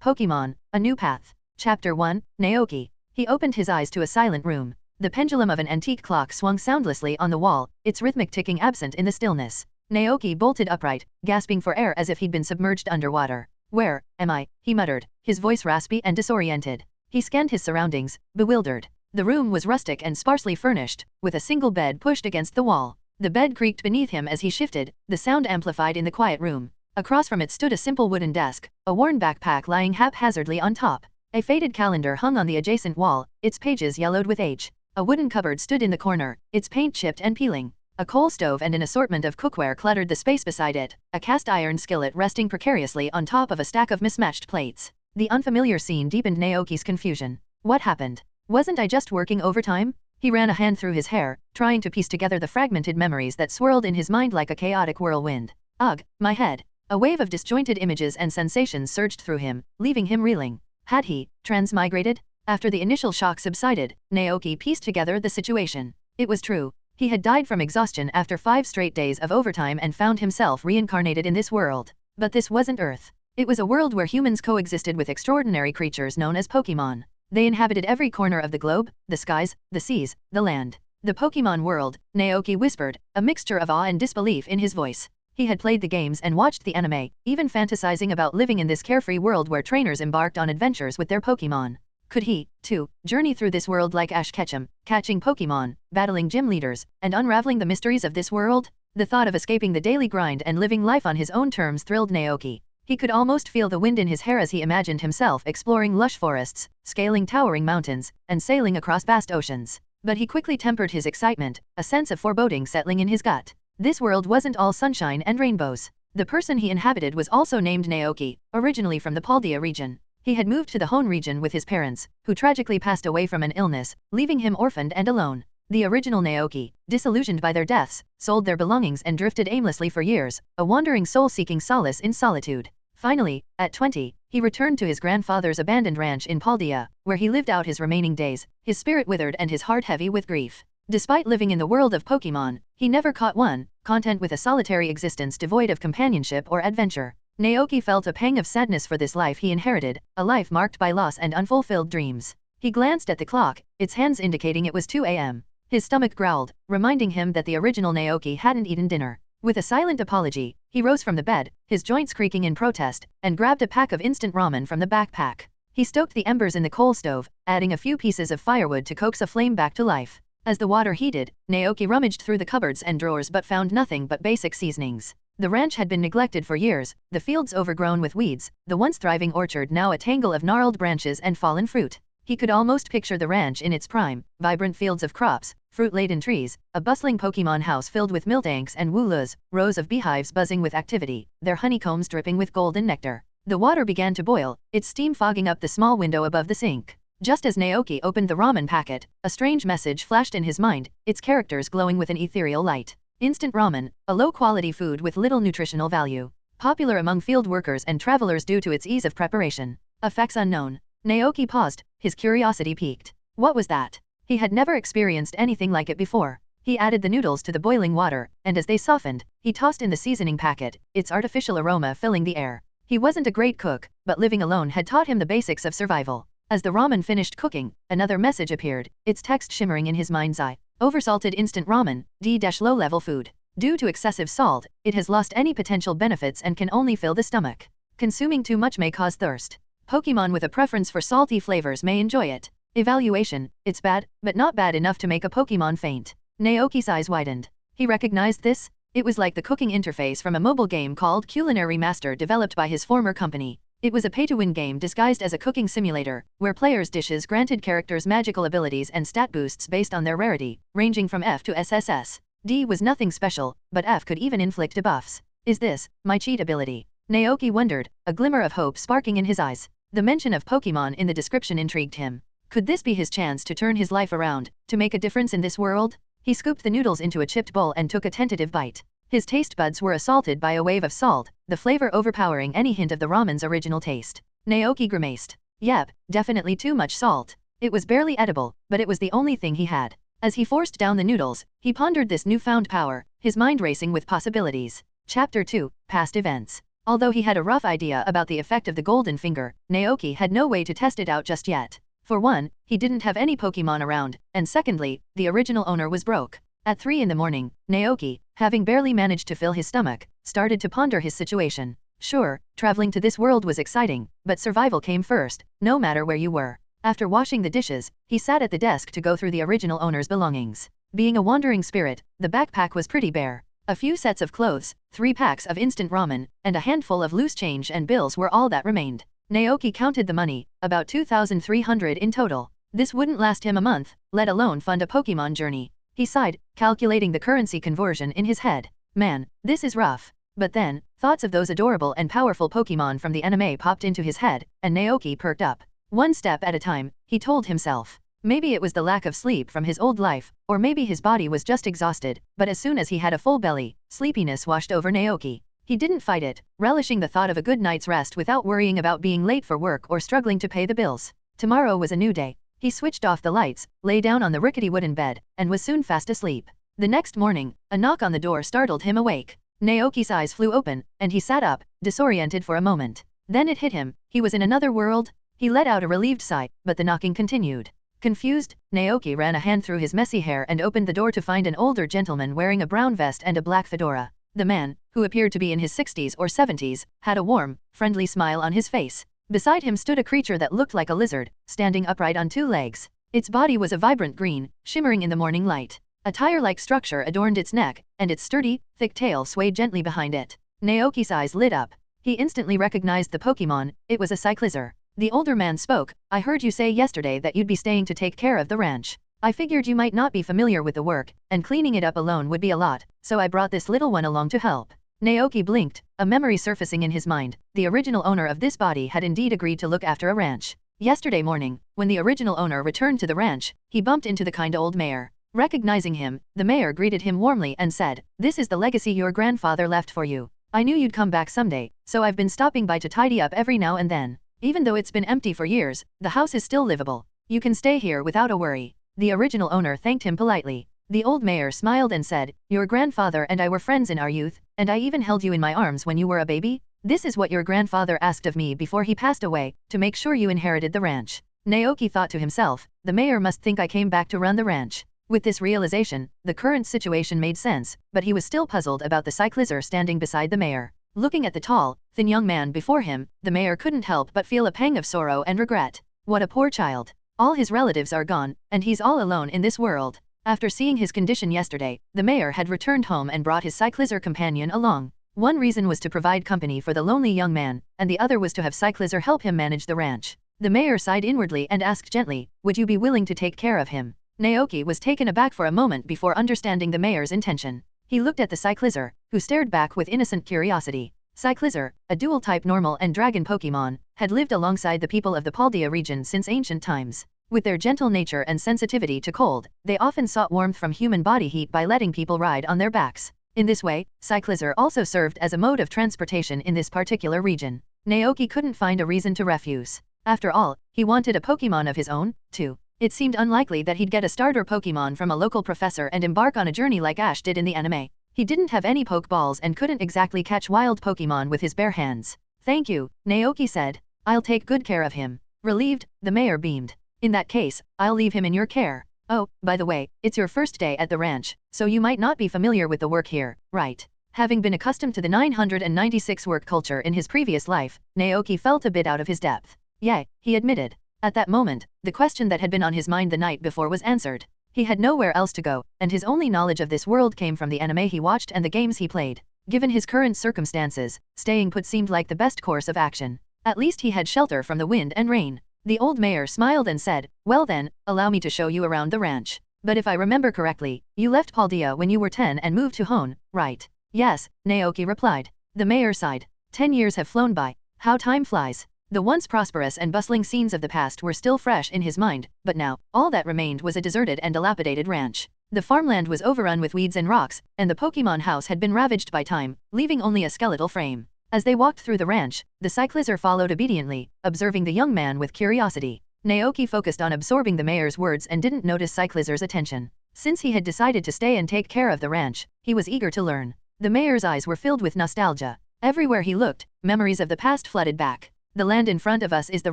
Pokemon, A New Path. Chapter 1, Naoki. He opened his eyes to a silent room. The pendulum of an antique clock swung soundlessly on the wall, its rhythmic ticking absent in the stillness. Naoki bolted upright, gasping for air as if he'd been submerged underwater. "Where am I?" he muttered, his voice raspy and disoriented. He scanned his surroundings, bewildered. The room was rustic and sparsely furnished, with a single bed pushed against the wall. The bed creaked beneath him as he shifted, the sound amplified in the quiet room. Across from it stood a simple wooden desk, a worn backpack lying haphazardly on top. A faded calendar hung on the adjacent wall, its pages yellowed with age. A wooden cupboard stood in the corner, its paint chipped and peeling. A coal stove and an assortment of cookware cluttered the space beside it, a cast-iron skillet resting precariously on top of a stack of mismatched plates. The unfamiliar scene deepened Naoki's confusion. What happened? Wasn't I just working overtime? He ran a hand through his hair, trying to piece together the fragmented memories that swirled in his mind like a chaotic whirlwind. Ugh, my head. A wave of disjointed images and sensations surged through him, leaving him reeling. Had he transmigrated? After the initial shock subsided, Naoki pieced together the situation. It was true. He had died from exhaustion after 5 straight days of overtime and found himself reincarnated in this world. But this wasn't Earth. It was a world where humans coexisted with extraordinary creatures known as Pokemon. They inhabited every corner of the globe, the skies, the seas, the land. The Pokemon world, Naoki whispered, a mixture of awe and disbelief in his voice. He had played the games and watched the anime, even fantasizing about living in this carefree world where trainers embarked on adventures with their Pokemon. Could he, too, journey through this world like Ash Ketchum, catching Pokemon, battling gym leaders, and unraveling the mysteries of this world? The thought of escaping the daily grind and living life on his own terms thrilled Naoki. He could almost feel the wind in his hair as he imagined himself exploring lush forests, scaling towering mountains, and sailing across vast oceans. But he quickly tempered his excitement, a sense of foreboding settling in his gut. This world wasn't all sunshine and rainbows. The person he inhabited was also named Naoki, originally from the Paldea region. He had moved to the Hone region with his parents, who tragically passed away from an illness, leaving him orphaned and alone. The original Naoki, disillusioned by their deaths, sold their belongings and drifted aimlessly for years, a wandering soul seeking solace in solitude. Finally, at 20, he returned to his grandfather's abandoned ranch in Paldea, where he lived out his remaining days, his spirit withered and his heart heavy with grief. Despite living in the world of Pokemon, he never caught one, content with a solitary existence devoid of companionship or adventure. Naoki felt a pang of sadness for this life he inherited, a life marked by loss and unfulfilled dreams. He glanced at the clock, its hands indicating it was 2 a.m. His stomach growled, reminding him that the original Naoki hadn't eaten dinner. With a silent apology, he rose from the bed, his joints creaking in protest, and grabbed a pack of instant ramen from the backpack. He stoked the embers in the coal stove, adding a few pieces of firewood to coax a flame back to life. As the water heated, Naoki rummaged through the cupboards and drawers but found nothing but basic seasonings. The ranch had been neglected for years, the fields overgrown with weeds, the once thriving orchard now a tangle of gnarled branches and fallen fruit. He could almost picture the ranch in its prime, vibrant fields of crops, fruit-laden trees, a bustling Pokemon house filled with Miltanks and Wooloos, rows of beehives buzzing with activity, their honeycombs dripping with golden nectar. The water began to boil, its steam fogging up the small window above the sink. Just as Naoki opened the ramen packet, a strange message flashed in his mind, its characters glowing with an ethereal light. Instant ramen, a low-quality food with little nutritional value. Popular among field workers and travelers due to its ease of preparation. Effects unknown. Naoki paused, his curiosity piqued. What was that? He had never experienced anything like it before. He added the noodles to the boiling water, and as they softened, he tossed in the seasoning packet, its artificial aroma filling the air. He wasn't a great cook, but living alone had taught him the basics of survival. As the ramen finished cooking, another message appeared, its text shimmering in his mind's eye. Oversalted instant ramen, D-low-level food. Due to excessive salt, it has lost any potential benefits and can only fill the stomach. Consuming too much may cause thirst. Pokemon with a preference for salty flavors may enjoy it. Evaluation, it's bad, but not bad enough to make a Pokemon faint. Naoki's eyes widened. He recognized this. It was like the cooking interface from a mobile game called Culinary Master developed by his former company. It was a pay-to-win game disguised as a cooking simulator, where players' dishes granted characters magical abilities and stat boosts based on their rarity, ranging from F to SSS. D was nothing special, but F could even inflict debuffs. Is this my cheat ability? Naoki wondered, a glimmer of hope sparking in his eyes. The mention of Pokemon in the description intrigued him. Could this be his chance to turn his life around, to make a difference in this world? He scooped the noodles into a chipped bowl and took a tentative bite. His taste buds were assaulted by a wave of salt, the flavor overpowering any hint of the ramen's original taste. Naoki grimaced. Yep, definitely too much salt. It was barely edible, but it was the only thing he had. As he forced down the noodles, he pondered this newfound power, his mind racing with possibilities. Chapter 2, Past Events. Although he had a rough idea about the effect of the golden finger, Naoki had no way to test it out just yet. For one, he didn't have any Pokemon around, and secondly, the original owner was broke. At 3 in the morning, Naoki, having barely managed to fill his stomach, started to ponder his situation. Sure, traveling to this world was exciting, but survival came first, no matter where you were. After washing the dishes, he sat at the desk to go through the original owner's belongings. Being a wandering spirit, the backpack was pretty bare. A few sets of clothes, 3 packs of instant ramen, and a handful of loose change and bills were all that remained. Naoki counted the money, about 2,300 in total. This wouldn't last him a month, let alone fund a Pokemon journey. He sighed, calculating the currency conversion in his head. Man, this is rough. But then, thoughts of those adorable and powerful Pokemon from the anime popped into his head, and Naoki perked up. One step at a time, he told himself. Maybe it was the lack of sleep from his old life, or maybe his body was just exhausted, but as soon as he had a full belly, sleepiness washed over Naoki. He didn't fight it, relishing the thought of a good night's rest without worrying about being late for work or struggling to pay the bills. Tomorrow was a new day. He switched off the lights, lay down on the rickety wooden bed, and was soon fast asleep. The next morning, a knock on the door startled him awake. Naoki's eyes flew open, and he sat up, disoriented for a moment. Then it hit him, he was in another world. He let out a relieved sigh, but the knocking continued. Confused, Naoki ran a hand through his messy hair and opened the door to find an older gentleman wearing a brown vest and a black fedora. The man, who appeared to be in his 60s or 70s, had a warm, friendly smile on his face. Beside him stood a creature that looked like a lizard, standing upright on 2 legs. Its body was a vibrant green, shimmering in the morning light. A tire-like structure adorned its neck, and its sturdy, thick tail swayed gently behind it. Naoki's eyes lit up. He instantly recognized the Pokemon. It was a Cyclizar. The older man spoke. I heard you say yesterday that you'd be staying to take care of the ranch. I figured you might not be familiar with the work, and cleaning it up alone would be a lot, so I brought this little one along to help. Naoki blinked, a memory surfacing in his mind. The original owner of this body had indeed agreed to look after a ranch. Yesterday morning, when the original owner returned to the ranch, he bumped into the kind old mayor. Recognizing him, the mayor greeted him warmly and said, "This is the legacy your grandfather left for you. I knew you'd come back someday, so I've been stopping by to tidy up every now and then. Even though it's been empty for years, the house is still livable. You can stay here without a worry." The original owner thanked him politely. The old mayor smiled and said, "Your grandfather and I were friends in our youth, and I even held you in my arms when you were a baby. This is what your grandfather asked of me before he passed away, to make sure you inherited the ranch." Naoki thought to himself, the mayor must think I came back to run the ranch. With this realization, the current situation made sense, but he was still puzzled about the Cyclizar standing beside the mayor. Looking at the tall, thin young man before him, the mayor couldn't help but feel a pang of sorrow and regret. What a poor child. All his relatives are gone, and he's all alone in this world. After seeing his condition yesterday, the mayor had returned home and brought his Cyclizar companion along. One reason was to provide company for the lonely young man, and the other was to have Cyclizar help him manage the ranch. The mayor sighed inwardly and asked gently, "Would you be willing to take care of him?" Naoki was taken aback for a moment before understanding the mayor's intention. He looked at the Cyclizar, who stared back with innocent curiosity. Cyclizar, a dual-type normal and dragon Pokemon, had lived alongside the people of the Paldea region since ancient times. With their gentle nature and sensitivity to cold, they often sought warmth from human body heat by letting people ride on their backs. In this way, Cyclizar also served as a mode of transportation in this particular region. Naoki couldn't find a reason to refuse. After all, he wanted a Pokemon of his own, too. It seemed unlikely that he'd get a starter Pokemon from a local professor and embark on a journey like Ash did in the anime. He didn't have any Pokeballs and couldn't exactly catch wild Pokemon with his bare hands. "Thank you," Naoki said. "I'll take good care of him." Relieved, the mayor beamed. "In that case, I'll leave him in your care. Oh, by the way, it's your first day at the ranch, so you might not be familiar with the work here, right?" Having been accustomed to the 996 work culture in his previous life, Naoki felt a bit out of his depth. "Yeah," he admitted. At that moment, the question that had been on his mind the night before was answered. He had nowhere else to go, and his only knowledge of this world came from the anime he watched and the games he played. Given his current circumstances, staying put seemed like the best course of action. At least he had shelter from the wind and rain. The old mayor smiled and said, "Well then, allow me to show you around the ranch. But if I remember correctly, you left Paldea when you were 10 and moved to Hone, right?" "Yes," Naoki replied. The mayor sighed. 10 years have flown by. How time flies. The once prosperous and bustling scenes of the past were still fresh in his mind, but now, all that remained was a deserted and dilapidated ranch. The farmland was overrun with weeds and rocks, and the Pokemon house had been ravaged by time, leaving only a skeletal frame. As they walked through the ranch, the Cyclizar followed obediently, observing the young man with curiosity. Naoki focused on absorbing the mayor's words and didn't notice Cyclizar's attention. Since he had decided to stay and take care of the ranch, he was eager to learn. The mayor's eyes were filled with nostalgia. Everywhere he looked, memories of the past flooded back. The land in front of us is the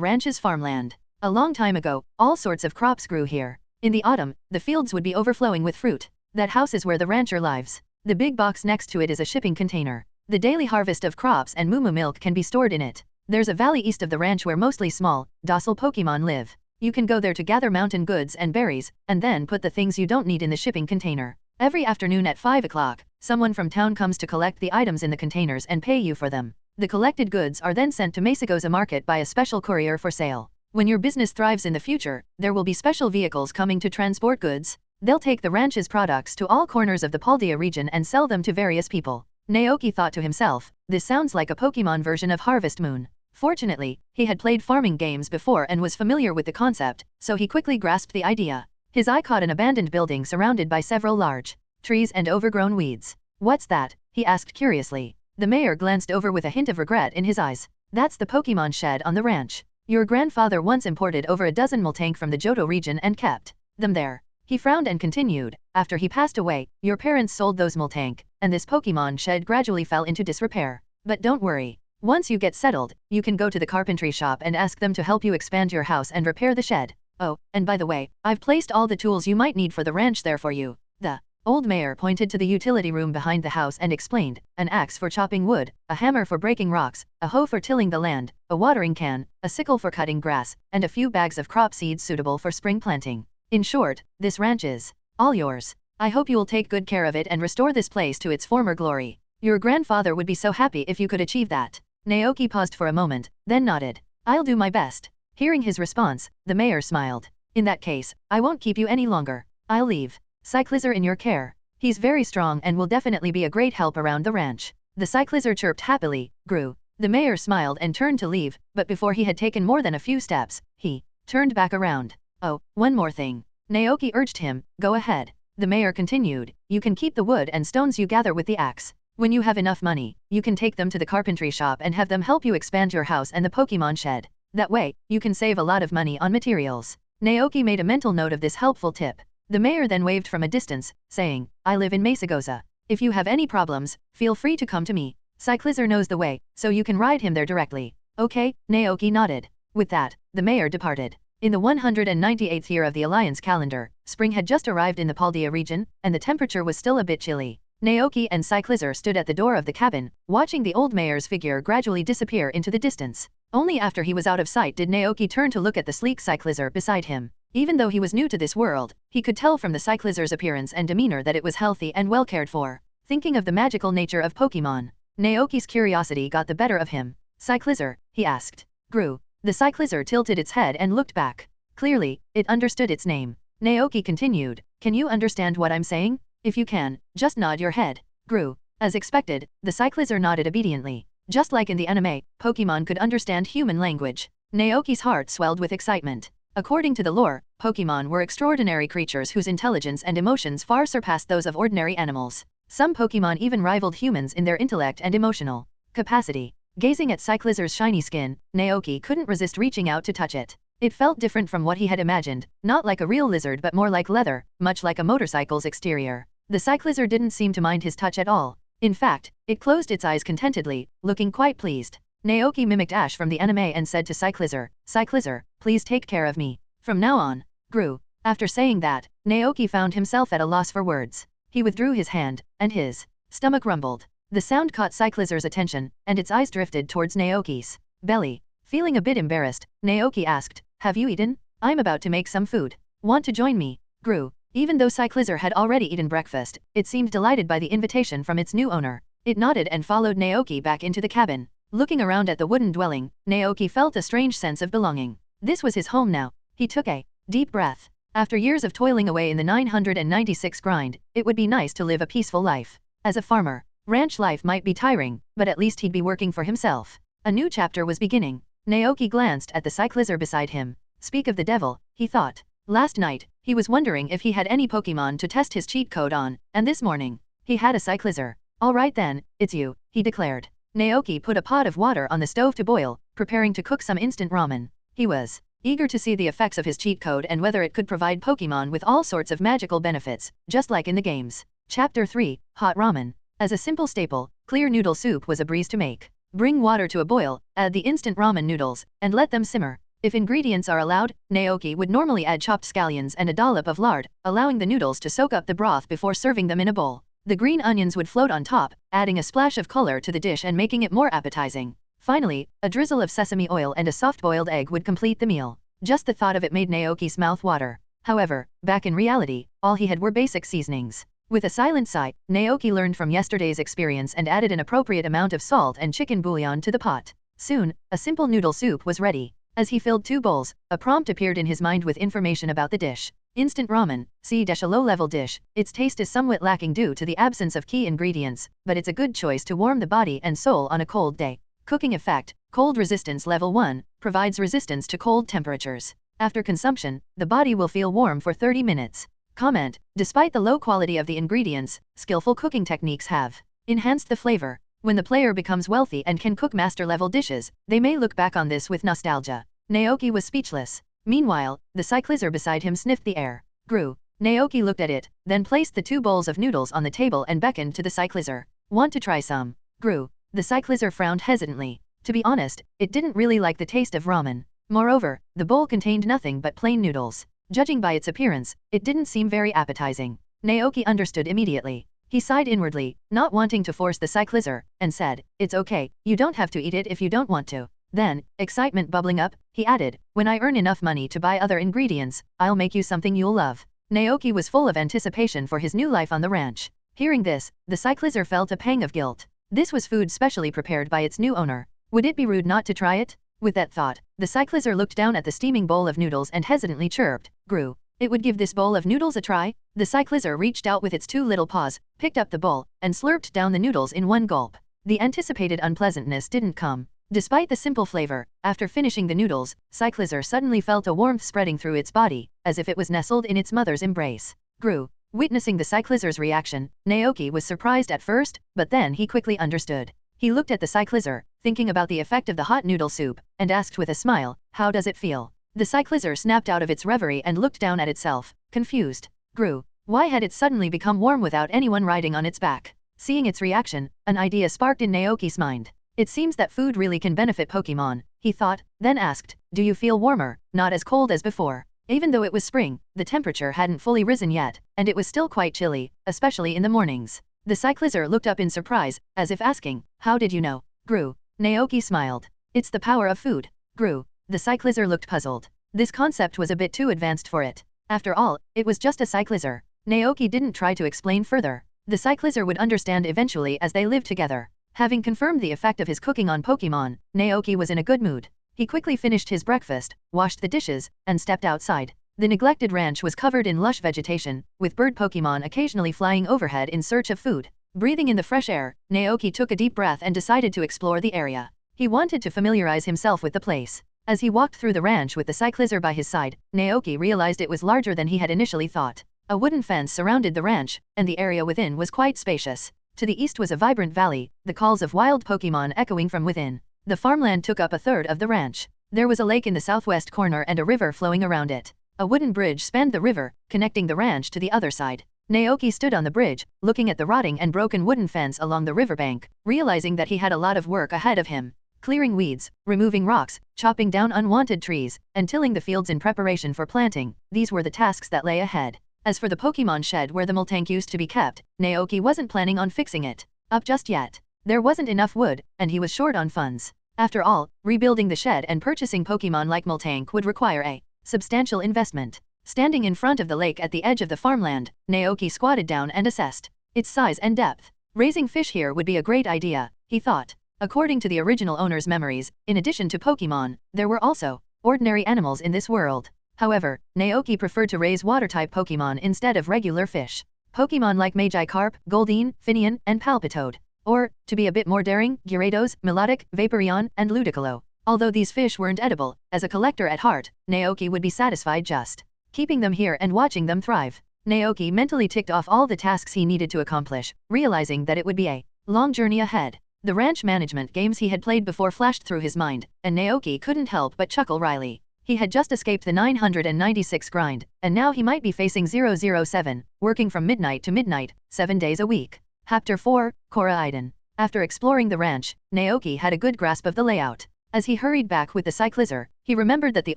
ranch's farmland. A long time ago, all sorts of crops grew here. In the autumn, the fields would be overflowing with fruit. That house is where the rancher lives. The big box next to it is a shipping container. The daily harvest of crops and moo milk can be stored in it. There's a valley east of the ranch where mostly small, docile Pokemon live. You can go there to gather mountain goods and berries, and then put the things you don't need in the shipping container. Every afternoon at 5 o'clock, someone from town comes to collect the items in the containers and pay you for them. The collected goods are then sent to Mesagoza Market by a special courier for sale. When your business thrives in the future, there will be special vehicles coming to transport goods. They'll take the ranch's products to all corners of the Paldea region and sell them to various people. Naoki thought to himself, this sounds like a Pokemon version of Harvest Moon. Fortunately, he had played farming games before and was familiar with the concept, so he quickly grasped the idea. His eye caught an abandoned building surrounded by several large trees and overgrown weeds. What's that? He asked curiously. The mayor glanced over with a hint of regret in his eyes. That's the Pokemon shed on the ranch. Your grandfather once imported over a dozen Moltank from the Johto region and kept them there. He frowned and continued, after he passed away, your parents sold those Moltank, and this Pokemon shed gradually fell into disrepair. But don't worry. Once you get settled, you can go to the carpentry shop and ask them to help you expand your house and repair the shed. Oh, and by the way, I've placed all the tools you might need for the ranch there for you. The old mayor pointed to the utility room behind the house and explained, an axe for chopping wood, a hammer for breaking rocks, a hoe for tilling the land, a watering can, a sickle for cutting grass, and a few bags of crop seeds suitable for spring planting. In short, this ranch is all yours. I hope you will take good care of it and restore this place to its former glory. Your grandfather would be so happy if you could achieve that. Naoki paused for a moment, then nodded. I'll do my best. Hearing his response, the mayor smiled. In that case, I won't keep you any longer. I'll leave Cyclizar in your care. He's very strong and will definitely be a great help around the ranch. The Cyclizar chirped happily, grew. The mayor smiled and turned to leave, but before he had taken more than a few steps, he turned back around. Oh, one more thing. Naoki urged him, go ahead. The mayor continued, you can keep the wood and stones you gather with the axe. When you have enough money, you can take them to the carpentry shop and have them help you expand your house and the Pokemon shed. That way, you can save a lot of money on materials. Naoki made a mental note of this helpful tip. The mayor then waved from a distance, saying, I live in Mesagoza. If you have any problems, feel free to come to me. Cyclizar knows the way, so you can ride him there directly. Okay, Naoki nodded. With that, the mayor departed. In the 198th year of the Alliance calendar, spring had just arrived in the Paldea region, and the temperature was still a bit chilly. Naoki and Cyclizar stood at the door of the cabin, watching the old mayor's figure gradually disappear into the distance. Only after he was out of sight did Naoki turn to look at the sleek Cyclizar beside him. Even though he was new to this world, he could tell from the Cyclizar's appearance and demeanor that it was healthy and well cared for. Thinking of the magical nature of Pokemon, Naoki's curiosity got the better of him. Cyclizar, he asked. Grew. The Cyclizar tilted its head and looked back. Clearly, it understood its name. Naoki continued, can you understand what I'm saying? If you can, just nod your head. Grew. As expected, the Cyclizar nodded obediently. Just like in the anime, Pokemon could understand human language. Naoki's heart swelled with excitement. According to the lore, Pokemon were extraordinary creatures whose intelligence and emotions far surpassed those of ordinary animals. Some Pokemon even rivaled humans in their intellect and emotional capacity. Gazing at Cyclizar's shiny skin, Naoki couldn't resist reaching out to touch it. It felt different from what he had imagined, not like a real lizard but more like leather, much like a motorcycle's exterior. The Cyclizar didn't seem to mind his touch at all. In fact, it closed its eyes contentedly, looking quite pleased. Naoki mimicked Ash from the anime and said to Cyclizar, Cyclizar, please take care of me. From now on. Grew. After saying that, Naoki found himself at a loss for words. He withdrew his hand, and his stomach rumbled. The sound caught Cyclizar's attention, and its eyes drifted towards Naoki's belly. Feeling a bit embarrassed, Naoki asked, have you eaten? I'm about to make some food. Want to join me? Grew. Even though Cyclizar had already eaten breakfast, it seemed delighted by the invitation from its new owner. It nodded and followed Naoki back into the cabin. Looking around at the wooden dwelling, Naoki felt a strange sense of belonging. This was his home now. He took a deep breath. After years of toiling away in the 996 grind, it would be nice to live a peaceful life. As a farmer, ranch life might be tiring, but at least he'd be working for himself. A new chapter was beginning. Naoki glanced at the Cyclizar beside him. Speak of the devil, he thought. Last night, he was wondering if he had any Pokemon to test his cheat code on, and this morning, he had a Cyclizar. All right then, it's you, he declared. Naoki put a pot of water on the stove to boil, preparing to cook some instant ramen. He was eager to see the effects of his cheat code and whether it could provide Pokemon with all sorts of magical benefits, just like in the games. Chapter 3, Hot Ramen. As a simple staple, clear noodle soup was a breeze to make. Bring water to a boil, add the instant ramen noodles, and let them simmer. If ingredients are allowed, Naoki would normally add chopped scallions and a dollop of lard, allowing the noodles to soak up the broth before serving them in a bowl. The green onions would float on top, adding a splash of color to the dish and making it more appetizing. Finally, a drizzle of sesame oil and a soft-boiled egg would complete the meal. Just the thought of it made Naoki's mouth water. However, back in reality, all he had were basic seasonings. With a silent sigh, Naoki learned from yesterday's experience and added an appropriate amount of salt and chicken bouillon to the pot. Soon, a simple noodle soup was ready. As he filled 2 bowls, a prompt appeared in his mind with information about the dish. Instant ramen, a low-level dish. Its taste is somewhat lacking due to the absence of key ingredients, but it's a good choice to warm the body and soul on a cold day. Cooking effect, cold resistance level 1, provides resistance to cold temperatures. After consumption, the body will feel warm for 30 minutes. Comment, despite the low quality of the ingredients, skillful cooking techniques have enhanced the flavor. When the player becomes wealthy and can cook master-level dishes, they may look back on this with nostalgia. Naoki was speechless. Meanwhile, the cyclizer beside him sniffed the air. Grew. Naoki looked at it, then placed the 2 bowls of noodles on the table and beckoned to the cyclizer. Want to try some? Grew. The cyclizer frowned hesitantly. To be honest, it didn't really like the taste of ramen. Moreover, the bowl contained nothing but plain noodles. Judging by its appearance, it didn't seem very appetizing. Naoki understood immediately. He sighed inwardly, not wanting to force the cyclizer, and said, "It's okay, you don't have to eat it if you don't want to." Then, excitement bubbling up, he added, "When I earn enough money to buy other ingredients, I'll make you something you'll love." Naoki was full of anticipation for his new life on the ranch. Hearing this, the cyclizer felt a pang of guilt. This was food specially prepared by its new owner. Would it be rude not to try it? With that thought, the cyclizer looked down at the steaming bowl of noodles and hesitantly chirped, "Grew. It would give this bowl of noodles a try?" The cyclizer reached out with its 2 little paws, picked up the bowl, and slurped down the noodles in one gulp. The anticipated unpleasantness didn't come. Despite the simple flavor, after finishing the noodles, cyclizer suddenly felt a warmth spreading through its body, as if it was nestled in its mother's embrace. Grew. Witnessing the cyclizer's reaction, Naoki was surprised at first, but then he quickly understood. He looked at the cyclizer, thinking about the effect of the hot noodle soup, and asked with a smile, "How does it feel?" The cyclizer snapped out of its reverie and looked down at itself, confused. Grew. Why had it suddenly become warm without anyone riding on its back? Seeing its reaction, an idea sparked in Naoki's mind. It seems that food really can benefit Pokemon, he thought, then asked, "Do you feel warmer, not as cold as before?" Even though it was spring, the temperature hadn't fully risen yet, and it was still quite chilly, especially in the mornings. The cyclizer looked up in surprise, as if asking, "How did you know?" Grew. Naoki smiled. "It's the power of food." Grew. The cyclizer looked puzzled. This concept was a bit too advanced for it. After all, it was just a cyclizer. Naoki didn't try to explain further. The cyclizer would understand eventually as they lived together. Having confirmed the effect of his cooking on Pokemon, Naoki was in a good mood. He quickly finished his breakfast, washed the dishes, and stepped outside. The neglected ranch was covered in lush vegetation, with bird Pokemon occasionally flying overhead in search of food. Breathing in the fresh air, Naoki took a deep breath and decided to explore the area. He wanted to familiarize himself with the place. As he walked through the ranch with the cyclizer by his side, Naoki realized it was larger than he had initially thought. A wooden fence surrounded the ranch, and the area within was quite spacious. To the east was a vibrant valley, the calls of wild Pokemon echoing from within. The farmland took up a third of the ranch. There was a lake in the southwest corner and a river flowing around it. A wooden bridge spanned the river, connecting the ranch to the other side. Naoki stood on the bridge, looking at the rotting and broken wooden fence along the riverbank, realizing that he had a lot of work ahead of him. Clearing weeds, removing rocks, chopping down unwanted trees, and tilling the fields in preparation for planting, these were the tasks that lay ahead. As for the Pokemon shed where the Miltank used to be kept, Naoki wasn't planning on fixing it up just yet. There wasn't enough wood, and he was short on funds. After all, rebuilding the shed and purchasing Pokemon like Miltank would require a substantial investment. Standing in front of the lake at the edge of the farmland, Naoki squatted down and assessed its size and depth. Raising fish here would be a great idea, he thought. According to the original owner's memories, in addition to Pokemon, there were also ordinary animals in this world. However, Naoki preferred to raise water-type Pokemon instead of regular fish. Pokemon like Magikarp, Goldeen, Finian, and Palpitoad. Or, to be a bit more daring, Gyarados, Milotic, Vaporeon, and Ludicolo. Although these fish weren't edible, as a collector at heart, Naoki would be satisfied just keeping them here and watching them thrive. Naoki mentally ticked off all the tasks he needed to accomplish, realizing that it would be a long journey ahead. The ranch management games he had played before flashed through his mind, and Naoki couldn't help but chuckle wryly. He had just escaped the 996 grind, and now he might be facing 007, working from midnight to midnight, 7 days a week. Chapter 4, Koraiden. After exploring the ranch, Naoki had a good grasp of the layout. As he hurried back with the cyclizer, he remembered that the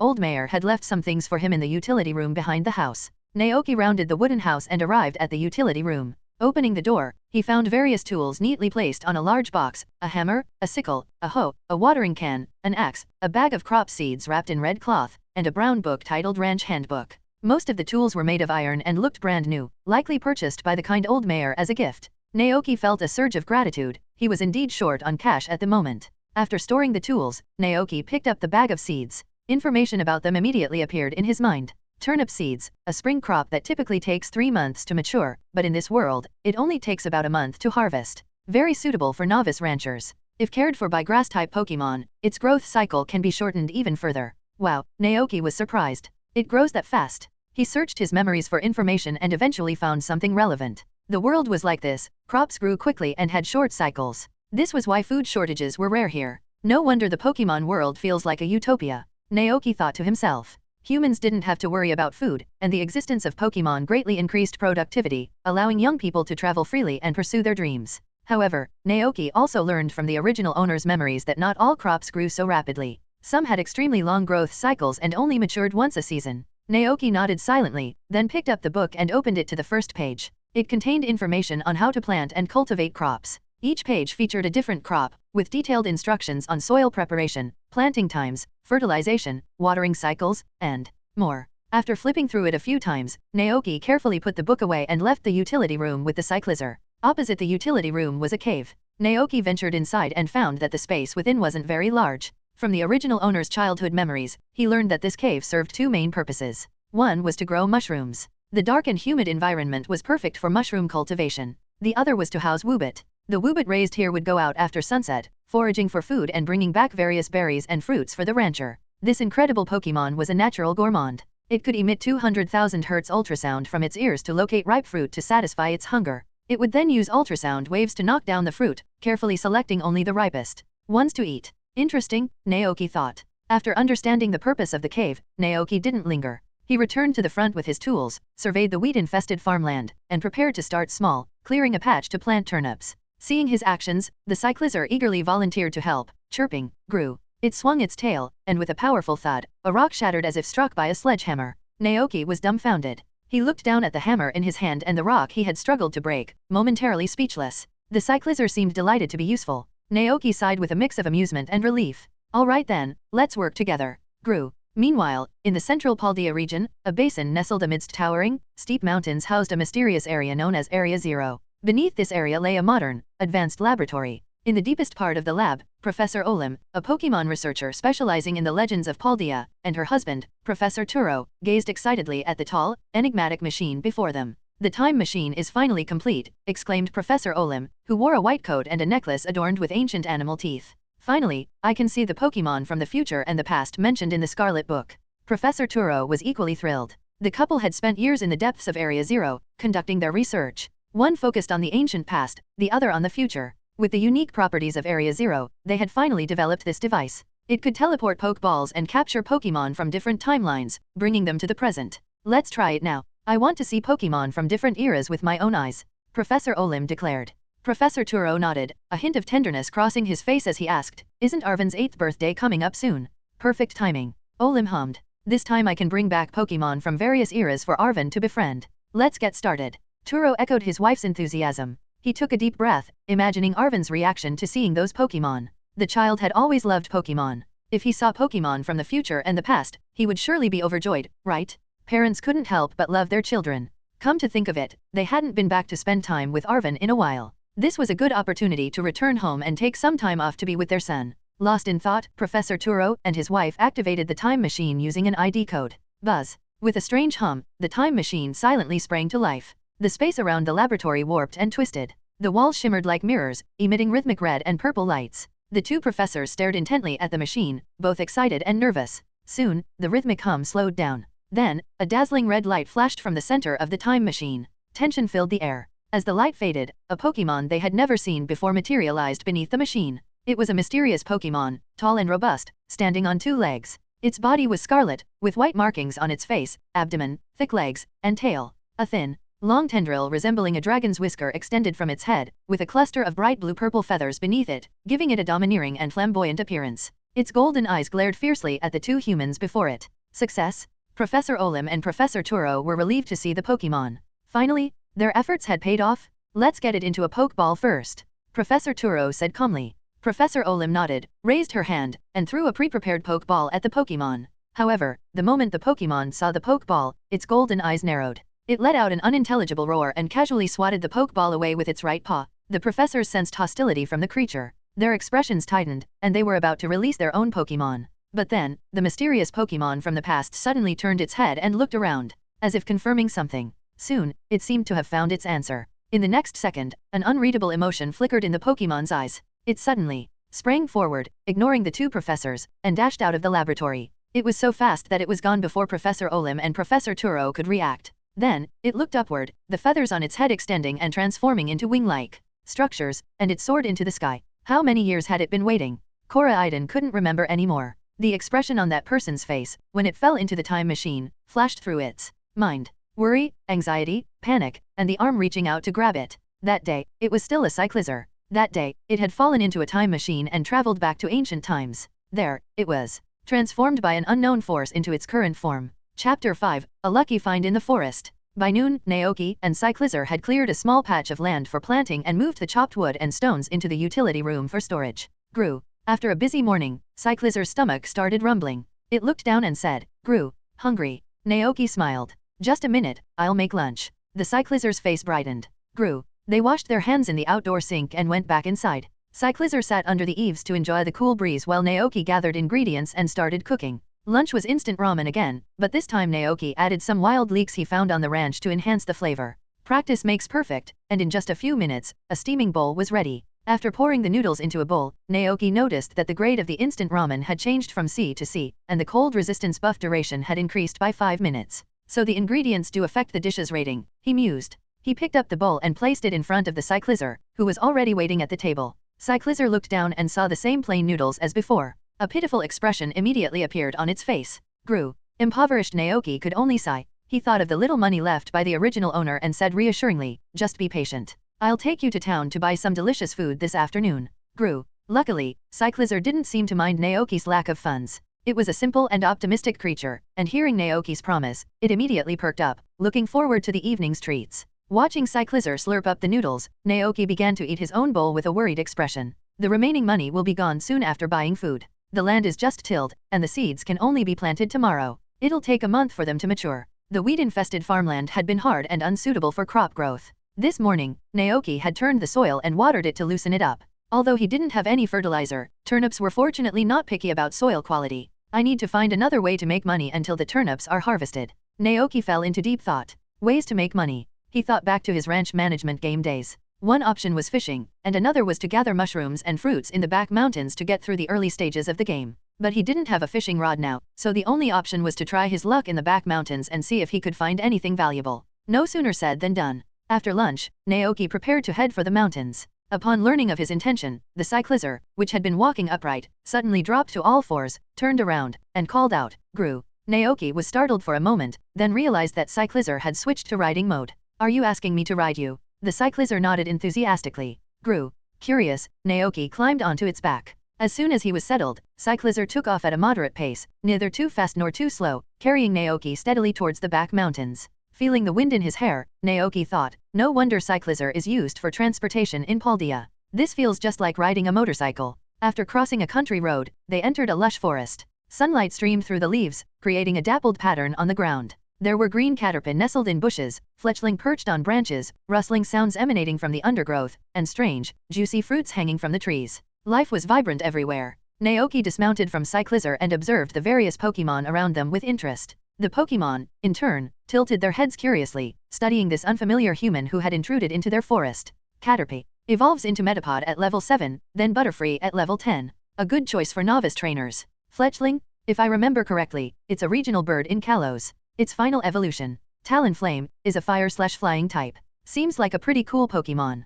old mayor had left some things for him in the utility room behind the house. Naoki rounded the wooden house and arrived at the utility room. Opening the door, he found various tools neatly placed on a large box: a hammer, a sickle, a hoe, a watering can, an axe, a bag of crop seeds wrapped in red cloth, and a brown book titled Ranch Handbook. Most of the tools were made of iron and looked brand new, likely purchased by the kind old mayor as a gift. Naoki felt a surge of gratitude. He was indeed short on cash at the moment. After storing the tools, Naoki picked up the bag of seeds. Information about them immediately appeared in his mind. Turnip seeds, a spring crop that typically takes 3 months to mature, but in this world, it only takes about a month to harvest. Very suitable for novice ranchers. If cared for by grass-type Pokemon, its growth cycle can be shortened even further. Wow, Naoki was surprised. It grows that fast. He searched his memories for information and eventually found something relevant. The world was like this: crops grew quickly and had short cycles. This was why food shortages were rare here. No wonder the Pokemon world feels like a utopia. Naoki thought to himself. Humans didn't have to worry about food, and the existence of Pokemon greatly increased productivity, allowing young people to travel freely and pursue their dreams. However, Naoki also learned from the original owner's memories that not all crops grew so rapidly. Some had extremely long growth cycles and only matured once a season. Naoki nodded silently, then picked up the book and opened it to the first page. It contained information on how to plant and cultivate crops. Each page featured a different crop, with detailed instructions on soil preparation, planting times, fertilization, watering cycles, and more. After flipping through it a few times, Naoki carefully put the book away and left the utility room with the cyclizer. Opposite the utility room was a cave. Naoki ventured inside and found that the space within wasn't very large. From the original owner's childhood memories, he learned that this cave served 2 main purposes. One was to grow mushrooms. The dark and humid environment was perfect for mushroom cultivation. The other was to house Woobit. The Woobit raised here would go out after sunset, foraging for food and bringing back various berries and fruits for the rancher. This incredible Pokemon was a natural gourmand. It could emit 200,000 Hz ultrasound from its ears to locate ripe fruit to satisfy its hunger. It would then use ultrasound waves to knock down the fruit, carefully selecting only the ripest ones to eat. Interesting, Naoki thought. After understanding the purpose of the cave, Naoki didn't linger. He returned to the front with his tools, surveyed the wheat-infested farmland, and prepared to start small, clearing a patch to plant turnips. Seeing his actions, the cyclizer eagerly volunteered to help. Chirping, grew. It swung its tail, and with a powerful thud, a rock shattered as if struck by a sledgehammer. Naoki was dumbfounded. He looked down at the hammer in his hand and the rock he had struggled to break, momentarily speechless. The cyclizer seemed delighted to be useful. Naoki sighed with a mix of amusement and relief. All right then, let's work together. Grew. Meanwhile, in the central Paldea region, a basin nestled amidst towering, steep mountains housed a mysterious area known as Area 0. Beneath this area lay a modern, advanced laboratory. In the deepest part of the lab, Professor Olim, a Pokemon researcher specializing in the legends of Paldea, and her husband, Professor Turo, gazed excitedly at the tall, enigmatic machine before them. The time machine is finally complete, exclaimed Professor Olim, who wore a white coat and a necklace adorned with ancient animal teeth. Finally, I can see the Pokemon from the future and the past mentioned in the Scarlet Book. Professor Turo was equally thrilled. The couple had spent years in the depths of Area 0, conducting their research. One focused on the ancient past, the other on the future. With the unique properties of Area 0, they had finally developed this device. It could teleport Pokeballs and capture Pokemon from different timelines, bringing them to the present. Let's try it now. I want to see Pokemon from different eras with my own eyes, Professor Olim declared. Professor Turo nodded, a hint of tenderness crossing his face as he asked, "Isn't Arvin's 8th birthday coming up soon?" Perfect timing. Olim hummed. This time I can bring back Pokemon from various eras for Arvin to befriend. Let's get started. Turo echoed his wife's enthusiasm. He took a deep breath, imagining Arvin's reaction to seeing those Pokemon. The child had always loved Pokemon. If he saw Pokemon from the future and the past, he would surely be overjoyed, right? Parents couldn't help but love their children. Come to think of it, they hadn't been back to spend time with Arvin in a while. This was a good opportunity to return home and take some time off to be with their son. Lost in thought, Professor Turo and his wife activated the time machine using an ID code. Buzz. With a strange hum, the time machine silently sprang to life. The space around the laboratory warped and twisted. The walls shimmered like mirrors, emitting rhythmic red and purple lights. The two professors stared intently at the machine, both excited and nervous. Soon, the rhythmic hum slowed down. Then, a dazzling red light flashed from the center of the time machine. Tension filled the air. As the light faded, a Pokemon they had never seen before materialized beneath the machine. It was a mysterious Pokemon, tall and robust, standing on 2 legs. Its body was scarlet, with white markings on its face, abdomen, thick legs, and tail. A thin, Long tendril resembling a dragon's whisker extended from its head, with a cluster of bright blue-purple feathers beneath it, giving it a domineering and flamboyant appearance. Its golden eyes glared fiercely at the two humans before it. Success? Professor Olim and Professor Turo were relieved to see the Pokemon. Finally, their efforts had paid off? Let's get it into a Pokeball first, Professor Turo said calmly. Professor Olim nodded, raised her hand, and threw a pre-prepared Pokeball at the Pokemon. However, the moment the Pokemon saw the Pokeball, its golden eyes narrowed. It let out an unintelligible roar and casually swatted the Pokeball away with its right paw. The professors sensed hostility from the creature. Their expressions tightened, and they were about to release their own Pokemon. But then, the mysterious Pokemon from the past suddenly turned its head and looked around, as if confirming something. Soon, it seemed to have found its answer. In the next second, an unreadable emotion flickered in the Pokemon's eyes. It suddenly sprang forward, ignoring the two professors, and dashed out of the laboratory. It was so fast that it was gone before Professor Olim and Professor Turo could react. Then, it looked upward, the feathers on its head extending and transforming into wing-like structures, and it soared into the sky. How many years had it been waiting? Cora Iden couldn't remember anymore. The expression on that person's face, when it fell into the time machine, flashed through its mind. Worry, anxiety, panic, and the arm reaching out to grab it. That day, it was still a Cyclizar. That day, it had fallen into a time machine and traveled back to ancient times. There, it was, transformed by an unknown force into its current form. Chapter 5, A Lucky Find in the Forest. By noon, Naoki and Cyclizar had cleared a small patch of land for planting and moved the chopped wood and stones into the utility room for storage. Gru. After a busy morning, Cyclizar's stomach started rumbling. It looked down and said, Gru, hungry. Naoki smiled. Just a minute, I'll make lunch. The Cyclizar's face brightened. Gru. They washed their hands in the outdoor sink and went back inside. Cyclizar sat under the eaves to enjoy the cool breeze while Naoki gathered ingredients and started cooking. Lunch was instant ramen again, but this time Naoki added some wild leeks he found on the ranch to enhance the flavor. Practice makes perfect, and in just a few minutes, a steaming bowl was ready. After pouring the noodles into a bowl, Naoki noticed that the grade of the instant ramen had changed from C to C, and the cold resistance buff duration had increased by 5 minutes. So the ingredients do affect the dish's rating, he mused. He picked up the bowl and placed it in front of the Cyclizar, who was already waiting at the table. Cyclizar looked down and saw the same plain noodles as before. A pitiful expression immediately appeared on its face. Gru. Impoverished Naoki could only sigh. He thought of the little money left by the original owner and said reassuringly, just be patient. I'll take you to town to buy some delicious food this afternoon. Gru. Luckily, Cyclizar didn't seem to mind Naoki's lack of funds. It was a simple and optimistic creature, and hearing Naoki's promise, it immediately perked up, looking forward to the evening's treats. Watching Cyclizar slurp up the noodles, Naoki began to eat his own bowl with a worried expression. The remaining money will be gone soon after buying food. The land is just tilled, and the seeds can only be planted tomorrow. It'll take a month for them to mature. The weed-infested farmland had been hard and unsuitable for crop growth. This morning, Naoki had turned the soil and watered it to loosen it up. Although he didn't have any fertilizer, turnips were fortunately not picky about soil quality. I need to find another way to make money until the turnips are harvested. Naoki fell into deep thought. Ways to make money. He thought back to his ranch management game days. One option was fishing, and another was to gather mushrooms and fruits in the back mountains to get through the early stages of the game. But he didn't have a fishing rod now, so the only option was to try his luck in the back mountains and see if he could find anything valuable. No sooner said than done. After lunch, Naoki prepared to head for the mountains. Upon learning of his intention, the Cyclizar, which had been walking upright, suddenly dropped to all fours, turned around, and called out, Gru. Naoki was startled for a moment, then realized that Cyclizar had switched to riding mode. Are you asking me to ride you? The Cyclizar nodded enthusiastically. Gru. Curious, Naoki climbed onto its back. As soon as he was settled, Cyclizar took off at a moderate pace, neither too fast nor too slow, carrying Naoki steadily towards the back mountains. Feeling the wind in his hair, Naoki thought, no wonder Cyclizar is used for transportation in Paldea. This feels just like riding a motorcycle. After crossing a country road, they entered a lush forest. Sunlight streamed through the leaves, creating a dappled pattern on the ground. There were green caterpie nestled in bushes, fletchling perched on branches, rustling sounds emanating from the undergrowth, and strange, juicy fruits hanging from the trees. Life was vibrant everywhere. Naoki dismounted from Cyclizar and observed the various Pokemon around them with interest. The Pokemon, in turn, tilted their heads curiously, studying this unfamiliar human who had intruded into their forest. Caterpie evolves into Metapod at level 7, then Butterfree at level 10. A good choice for novice trainers. Fletchling? If I remember correctly, it's a regional bird in Kalos. Its final evolution, Talonflame, is a fire/flying type. Seems like a pretty cool Pokemon.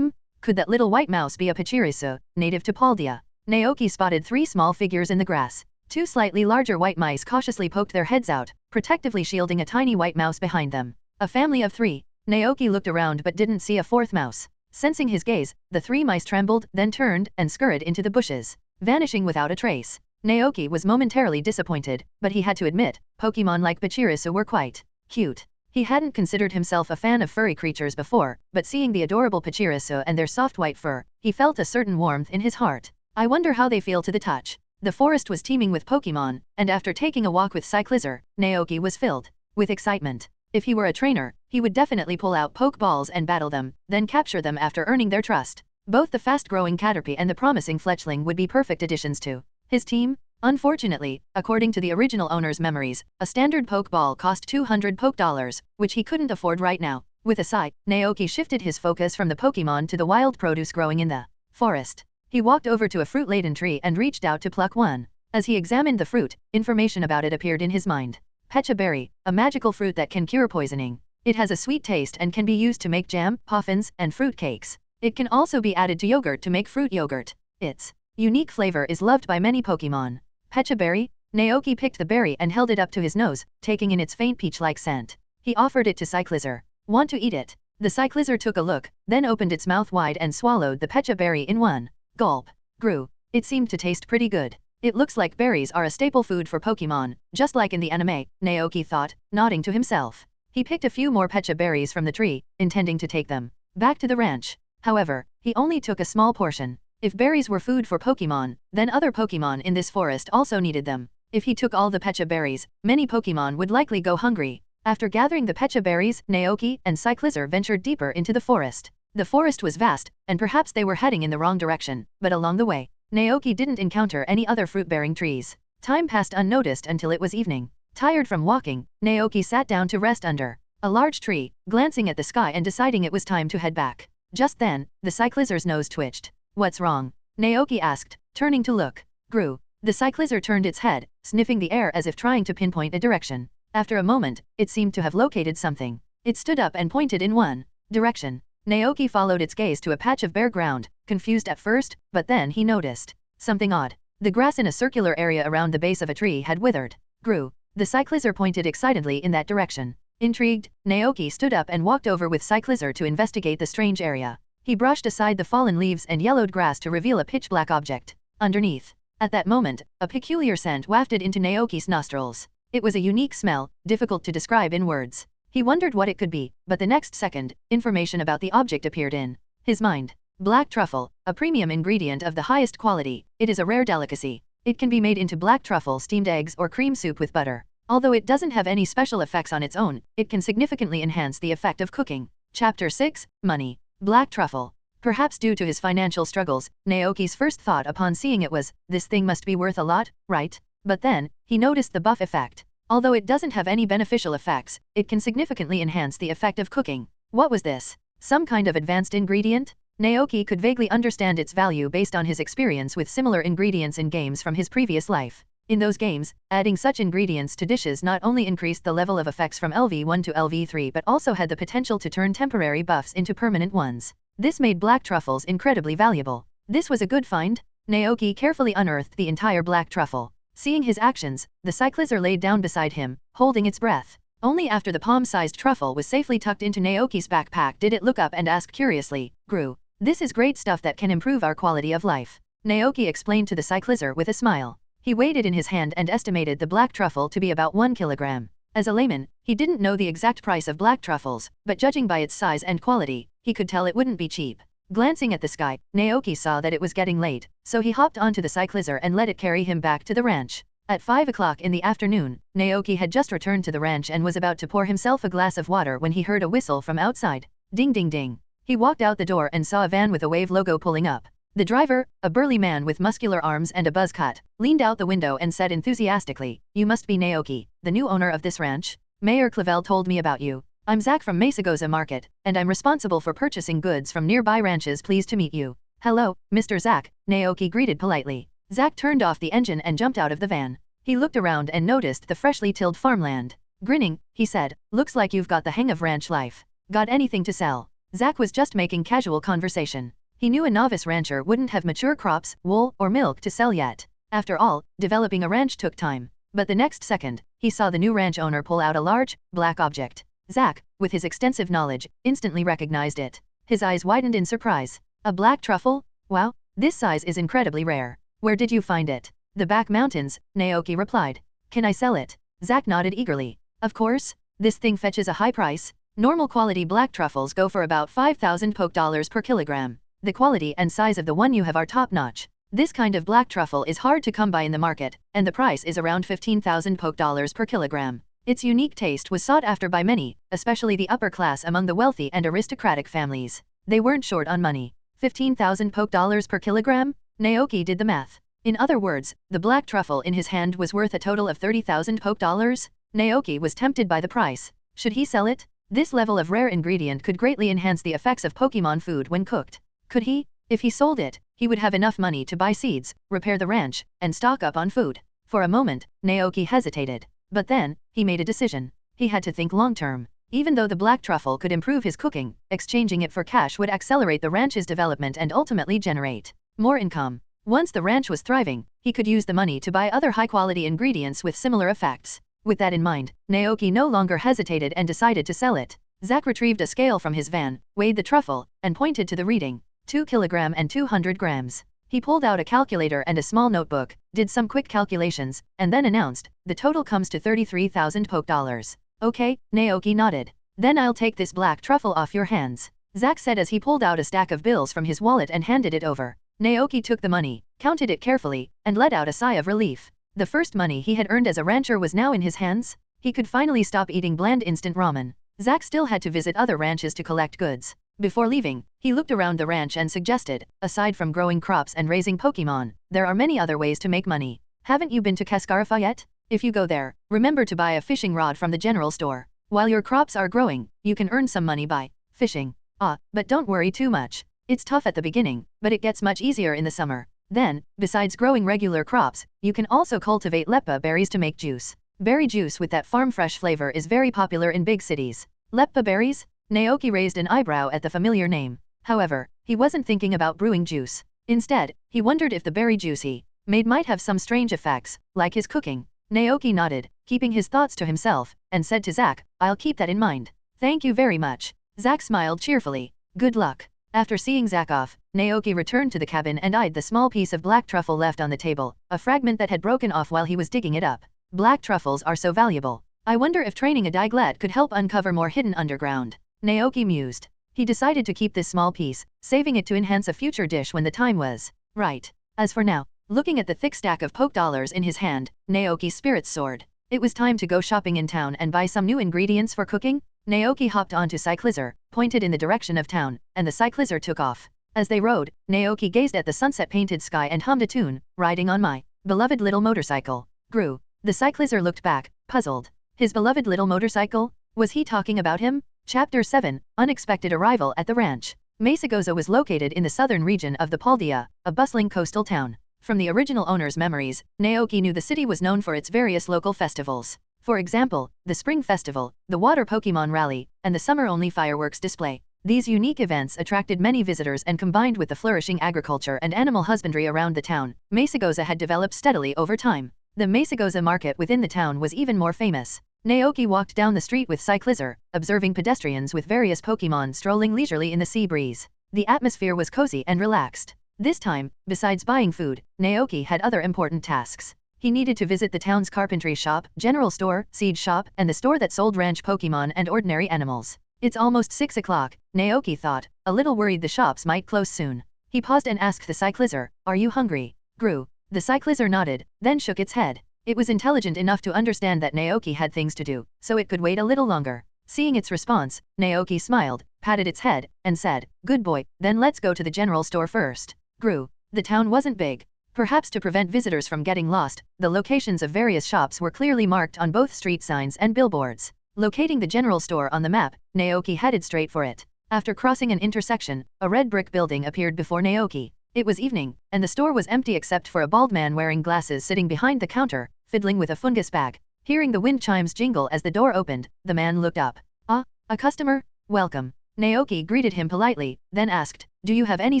Could that little white mouse be a Pachirisu, native to Paldea? Naoki spotted 3 small figures in the grass. 2 slightly larger white mice cautiously poked their heads out, protectively shielding a tiny white mouse behind them. A family of 3. Naoki looked around but didn't see a fourth mouse. Sensing his gaze, the 3 mice trembled, then turned and scurried into the bushes, vanishing without a trace. Naoki was momentarily disappointed, but he had to admit, Pokemon like Pachirisu were quite cute. He hadn't considered himself a fan of furry creatures before, but seeing the adorable Pachirisu and their soft white fur, he felt a certain warmth in his heart. I wonder how they feel to the touch. The forest was teeming with Pokemon, and after taking a walk with Cyclizar, Naoki was filled with excitement. If he were a trainer, he would definitely pull out Pokeballs and battle them, then capture them after earning their trust. Both the fast-growing Caterpie and the promising Fletchling would be perfect additions to his team. Unfortunately, according to the original owner's memories, a standard Pokeball cost 200 Pokedollars, which he couldn't afford right now. With a sigh, Naoki shifted his focus from the Pokemon to the wild produce growing in the forest. He walked over to a fruit-laden tree and reached out to pluck one. As he examined the fruit, information about it appeared in his mind. Pecha berry, a magical fruit that can cure poisoning. It has a sweet taste and can be used to make jam, puffins, and fruit cakes. It can also be added to yogurt to make fruit yogurt. Its unique flavor is loved by many Pokemon. Pecha berry? Naoki picked the berry and held it up to his nose, taking in its faint peach-like scent. He offered it to Cyclizar. Want to eat it? The Cyclizar took a look, then opened its mouth wide and swallowed the Pecha berry in one gulp. Grew. It seemed to taste pretty good. It looks like berries are a staple food for Pokemon, just like in the anime, Naoki thought, nodding to himself. He picked a few more Pecha berries from the tree, intending to take them back to the ranch. However, he only took a small portion. If berries were food for Pokemon, then other Pokemon in this forest also needed them. If he took all the Pecha berries, many Pokemon would likely go hungry. After gathering the Pecha berries, Naoki and Cyclizar ventured deeper into the forest. The forest was vast, and perhaps they were heading in the wrong direction, but along the way, Naoki didn't encounter any other fruit-bearing trees. Time passed unnoticed until it was evening. Tired from walking, Naoki sat down to rest under a large tree, glancing at the sky and deciding it was time to head back. Just then, the Cyclizar's nose twitched. What's wrong? Naoki asked, turning to look. Grew. The Cyclizar turned its head, sniffing the air as if trying to pinpoint a direction. After a moment, it seemed to have located something. It stood up and pointed in one direction. Naoki followed its gaze to a patch of bare ground, confused at first, but then he noticed something odd. The grass in a circular area around the base of a tree had withered. Grew. The Cyclizar pointed excitedly in that direction. Intrigued, Naoki stood up and walked over with Cyclizar to investigate the strange area. He brushed aside the fallen leaves and yellowed grass to reveal a pitch-black object underneath. At that moment, a peculiar scent wafted into Naoki's nostrils. It was a unique smell, difficult to describe in words. He wondered what it could be, but the next second, information about the object appeared in his mind. Black truffle, a premium ingredient of the highest quality. It is a rare delicacy. It can be made into black truffle steamed eggs or cream soup with butter. Although it doesn't have any special effects on its own, it can significantly enhance the effect of cooking. Chapter 6, Money. Black truffle. Perhaps due to his financial struggles, Naoki's first thought upon seeing it was, this thing must be worth a lot, right? But then, he noticed the buff effect. Although it doesn't have any beneficial effects, it can significantly enhance the effect of cooking. What was this? Some kind of advanced ingredient? Naoki could vaguely understand its value based on his experience with similar ingredients in games from his previous life. In those games, adding such ingredients to dishes not only increased the level of effects from LV1 to LV3 but also had the potential to turn temporary buffs into permanent ones. This made black truffles incredibly valuable. This was a good find. Naoki carefully unearthed the entire black truffle. Seeing his actions, the Cyclizar laid down beside him, holding its breath. Only after the palm-sized truffle was safely tucked into Naoki's backpack did it look up and ask curiously, Grew. This is great stuff that can improve our quality of life. Naoki explained to the Cyclizar with a smile. He weighed it in his hand and estimated the black truffle to be about 1 kilogram. As a layman, he didn't know the exact price of black truffles, but judging by its size and quality, he could tell it wouldn't be cheap. Glancing at the sky, Naoki saw that it was getting late, so he hopped onto the Cyclizar and let it carry him back to the ranch. At 5 o'clock in the afternoon, Naoki had just returned to the ranch and was about to pour himself a glass of water when he heard a whistle from outside. Ding ding ding. He walked out the door and saw a van with a Wave logo pulling up. The driver, a burly man with muscular arms and a buzz cut, leaned out the window and said enthusiastically, You must be Naoki, the new owner of this ranch? Mayor Clavel told me about you. I'm Zach from Mesagoza Market, and I'm responsible for purchasing goods from nearby ranches. Pleased to meet you. Hello, Mr. Zach, Naoki greeted politely. Zach turned off the engine and jumped out of the van. He looked around and noticed the freshly tilled farmland. Grinning, he said, Looks like you've got the hang of ranch life. Got anything to sell? Zach was just making casual conversation. He knew a novice rancher wouldn't have mature crops, wool, or milk to sell yet. After all, developing a ranch took time. But the next second, he saw the new ranch owner pull out a large, black object. Zach, with his extensive knowledge, instantly recognized it. His eyes widened in surprise. A black truffle? Wow, this size is incredibly rare. Where did you find it? The back mountains, Naoki replied. Can I sell it? Zach nodded eagerly. Of course. This thing fetches a high price. Normal quality black truffles go for about 5,000 poke dollars per kilogram. The quality and size of the one you have are top-notch. This kind of black truffle is hard to come by in the market, and the price is around 15,000 poke dollars per kilogram. Its unique taste was sought after by many, especially the upper class among the wealthy and aristocratic families. They weren't short on money. 15,000 poke dollars per kilogram? Naoki did the math. In other words, the black truffle in his hand was worth a total of 30,000 poke dollars? Naoki was tempted by the price. Should he sell it? This level of rare ingredient could greatly enhance the effects of Pokemon food when cooked. Could he? If he sold it, he would have enough money to buy seeds, repair the ranch, and stock up on food. For a moment, Naoki hesitated. But then, he made a decision. He had to think long-term. Even though the black truffle could improve his cooking, exchanging it for cash would accelerate the ranch's development and ultimately generate more income. Once the ranch was thriving, he could use the money to buy other high-quality ingredients with similar effects. With that in mind, Naoki no longer hesitated and decided to sell it. Zach retrieved a scale from his van, weighed the truffle, and pointed to the reading. 2 kg and 200 grams. He pulled out a calculator and a small notebook, did some quick calculations, and then announced, the total comes to 33,000 poke dollars. Okay, Naoki nodded. Then I'll take this black truffle off your hands, Zach said as he pulled out a stack of bills from his wallet and handed it over. Naoki took the money, counted it carefully, and let out a sigh of relief. The first money he had earned as a rancher was now in his hands. He could finally stop eating bland instant ramen. Zach still had to visit other ranches to collect goods. Before leaving, he looked around the ranch and suggested, aside from growing crops and raising Pokemon, there are many other ways to make money. Haven't you been to Cascarafa yet? If you go there, remember to buy a fishing rod from the general store. While your crops are growing, you can earn some money by fishing. But don't worry too much. It's tough at the beginning, but it gets much easier in the summer. Then, besides growing regular crops, you can also cultivate leppa berries to make juice. Berry juice with that farm-fresh flavor is very popular in big cities. Leppa berries? Naoki raised an eyebrow at the familiar name. However, he wasn't thinking about brewing juice. Instead, he wondered if the berry juice he made might have some strange effects, like his cooking. Naoki nodded, keeping his thoughts to himself, and said to Zach, I'll keep that in mind. Thank you very much. Zach smiled cheerfully. Good luck. After seeing Zach off, Naoki returned to the cabin and eyed the small piece of black truffle left on the table, a fragment that had broken off while he was digging it up. Black truffles are so valuable. I wonder if training a Diglett could help uncover more hidden underground. Naoki mused. He decided to keep this small piece, saving it to enhance a future dish when the time was right. As for now, looking at the thick stack of poke dollars in his hand, Naoki's spirits soared. It was time to go shopping in town and buy some new ingredients for cooking. Naoki hopped onto Cyclizer, pointed in the direction of town, and the Cyclizer took off. As they rode, Naoki gazed at the sunset-painted sky and hummed a tune, riding on my beloved little motorcycle. Grew. The Cyclizer looked back, puzzled. His beloved little motorcycle? Was he talking about him? Chapter 7, Unexpected Arrival at the Ranch. Mesagoza was located in the southern region of the Paldea, a bustling coastal town. From the original owner's memories, Naoki knew the city was known for its various local festivals. For example, the Spring Festival, the Water Pokemon Rally, and the Summer-only fireworks display. These unique events attracted many visitors and combined with the flourishing agriculture and animal husbandry around the town, Mesagoza had developed steadily over time. The Mesagoza market within the town was even more famous. Naoki walked down the street with Cyclizer, observing pedestrians with various Pokemon strolling leisurely in the sea breeze. The atmosphere was cozy and relaxed. This time, besides buying food, Naoki had other important tasks. He needed to visit the town's carpentry shop, general store, seed shop, and the store that sold ranch Pokemon and ordinary animals. It's almost 6 o'clock, Naoki thought, a little worried the shops might close soon. He paused and asked the Cyclizer, are you hungry? Grew. The Cyclizer nodded, then shook its head. It was intelligent enough to understand that Naoki had things to do, so it could wait a little longer. Seeing its response, Naoki smiled, patted its head, and said, good boy, then let's go to the general store first. Grew. The town wasn't big. Perhaps to prevent visitors from getting lost, the locations of various shops were clearly marked on both street signs and billboards. Locating the general store on the map, Naoki headed straight for it. After crossing an intersection, a red brick building appeared before Naoki. It was evening, and the store was empty except for a bald man wearing glasses sitting behind the counter, fiddling with a fungus bag. Hearing the wind chimes jingle as the door opened, the man looked up. A customer? Welcome. Naoki greeted him politely, then asked, do you have any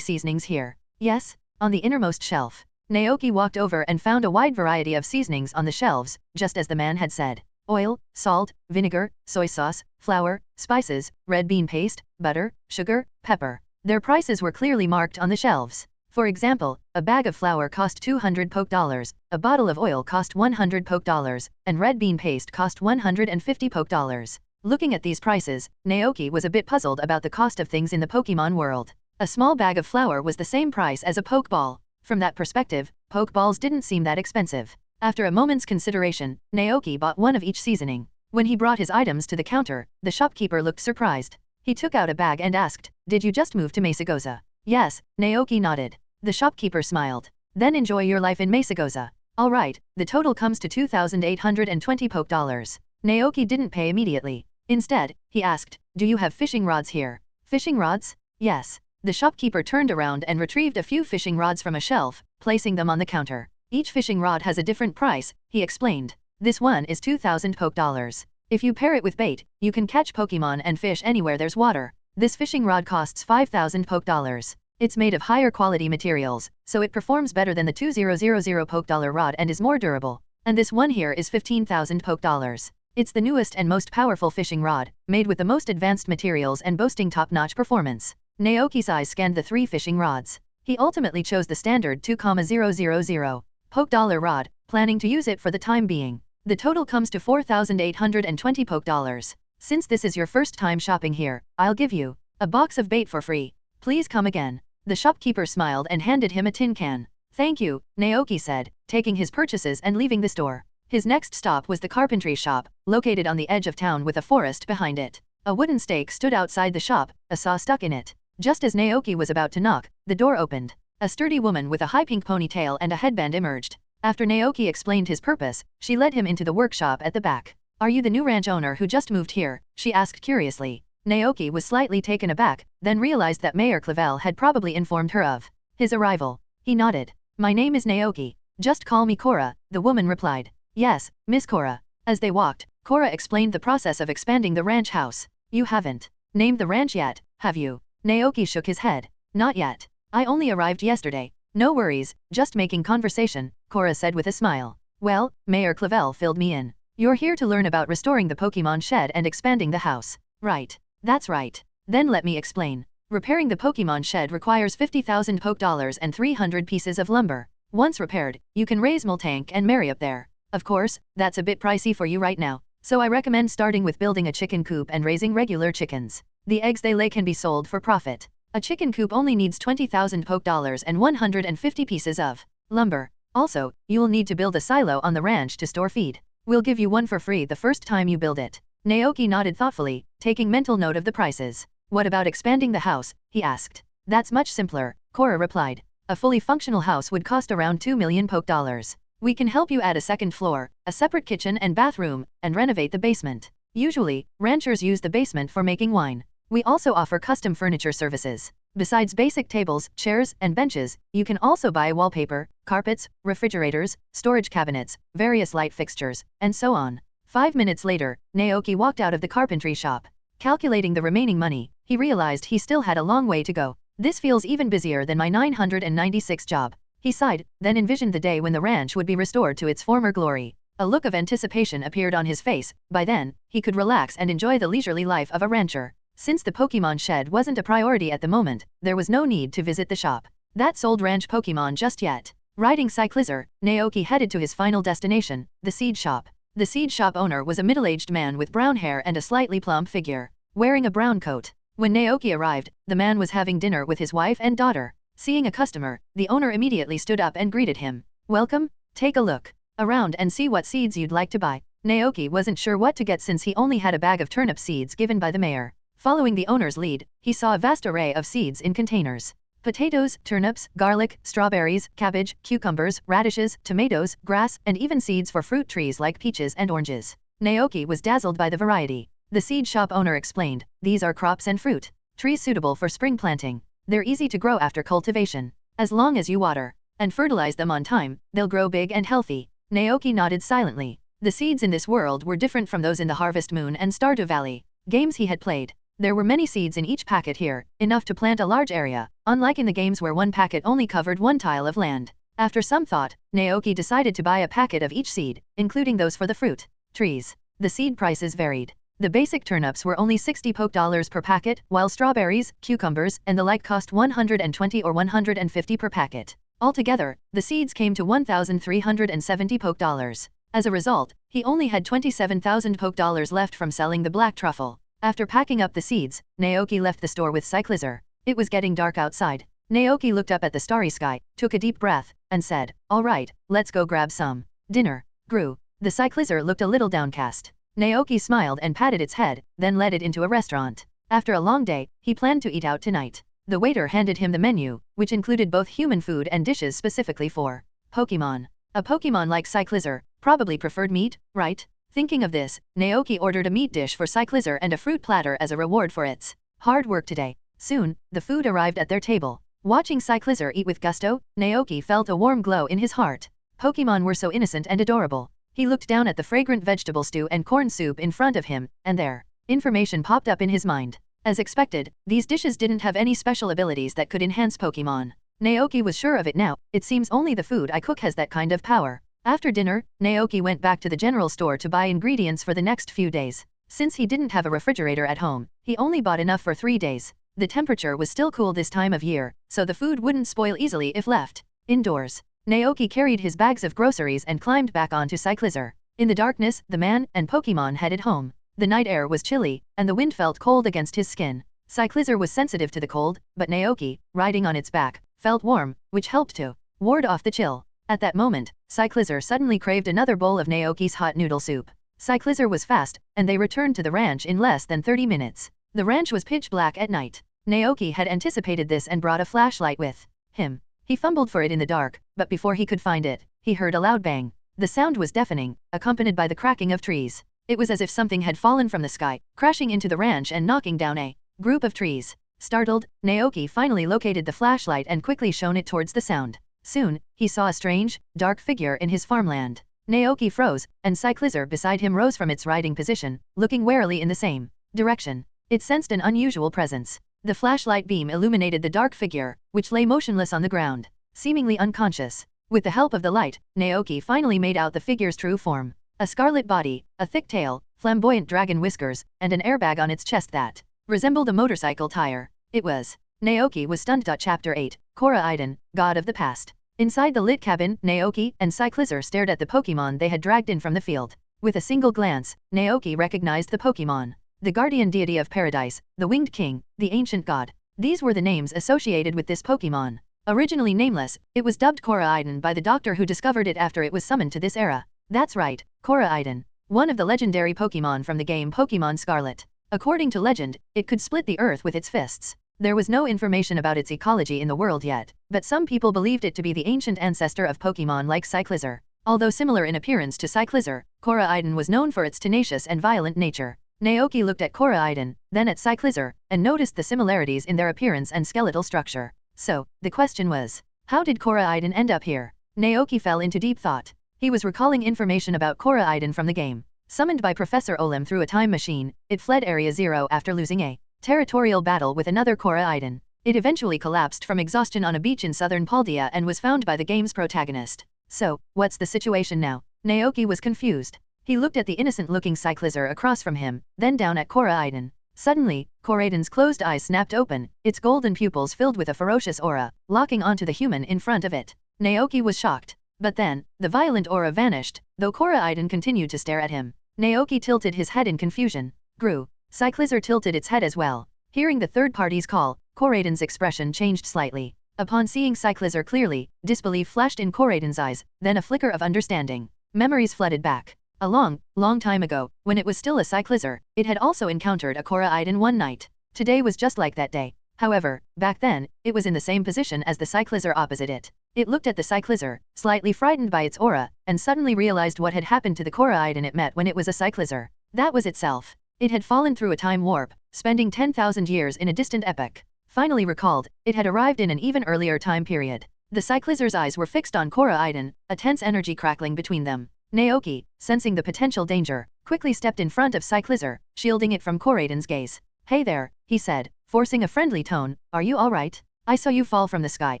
seasonings here? Yes, on the innermost shelf. Naoki walked over and found a wide variety of seasonings on the shelves, just as the man had said. oil, salt, vinegar, soy sauce, flour, spices, red bean paste, butter, sugar, pepper. Their prices were clearly marked on the shelves. For example, a bag of flour cost 200 poke dollars, a bottle of oil cost 100 poke dollars, and red bean paste cost 150 poke dollars. Looking at these prices, Naoki was a bit puzzled about the cost of things in the Pokemon world. A small bag of flour was the same price as a Pokeball. From that perspective, Pokeballs didn't seem that expensive. After a moment's consideration, Naoki bought one of each seasoning. When he brought his items to the counter, the shopkeeper looked surprised. He took out a bag and asked, "Did you just move to Mesagoza?" "Yes," Naoki nodded. The shopkeeper smiled. "Then enjoy your life in Mesagoza." "All right, the total comes to 2,820 poke dollars." Naoki didn't pay immediately. Instead, he asked, "Do you have fishing rods here?" "Fishing rods?" "Yes." The shopkeeper turned around and retrieved a few fishing rods from a shelf, placing them on the counter. "Each fishing rod has a different price," he explained. "This one is 2,000 poke dollars. If you pair it with bait, you can catch Pokemon and fish anywhere there's water. This fishing rod costs 5,000 poke dollars. It's made of higher quality materials, so it performs better than the 2,000 poke dollar rod and is more durable. And this one here is 15,000 poke dollars. It's the newest and most powerful fishing rod, made with the most advanced materials and boasting top-notch performance." Naoki's eyes scanned the three fishing rods. He ultimately chose the standard 2,000 poke dollar rod, planning to use it for the time being. The total comes to 4,820 poke dollars. "Since this is your first time shopping here, I'll give you a box of bait for free. Please come again." The shopkeeper smiled and handed him a tin can. "Thank you," Naoki said, taking his purchases and leaving the store. His next stop was the carpentry shop, located on the edge of town with a forest behind it. A wooden stake stood outside the shop, a saw stuck in it. Just as Naoki was about to knock, the door opened. A sturdy woman with a high pink ponytail and a headband emerged. After Naoki explained his purpose, she led him into the workshop at the back. "Are you the new ranch owner who just moved here?" she asked curiously. Naoki was slightly taken aback, then realized that Mayor Clavel had probably informed her of his arrival. He nodded. "My name is Naoki. Just call me Cora," the woman replied. "Yes, Miss Cora." As they walked, Cora explained the process of expanding the ranch house. "You haven't named the ranch yet, have you?" Naoki shook his head. "Not yet. I only arrived yesterday." "No worries, just making conversation," Cora said with a smile. "Well, Mayor Clavel filled me in. You're here to learn about restoring the Pokemon shed and expanding the house, right?" "That's right. Then let me explain. Repairing the Pokemon shed requires 50,000 poke dollars and 300 pieces of lumber. Once repaired, you can raise Moltank and Mary up there. Of course, that's a bit pricey for you right now, so I recommend starting with building a chicken coop and raising regular chickens. The eggs they lay can be sold for profit. A chicken coop only needs 20,000 poke dollars and 150 pieces of lumber. Also, you'll need to build a silo on the ranch to store feed. We'll give you one for free the first time you build it." Naoki nodded thoughtfully, taking mental note of the prices. "What about expanding the house?" he asked. "That's much simpler," Cora replied. "A fully functional house would cost around 2 million poke dollars. We can help you add a second floor, a separate kitchen and bathroom, and renovate the basement. Usually, ranchers use the basement for making wine. We also offer custom furniture services. Besides basic tables, chairs, and benches, you can also buy wallpaper, carpets, refrigerators, storage cabinets, various light fixtures, and so on." 5 minutes later, Naoki walked out of the carpentry shop. Calculating the remaining money, he realized he still had a long way to go. "This feels even busier than my 996 job." He sighed, then envisioned the day when the ranch would be restored to its former glory. A look of anticipation appeared on his face. By then, he could relax and enjoy the leisurely life of a rancher. Since the Pokemon shed wasn't a priority at the moment, there was no need to visit the shop that sold ranch Pokemon just yet. Riding Cyclizar, Naoki headed to his final destination, the seed shop. The seed shop owner was a middle-aged man with brown hair and a slightly plump figure, wearing a brown coat. When Naoki arrived, the man was having dinner with his wife and daughter. Seeing a customer, the owner immediately stood up and greeted him. "Welcome, take a look around and see what seeds you'd like to buy." Naoki wasn't sure what to get since he only had a bag of turnip seeds given by the mayor. Following the owner's lead, he saw a vast array of seeds in containers. Potatoes, turnips, garlic, strawberries, cabbage, cucumbers, radishes, tomatoes, grass, and even seeds for fruit trees like peaches and oranges. Naoki was dazzled by the variety. The seed shop owner explained, "These are crops and fruit trees suitable for spring planting. They're easy to grow after cultivation. As long as you water and fertilize them on time, they'll grow big and healthy." Naoki nodded silently. The seeds in this world were different from those in the Harvest Moon and Stardew Valley games he had played. There were many seeds in each packet here, enough to plant a large area, unlike in the games where one packet only covered one tile of land. After some thought, Naoki decided to buy a packet of each seed, including those for the fruit trees. The seed prices varied. The basic turnips were only 60 poke dollars per packet, while strawberries, cucumbers, and the like cost 120 or 150 per packet. Altogether, the seeds came to 1,370 poke dollars. As a result, he only had 27,000 poke dollars left from selling the black truffle. After packing up the seeds, Naoki left the store with Cyclizer. It was getting dark outside. Naoki looked up at the starry sky, took a deep breath, and said, "All right, let's go grab some dinner." Grew. The Cyclizer looked a little downcast. Naoki smiled and patted its head, then led it into a restaurant. After a long day, he planned to eat out tonight. The waiter handed him the menu, which included both human food and dishes specifically for Pokemon. A Pokemon like Cyclizer probably preferred meat, right? Thinking of this, Naoki ordered a meat dish for Cyclizer and a fruit platter as a reward for its hard work today. Soon, the food arrived at their table. Watching Cyclizer eat with gusto, Naoki felt a warm glow in his heart. Pokemon were so innocent and adorable. He looked down at the fragrant vegetable stew and corn soup in front of him, and there, information popped up in his mind. As expected, these dishes didn't have any special abilities that could enhance Pokemon. Naoki was sure of it now. It seems only the food I cook has that kind of power. After dinner, Naoki went back to the general store to buy ingredients for the next few days. Since he didn't have a refrigerator at home, he only bought enough for 3 days. The temperature was still cool this time of year, so the food wouldn't spoil easily if left indoors. Naoki carried his bags of groceries and climbed back onto Cyclizer. In the darkness, the man and Pokemon headed home. The night air was chilly, and the wind felt cold against his skin. Cyclizer was sensitive to the cold, but Naoki, riding on its back, felt warm, which helped to ward off the chill. At that moment, Cyclizer suddenly craved another bowl of Naoki's hot noodle soup. Cyclizer was fast, and they returned to the ranch in less than 30 minutes. The ranch was pitch black at night. Naoki had anticipated this and brought a flashlight with him. He fumbled for it in the dark, but before he could find it, he heard a loud bang. The sound was deafening, accompanied by the cracking of trees. It was as if something had fallen from the sky, crashing into the ranch and knocking down a group of trees. Startled, Naoki finally located the flashlight and quickly shone it towards the sound. Soon, he saw a strange, dark figure in his farmland. Naoki froze, and Cyclizer beside him rose from its riding position, looking warily in the same direction. It sensed an unusual presence. The flashlight beam illuminated the dark figure, which lay motionless on the ground, seemingly unconscious. With the help of the light, Naoki finally made out the figure's true form. A scarlet body, a thick tail, flamboyant dragon whiskers, and an airbag on its chest that resembled a motorcycle tire. It was. Naoki was stunned. Chapter 8, Korra Iden, God of the Past. Inside the lit cabin, Naoki and Cyclizer stared at the Pokemon they had dragged in from the field. With a single glance, Naoki recognized the Pokemon. The guardian deity of paradise, the winged king, the ancient god. These were the names associated with this Pokemon. Originally nameless, it was dubbed Korra Iden by the doctor who discovered it after it was summoned to this era. That's right, Korra Iden. One of the legendary Pokemon from the game Pokemon Scarlet. According to legend, it could split the earth with its fists. There was no information about its ecology in the world yet, but some people believed it to be the ancient ancestor of Pokemon like Cyclizer. Although similar in appearance to Cyclizer, Korra Iden was known for its tenacious and violent nature. Naoki looked at Korra Iden, then at Cyclizer, and noticed the similarities in their appearance and skeletal structure. So, the question was, how did Korra Iden end up here? Naoki fell into deep thought. He was recalling information about Korra Iden from the game. Summoned by Professor Olim through a time machine, it fled Area Zero after losing a territorial battle with another Korra Iden. It eventually collapsed from exhaustion on a beach in southern Paldea and was found by the game's protagonist. So, what's the situation now? Naoki was confused. He looked at the innocent-looking Cyclizer across from him, then down at Korra Iden. Suddenly, Korra Iden's closed eyes snapped open, its golden pupils filled with a ferocious aura, locking onto the human in front of it. Naoki was shocked. But then, the violent aura vanished, though Korra Iden continued to stare at him. Naoki tilted his head in confusion. Grew. Cyclizer tilted its head as well. Hearing the third party's call, Korra Iden's expression changed slightly. Upon seeing Cyclizer clearly, disbelief flashed in Korra Iden's eyes, then a flicker of understanding. Memories flooded back. A long time ago, when it was still a Cyclizer, it had also encountered a Korra Iden one night. Today was just like that day. However, back then, it was in the same position as the Cyclizer opposite it. It looked at the Cyclizer, slightly frightened by its aura, and suddenly realized what had happened to the Korra Iden it met when it was a Cyclizer. That was itself. It had fallen through a time warp, spending 10,000 years in a distant epoch. Finally recalled, it had arrived in an even earlier time period. The Cyclizer's eyes were fixed on Korra Iden, a tense energy crackling between them. Naoki, sensing the potential danger, quickly stepped in front of Cyclizer, shielding it from Korra Iden's gaze. "Hey there," he said, forcing a friendly tone, "are you alright? I saw you fall from the sky,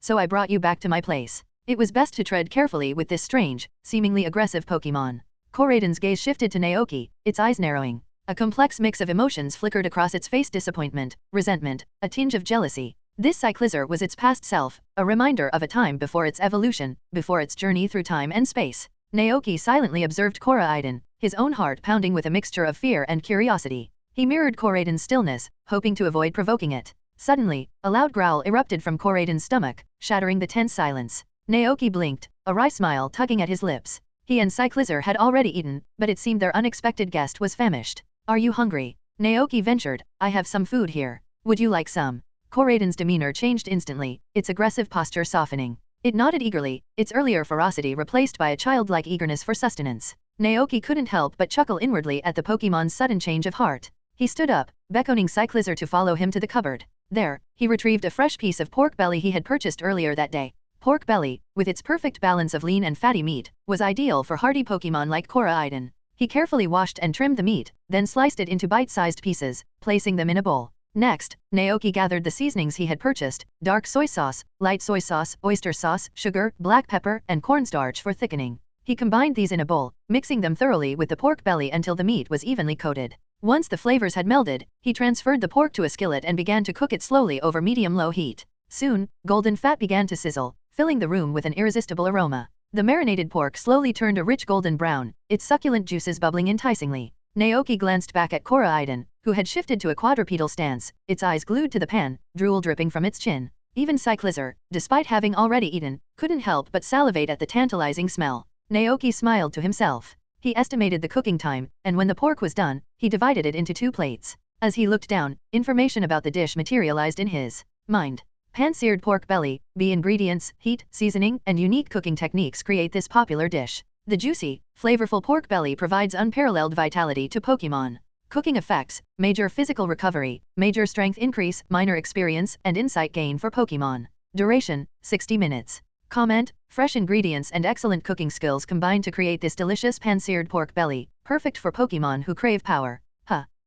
so I brought you back to my place." It was best to tread carefully with this strange, seemingly aggressive Pokemon. Koraiden's gaze shifted to Naoki, its eyes narrowing. A complex mix of emotions flickered across its face: disappointment, resentment, a tinge of jealousy. This cyclizer was its past self, a reminder of a time before its evolution, before its journey through time and space. Naoki silently observed Koraiden, his own heart pounding with a mixture of fear and curiosity. He mirrored Koraiden's stillness, hoping to avoid provoking it. Suddenly, a loud growl erupted from Koraiden's stomach, shattering the tense silence. Naoki blinked, a wry smile tugging at his lips. He and Cyclizer had already eaten, but it seemed their unexpected guest was famished. "Are you hungry?" Naoki ventured. "I have some food here. Would you like some?" Koraiden's demeanor changed instantly, its aggressive posture softening. It nodded eagerly, its earlier ferocity replaced by a childlike eagerness for sustenance. Naoki couldn't help but chuckle inwardly at the Pokemon's sudden change of heart. He stood up, beckoning Cyclizer to follow him to the cupboard. There, he retrieved a fresh piece of pork belly he had purchased earlier that day. Pork belly, with its perfect balance of lean and fatty meat, was ideal for hardy Pokemon like Koraiden. He carefully washed and trimmed the meat, then sliced it into bite-sized pieces, placing them in a bowl. Next, Naoki gathered the seasonings he had purchased: dark soy sauce, light soy sauce, oyster sauce, sugar, black pepper, and cornstarch for thickening. He combined these in a bowl, mixing them thoroughly with the pork belly until the meat was evenly coated. Once the flavors had melded, he transferred the pork to a skillet and began to cook it slowly over medium-low heat. Soon, golden fat began to sizzle, filling the room with an irresistible aroma. The marinated pork slowly turned a rich golden brown, its succulent juices bubbling enticingly. Naoki glanced back at Koraiden, who had shifted to a quadrupedal stance, its eyes glued to the pan, drool dripping from its chin. Even Cyclizer, despite having already eaten, couldn't help but salivate at the tantalizing smell. Naoki smiled to himself. He estimated the cooking time, and when the pork was done, he divided it into 2 plates. As he looked down, information about the dish materialized in his mind. Pan-seared pork belly, ingredients, heat, seasoning, and unique cooking techniques create this popular dish. The juicy, flavorful pork belly provides unparalleled vitality to Pokemon. Cooking effects: major physical recovery, major strength increase, minor experience and insight gain for Pokemon. Duration: 60 minutes. Comment: fresh ingredients and excellent cooking skills combine to create this delicious pan-seared pork belly, perfect for Pokemon who crave power.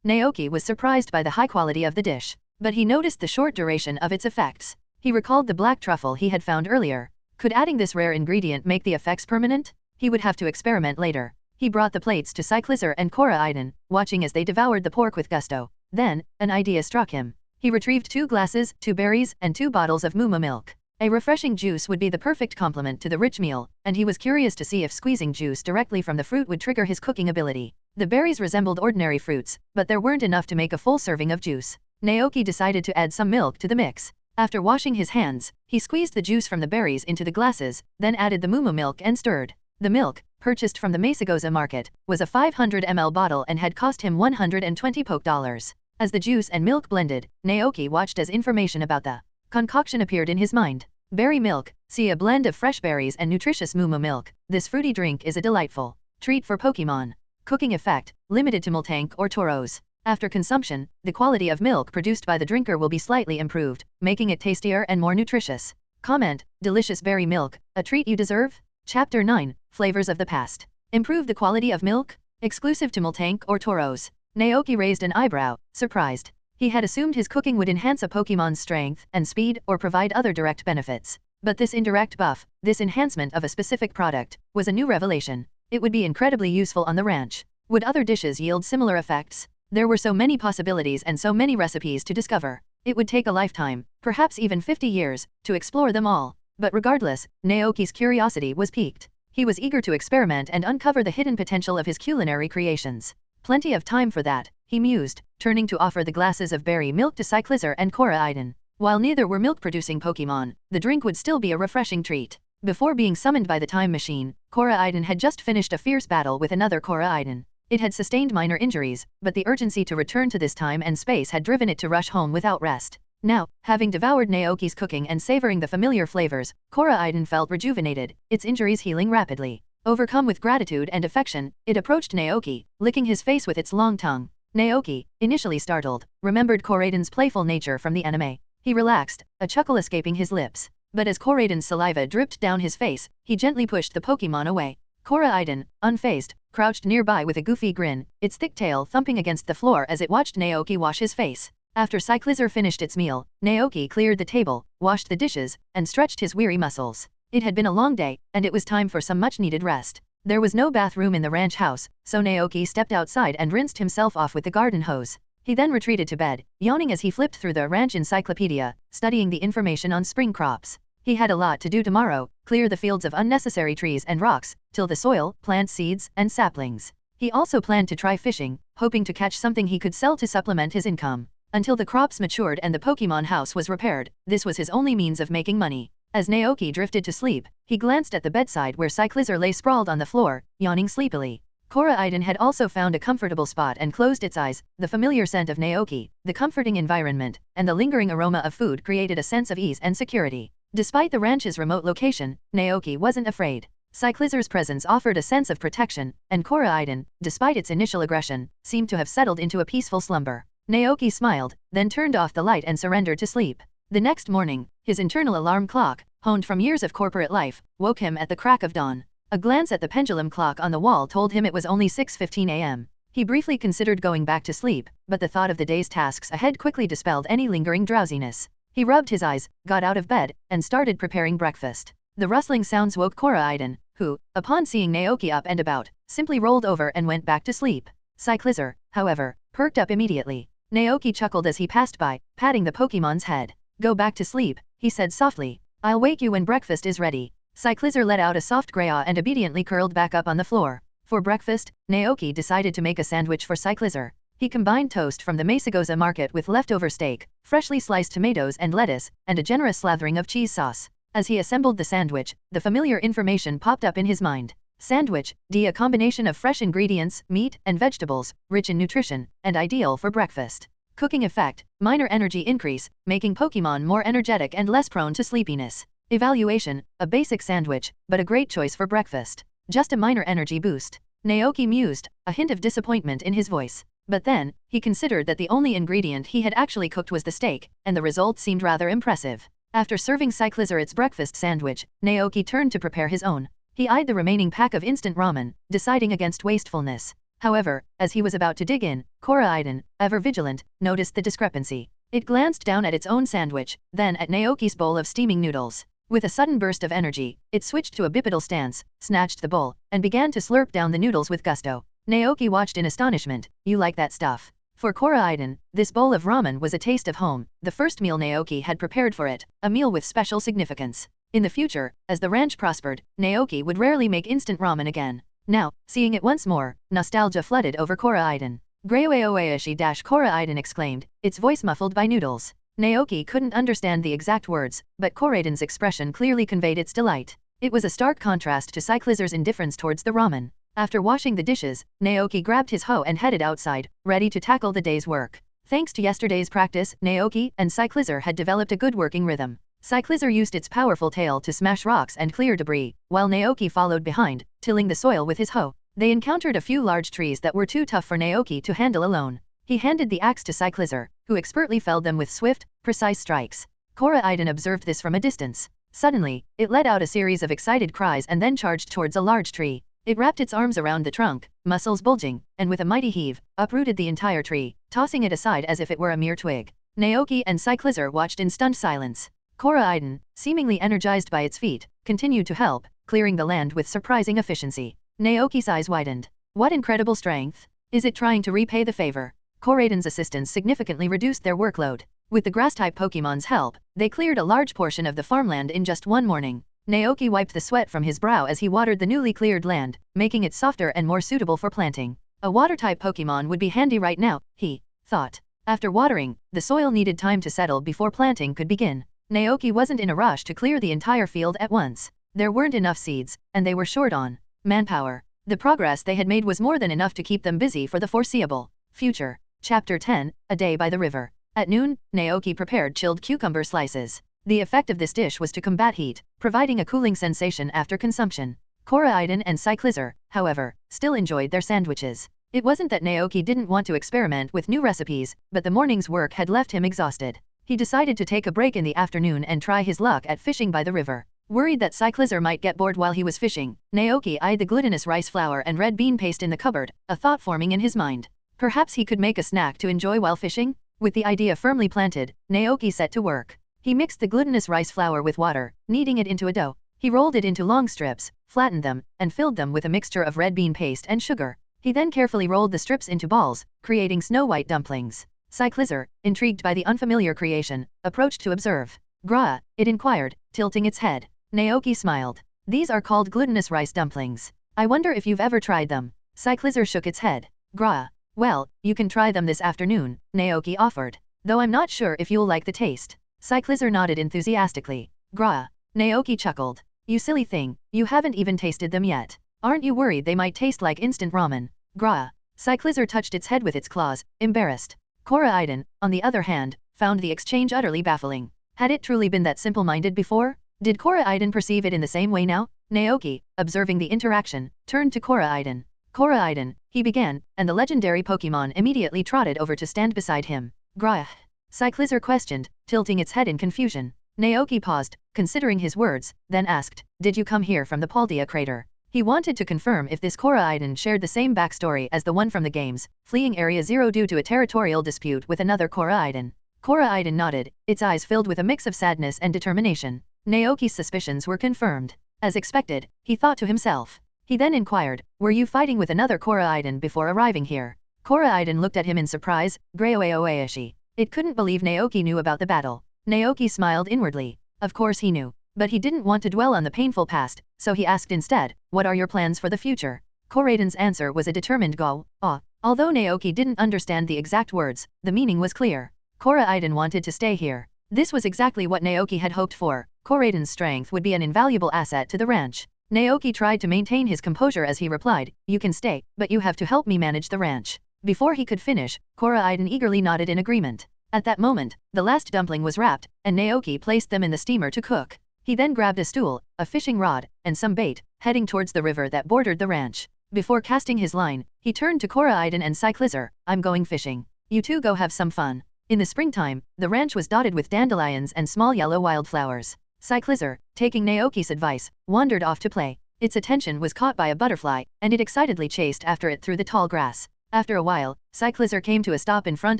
Naoki was surprised by the high quality of the dish, but he noticed the short duration of its effects. He recalled the black truffle he had found earlier. Could adding this rare ingredient make the effects permanent? He would have to experiment later. He brought the plates to Cyclizer and Koraiden, watching as they devoured the pork with gusto. Then, an idea struck him. He retrieved 2 glasses, 2 berries, and 2 bottles of Muma milk. A refreshing juice would be the perfect complement to the rich meal, and he was curious to see if squeezing juice directly from the fruit would trigger his cooking ability. The berries resembled ordinary fruits, but there weren't enough to make a full serving of juice. Naoki decided to add some milk to the mix. After washing his hands, he squeezed the juice from the berries into the glasses, then added the Muma milk and stirred. The milk, purchased from the Mesagoza market, was a 500 ml bottle and had cost him 120 poke dollars. As the juice and milk blended, Naoki watched as information about the concoction appeared in his mind. Berry milk: see a blend of fresh berries and nutritious Muma milk. This fruity drink is a delightful treat for Pokemon. Cooking effect: limited to Miltank or Tauros. After consumption, the quality of milk produced by the drinker will be slightly improved, making it tastier and more nutritious. Comment: delicious berry milk, a treat you deserve? Chapter 9, Flavors of the Past. Improve the quality of milk? Exclusive to Miltank or Tauros. Naoki raised an eyebrow, surprised. He had assumed his cooking would enhance a Pokemon's strength and speed or provide other direct benefits. But this indirect buff, this enhancement of a specific product, was a new revelation. It would be incredibly useful on the ranch. Would other dishes yield similar effects? There were so many possibilities and so many recipes to discover. It would take a lifetime, perhaps even 50 years, to explore them all. But regardless, Naoki's curiosity was piqued. He was eager to experiment and uncover the hidden potential of his culinary creations. Plenty of time for that, he mused, turning to offer the glasses of berry milk to Cyclizer and Koraiden. While neither were milk-producing Pokemon, the drink would still be a refreshing treat. Before being summoned by the time machine, Koraiden had just finished a fierce battle with another Koraiden. It had sustained minor injuries, but the urgency to return to this time and space had driven it to rush home without rest. Now, having devoured Naoki's cooking and savoring the familiar flavors, Koraiden felt rejuvenated, its injuries healing rapidly. Overcome with gratitude and affection, it approached Naoki, licking his face with its long tongue. Naoki, initially startled, remembered Koraiden's playful nature from the anime. He relaxed, a chuckle escaping his lips. But as Koraiden's saliva dripped down his face, he gently pushed the Pokemon away. Koraiden, unfazed, crouched nearby with a goofy grin, its thick tail thumping against the floor as it watched Naoki wash his face. After Cyclizer finished its meal, Naoki cleared the table, washed the dishes, and stretched his weary muscles. It had been a long day, and it was time for some much-needed rest. There was no bathroom in the ranch house, so Naoki stepped outside and rinsed himself off with the garden hose. He then retreated to bed, yawning as he flipped through the ranch encyclopedia, studying the information on spring crops. He had a lot to do tomorrow, clear the fields of unnecessary trees and rocks, till the soil, plant seeds, and saplings. He also planned to try fishing, hoping to catch something he could sell to supplement his income. Until the crops matured and the Pokemon house was repaired, this was his only means of making money. As Naoki drifted to sleep, he glanced at the bedside where Cyclizar lay sprawled on the floor, yawning sleepily. Koraiden had also found a comfortable spot and closed its eyes. The familiar scent of Naoki, the comforting environment, and the lingering aroma of food created a sense of ease and security. Despite the ranch's remote location, Naoki wasn't afraid. Cyclizar's presence offered a sense of protection, and Koraiden, despite its initial aggression, seemed to have settled into a peaceful slumber. Naoki smiled, then turned off the light and surrendered to sleep. The next morning, his internal alarm clock, honed from years of corporate life, woke him at the crack of dawn. A glance at the pendulum clock on the wall told him it was only 6:15 a.m. He briefly considered going back to sleep, but the thought of the day's tasks ahead quickly dispelled any lingering drowsiness. He rubbed his eyes, got out of bed, and started preparing breakfast. The rustling sounds woke Koraiden, who, upon seeing Naoki up and about, simply rolled over and went back to sleep. Cyclizar, however, perked up immediately. Naoki chuckled as he passed by, patting the Pokemon's head. "Go back to sleep," he said softly. "I'll wake you when breakfast is ready." Cyclizar let out a soft greya and obediently curled back up on the floor. For breakfast, Naoki decided to make a sandwich for Cyclizar. He combined toast from the Masagoza market with leftover steak, freshly sliced tomatoes and lettuce, and a generous slathering of cheese sauce. As he assembled the sandwich, the familiar information popped up in his mind. Sandwich, a combination of fresh ingredients, meat, and vegetables, rich in nutrition, and ideal for breakfast. Cooking effect, minor energy increase, making Pokemon more energetic and less prone to sleepiness. Evaluation, a basic sandwich, but a great choice for breakfast. Just a minor energy boost. Naoki mused, a hint of disappointment in his voice. But then, he considered that the only ingredient he had actually cooked was the steak, and the result seemed rather impressive. After serving Cyclizar its breakfast sandwich, Naoki turned to prepare his own. He eyed the remaining pack of instant ramen, deciding against wastefulness. However, as he was about to dig in, Koraiden, ever vigilant, noticed the discrepancy. It glanced down at its own sandwich, then at Naoki's bowl of steaming noodles. With a sudden burst of energy, it switched to a bipedal stance, snatched the bowl, and began to slurp down the noodles with gusto. Naoki watched in astonishment. "You like that stuff?" For Koraiden, this bowl of ramen was a taste of home, the first meal Naoki had prepared for it, a meal with special significance. In the future, as the ranch prospered, Naoki would rarely make instant ramen again. Now, seeing it once more, nostalgia flooded over Koraiden. "Grayoaoaishi-Koraiden exclaimed, its voice muffled by noodles. Naoki couldn't understand the exact words, but Koraiden's expression clearly conveyed its delight. It was a stark contrast to Cyclizar's indifference towards the ramen. After washing the dishes, Naoki grabbed his hoe and headed outside, ready to tackle the day's work. Thanks to yesterday's practice, Naoki and Cyclizar had developed a good working rhythm. Cyclizar used its powerful tail to smash rocks and clear debris, while Naoki followed behind, tilling the soil with his hoe. They encountered a few large trees that were too tough for Naoki to handle alone. He handed the axe to Cyclizar, who expertly felled them with swift, precise strikes. Koraiden observed this from a distance. Suddenly, it let out a series of excited cries and then charged towards a large tree. It wrapped its arms around the trunk, muscles bulging, and with a mighty heave, uprooted the entire tree, tossing it aside as if it were a mere twig. Naoki and Cyclizar watched in stunned silence. Koraiden, seemingly energized by its feat, continued to help, clearing the land with surprising efficiency. Naoki's eyes widened. What incredible strength! Is it trying to repay the favor? Koraiden's assistants significantly reduced their workload. With the grass-type Pokemon's help, they cleared a large portion of the farmland in just one morning. Naoki wiped the sweat from his brow as he watered the newly cleared land, making it softer and more suitable for planting. A water-type Pokemon would be handy right now, he thought. After watering, the soil needed time to settle before planting could begin. Naoki wasn't in a rush to clear the entire field at once. There weren't enough seeds, and they were short on manpower. The progress they had made was more than enough to keep them busy for the foreseeable future. Chapter 10, A Day by the River. At noon, Naoki prepared chilled cucumber slices. The effect of this dish was to combat heat, providing a cooling sensation after consumption. Koraiden and Cyclizar, however, still enjoyed their sandwiches. It wasn't that Naoki didn't want to experiment with new recipes, but the morning's work had left him exhausted. He decided to take a break in the afternoon and try his luck at fishing by the river. Worried that Cyclizar might get bored while he was fishing, Naoki eyed the glutinous rice flour and red bean paste in the cupboard, a thought forming in his mind. Perhaps he could make a snack to enjoy while fishing? With the idea firmly planted, Naoki set to work. He mixed the glutinous rice flour with water, kneading it into a dough. He rolled it into long strips, flattened them, and filled them with a mixture of red bean paste and sugar. He then carefully rolled the strips into balls, creating snow-white dumplings. Cyclizer, intrigued by the unfamiliar creation, approached to observe. Gra, it inquired, tilting its head. Naoki smiled. These are called glutinous rice dumplings. I wonder if you've ever tried them. Cyclizer shook its head. Gra, well, you can try them this afternoon, Naoki offered. Though I'm not sure if you'll like the taste. Cyclizer nodded enthusiastically. Gra, Naoki chuckled. You silly thing, you haven't even tasted them yet. Aren't you worried they might taste like instant ramen? Gra. Cyclizer touched its head with its claws, embarrassed. Koraiden, on the other hand, found the exchange utterly baffling. Had it truly been that simple-minded before? Did Koraiden perceive it in the same way now? Naoki, observing the interaction, turned to Koraiden. Koraiden, he began, and the legendary Pokemon immediately trotted over to stand beside him. Gra. Cyclizer questioned, tilting its head in confusion. Naoki paused, considering his words, then asked, did you come here from the Paldea crater? He wanted to confirm if this Koraiden shared the same backstory as the one from the games, fleeing Area Zero due to a territorial dispute with another Koraiden. Koraiden nodded, its eyes filled with a mix of sadness and determination. Naoki's suspicions were confirmed. As expected, he thought to himself. He then inquired, were you fighting with another Koraiden before arriving here? Koraiden looked at him in surprise, Graoaoaishi. It couldn't believe Naoki knew about the battle. Naoki smiled inwardly. Of course he knew. But he didn't want to dwell on the painful past, so he asked instead, what are your plans for the future? Koraiden's answer was a determined go, ah. Although Naoki didn't understand the exact words, the meaning was clear. Koraiden wanted to stay here. This was exactly what Naoki had hoped for. Koraiden's strength would be an invaluable asset to the ranch. Naoki tried to maintain his composure as he replied, you can stay, but you have to help me manage the ranch. Before he could finish, Koraiden eagerly nodded in agreement. At that moment, the last dumpling was wrapped, and Naoki placed them in the steamer to cook. He then grabbed a stool, a fishing rod, and some bait, heading towards the river that bordered the ranch. Before casting his line, he turned to Koraiden and Cyclizer, I'm going fishing. You two go have some fun. In the springtime, the ranch was dotted with dandelions and small yellow wildflowers. Cyclizer, taking Naoki's advice, wandered off to play. Its attention was caught by a butterfly, and it excitedly chased after it through the tall grass. After a while, Cyclizer came to a stop in front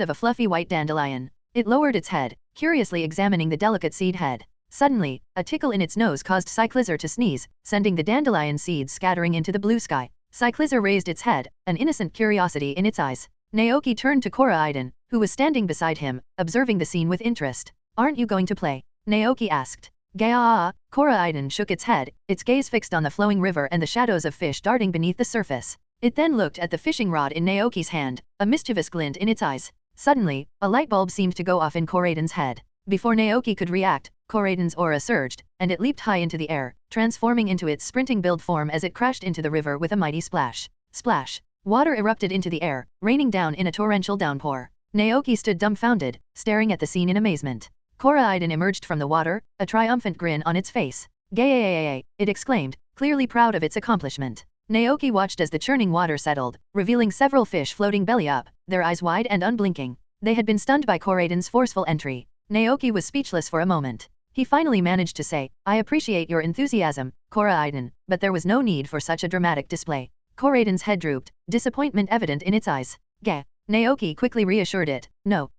of a fluffy white dandelion. It lowered its head, curiously examining the delicate seed head. Suddenly, a tickle in its nose caused Cyclizer to sneeze, sending the dandelion seeds scattering into the blue sky. Cyclizer raised its head, an innocent curiosity in its eyes. Naoki turned to Koraiden, who was standing beside him, observing the scene with interest. Aren't you going to play? Naoki asked. Gaa. Koraiden shook its head, its gaze fixed on the flowing river and the shadows of fish darting beneath the surface. It then looked at the fishing rod in Naoki's hand, a mischievous glint in its eyes. Suddenly, a light bulb seemed to go off in Koraiden's head. Before Naoki could react, Koraiden's aura surged, and it leaped high into the air, transforming into its sprinting build form as it crashed into the river with a mighty splash. Splash! Water erupted into the air, raining down in a torrential downpour. Naoki stood dumbfounded, staring at the scene in amazement. Koraiden emerged from the water, a triumphant grin on its face. Gay! It exclaimed, clearly proud of its accomplishment. Naoki watched as the churning water settled, revealing several fish floating belly up, their eyes wide and unblinking. They had been stunned by Koraiden's forceful entry. Naoki was speechless for a moment. He finally managed to say, I appreciate your enthusiasm, Koraiden, but there was no need for such a dramatic display. Koraiden's head drooped, disappointment evident in its eyes. Gah! Naoki quickly reassured it. No,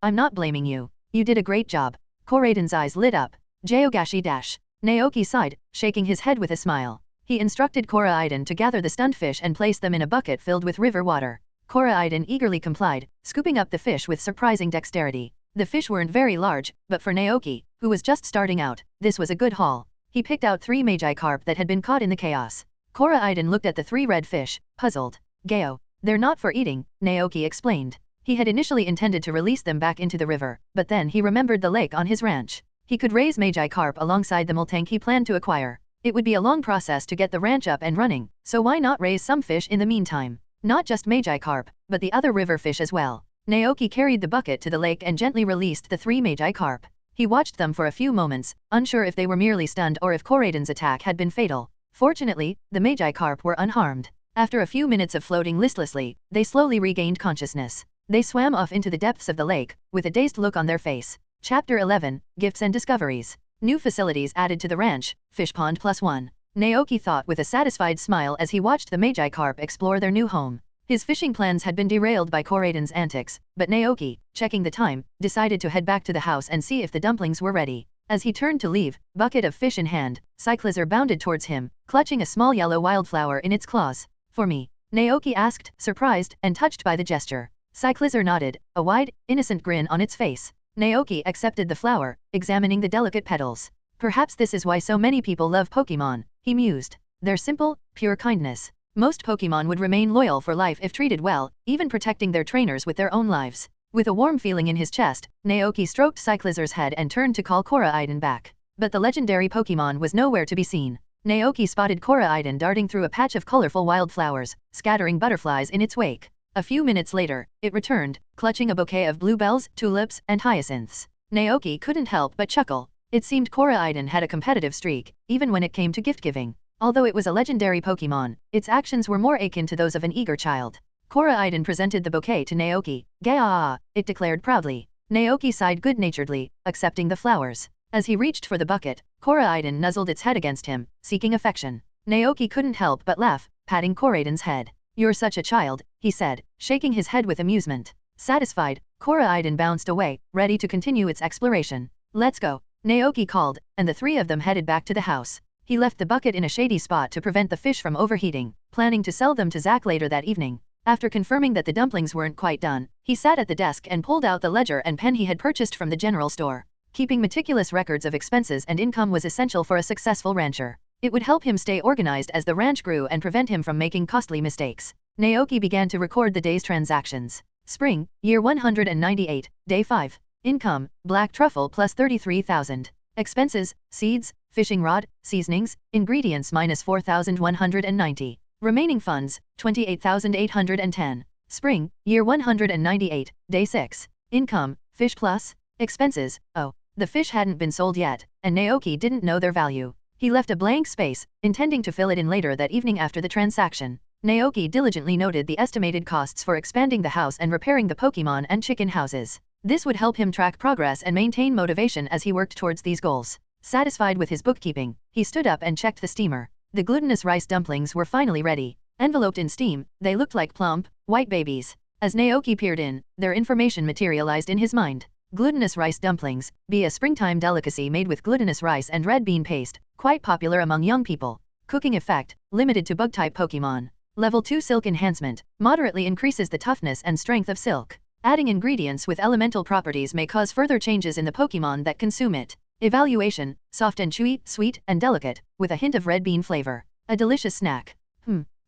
I'm not blaming you. You did a great job. Koraiden's eyes lit up. Jogashi dash. Naoki sighed, shaking his head with a smile. He instructed Koraiden to gather the stunned fish and place them in a bucket filled with river water. Koraiden eagerly complied, scooping up the fish with surprising dexterity. The fish weren't very large, but for Naoki, who was just starting out, this was a good haul. He picked out 3 Magi-carp that had been caught in the chaos. Koraiden looked at the 3 red fish, puzzled. Gao, they're not for eating, Naoki explained. He had initially intended to release them back into the river, but then he remembered the lake on his ranch. He could raise Magi-carp alongside the Multank he planned to acquire. It would be a long process to get the ranch up and running, so why not raise some fish in the meantime? Not just Magi-carp, but the other river fish as well. Naoki carried the bucket to the lake and gently released the 3 Magi-carp. He watched them for a few moments, unsure if they were merely stunned or if Koraiden's attack had been fatal. Fortunately, the Magi-carp were unharmed. After a few minutes of floating listlessly, they slowly regained consciousness. They swam off into the depths of the lake, with a dazed look on their face. Chapter 11, Gifts and Discoveries. New facilities added to the ranch, fish pond +1. Naoki thought with a satisfied smile as he watched the Magi-carp explore their new home. His fishing plans had been derailed by Koraiden's antics, but Naoki, checking the time, decided to head back to the house and see if the dumplings were ready. As he turned to leave, bucket of fish in hand, Cyclizer bounded towards him, clutching a small yellow wildflower in its claws. For me? Naoki asked, surprised and touched by the gesture. Cyclizer nodded, a wide, innocent grin on its face. Naoki accepted the flower, examining the delicate petals. Perhaps this is why so many people love Pokemon, he mused. Their simple, pure kindness. Most Pokemon would remain loyal for life if treated well, even protecting their trainers with their own lives. With a warm feeling in his chest, Naoki stroked Cyclizer's head and turned to call Koraidon back. But the legendary Pokemon was nowhere to be seen. Naoki spotted Koraidon darting through a patch of colorful wildflowers, scattering butterflies in its wake. A few minutes later, it returned, clutching a bouquet of bluebells, tulips, and hyacinths. Naoki couldn't help but chuckle. It seemed Koraidon had a competitive streak, even when it came to gift-giving. Although it was a legendary Pokemon, its actions were more akin to those of an eager child. Koraidon presented the bouquet to Naoki. "Gah!" it declared proudly. Naoki sighed good-naturedly, accepting the flowers. As he reached for the bucket, Koraidon nuzzled its head against him, seeking affection. Naoki couldn't help but laugh, patting Koraidon's head. "You're such a child," he said, shaking his head with amusement. Satisfied, Koraidon bounced away, ready to continue its exploration. "Let's go," Naoki called, and the three of them headed back to the house. He left the bucket in a shady spot to prevent the fish from overheating, planning to sell them to Zack later that evening. After confirming that the dumplings weren't quite done, he sat at the desk and pulled out the ledger and pen he had purchased from the general store. Keeping meticulous records of expenses and income was essential for a successful rancher. It would help him stay organized as the ranch grew and prevent him from making costly mistakes. Naoki began to record the day's transactions. Spring, year 198, day 5. Income, black truffle plus 33,000. Expenses, seeds, fishing rod, seasonings, ingredients minus 4,190. Remaining funds, 28,810. Spring, year 198, day 6. Income, fish plus. Expenses, oh. The fish hadn't been sold yet, and Naoki didn't know their value. He left a blank space, intending to fill it in later that evening after the transaction. Naoki diligently noted the estimated costs for expanding the house and repairing the Pokemon and chicken houses. This would help him track progress and maintain motivation as he worked towards these goals. Satisfied with his bookkeeping, he stood up and checked the steamer. The glutinous rice dumplings were finally ready. Enveloped in steam, they looked like plump, white babies. As Naoki peered in, their information materialized in his mind. Glutinous rice dumplings, be a springtime delicacy made with glutinous rice and red bean paste, quite popular among young people. Cooking effect, limited to bug-type Pokemon. Level 2 silk enhancement, moderately increases the toughness and strength of silk. Adding ingredients with elemental properties may cause further changes in the Pokemon that consume it. Evaluation, soft and chewy, sweet and delicate, with a hint of red bean flavor. A delicious snack.